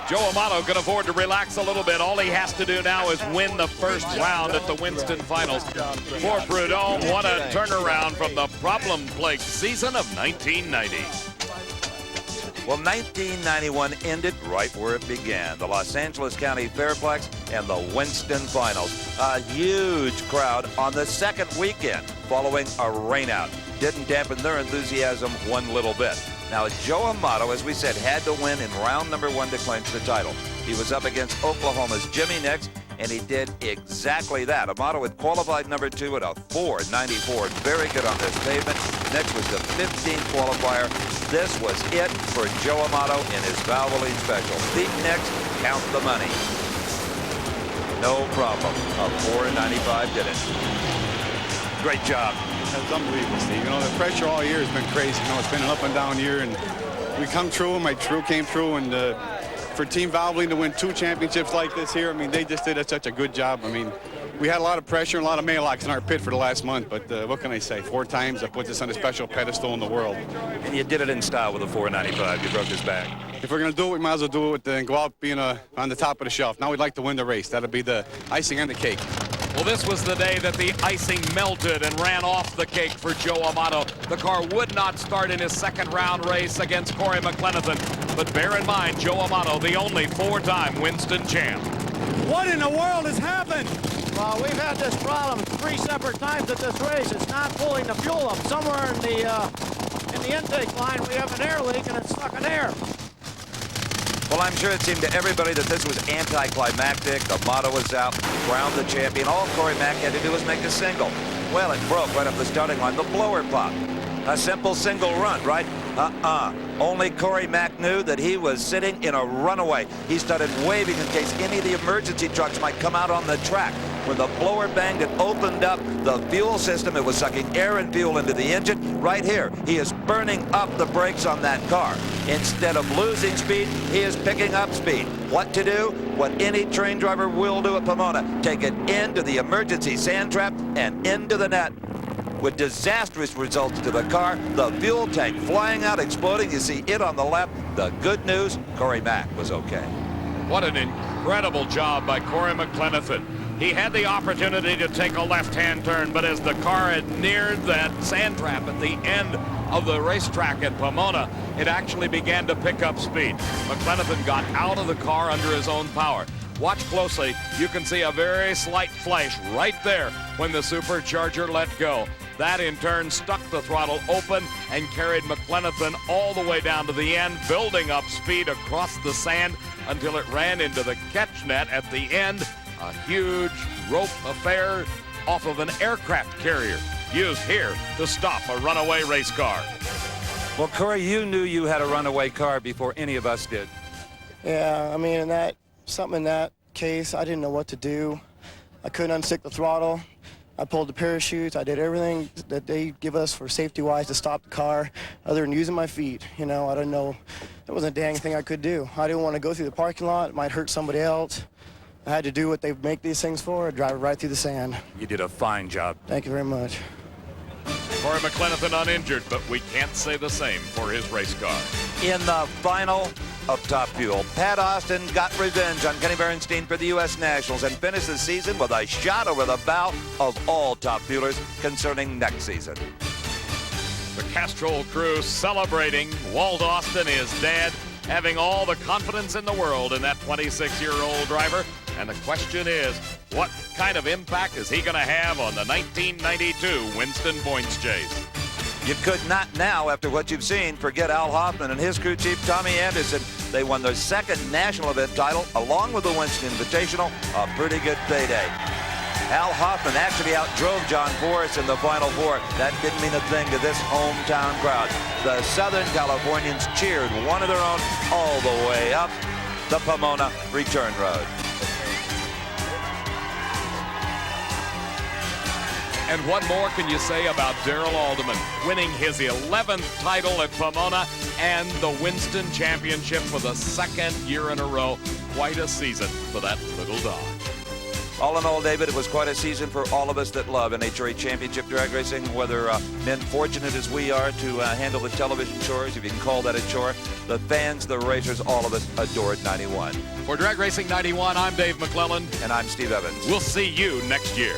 Joe Amato can afford to relax a little bit. All he has to do now is win the first round at the Winston Finals. For Prudhomme, what a turnaround from the problem-plagued season of 1990. Well, 1991 ended right where it began. The Los Angeles County Fairplex and the Winston Finals. A huge crowd on the second weekend following a rainout. Didn't dampen their enthusiasm one little bit. Now, Joe Amato, as we said, had to win in round number 1 to clinch the title. He was up against Oklahoma's Jimmy Nix, and he did exactly that. Amato had qualified number 2 at a 4.94. Very good on this pavement. Nix was the 15th qualifier. This was it for Joe Amato in his Valvoline Special. Beat Nix, count the money. No problem. A 4.95 did it. Great job. That's unbelievable, Steve. You know, the pressure all year has been crazy. You know, it's been an up and down year, and we come true. My crew came through, and for Team Valvoline to win 2 championships like this here, I mean, they just did such a good job. I mean, we had a lot of pressure and a lot of mailocks in our pit for the last month, but what can I say? 4 times that puts us on a special pedestal in the world. And you did it in style with a 4.95. You broke his back. If we're going to do it, we might as well do it and go out being on the top of the shelf. Now we'd like to win the race. That'll be the icing on the cake. Well, this was the day that the icing melted and ran off the cake for Joe Amato. The car would not start in his second round race against Corey McLenathan. But bear in mind, Joe Amato, the only 4-time Winston champ. What in the world has happened? Well, we've had this problem 3 separate times at this race. It's not pulling the fuel up. Somewhere in the intake line, we have an air leak, and it's stuck in air. Well, I'm sure it seemed to everybody that this was anticlimactic. Amato was out, crowned the champion. All Corey Mack had to do was make a single. Well, it broke right up the starting line. The blower popped. A simple single run, right? Only Corey Mack knew that he was sitting in a runaway. He started waving in case any of the emergency trucks might come out on the track. When the blower banged, it opened up the fuel system. It was sucking air and fuel into the engine. Right here, he is burning up the brakes on that car. Instead of losing speed, he is picking up speed. What to do? What any train driver will do at Pomona. Take it into the emergency sand trap and into the net. With disastrous results to the car, the fuel tank flying out, exploding. You see it on the left. The good news, Corey Mack was okay. What an incredible job by Corey McLenathan. He had the opportunity to take a left-hand turn, but as the car had neared that sand trap at the end of the racetrack at Pomona, it actually began to pick up speed. McLenathan got out of the car under his own power. Watch closely. You can see a very slight flash right there when the supercharger let go. That in turn stuck the throttle open and carried McLenathan all the way down to the end, building up speed across the sand until it ran into the catch net at the end. A huge rope affair off of an aircraft carrier used here to stop a runaway race car. Well, Corey, you knew you had a runaway car before any of us did. Yeah, I mean, something in that case, I didn't know what to do. I couldn't unstick the throttle. I pulled the parachutes. I did everything that they give us for safety-wise to stop the car, other than using my feet. You know, I didn't know. There wasn't a dang thing I could do. I didn't want to go through the parking lot. It might hurt somebody else. I had to do what they make these things for, drive it right through the sand. You did a fine job. Thank you very much. Corey McLenathan uninjured, but we can't say the same for his race car. In the final of Top Fuel, Pat Austin got revenge on Kenny Bernstein for the U.S. Nationals and finished the season with a shot over the bow of all Top Fuelers concerning next season. The Castrol crew celebrating Walt Austin, his dad, having all the confidence in the world in that 26-year-old driver. And the question is, what kind of impact is he going to have on the 1992 Winston points chase? You could not now, after what you've seen, forget Al Hoffman and his crew chief, Tommy Anderson. They won their second national event title, along with the Winston Invitational, a pretty good payday. Al Hoffman actually outdrove John Forrest in the Final Four. That didn't mean a thing to this hometown crowd. The Southern Californians cheered one of their own all the way up the Pomona return road. And what more can you say about Darrell Alderman winning his 11th title at Pomona and the Winston Championship for the second year in a row? Quite a season for that little dog. All in all, David, it was quite a season for all of us that love NHRA Championship Drag Racing, whether men fortunate as we are to handle the television chores, if you can call that a chore. The fans, the racers, all of us adored 91. For Drag Racing 91, I'm Dave McClellan. And I'm Steve Evans. We'll see you next year.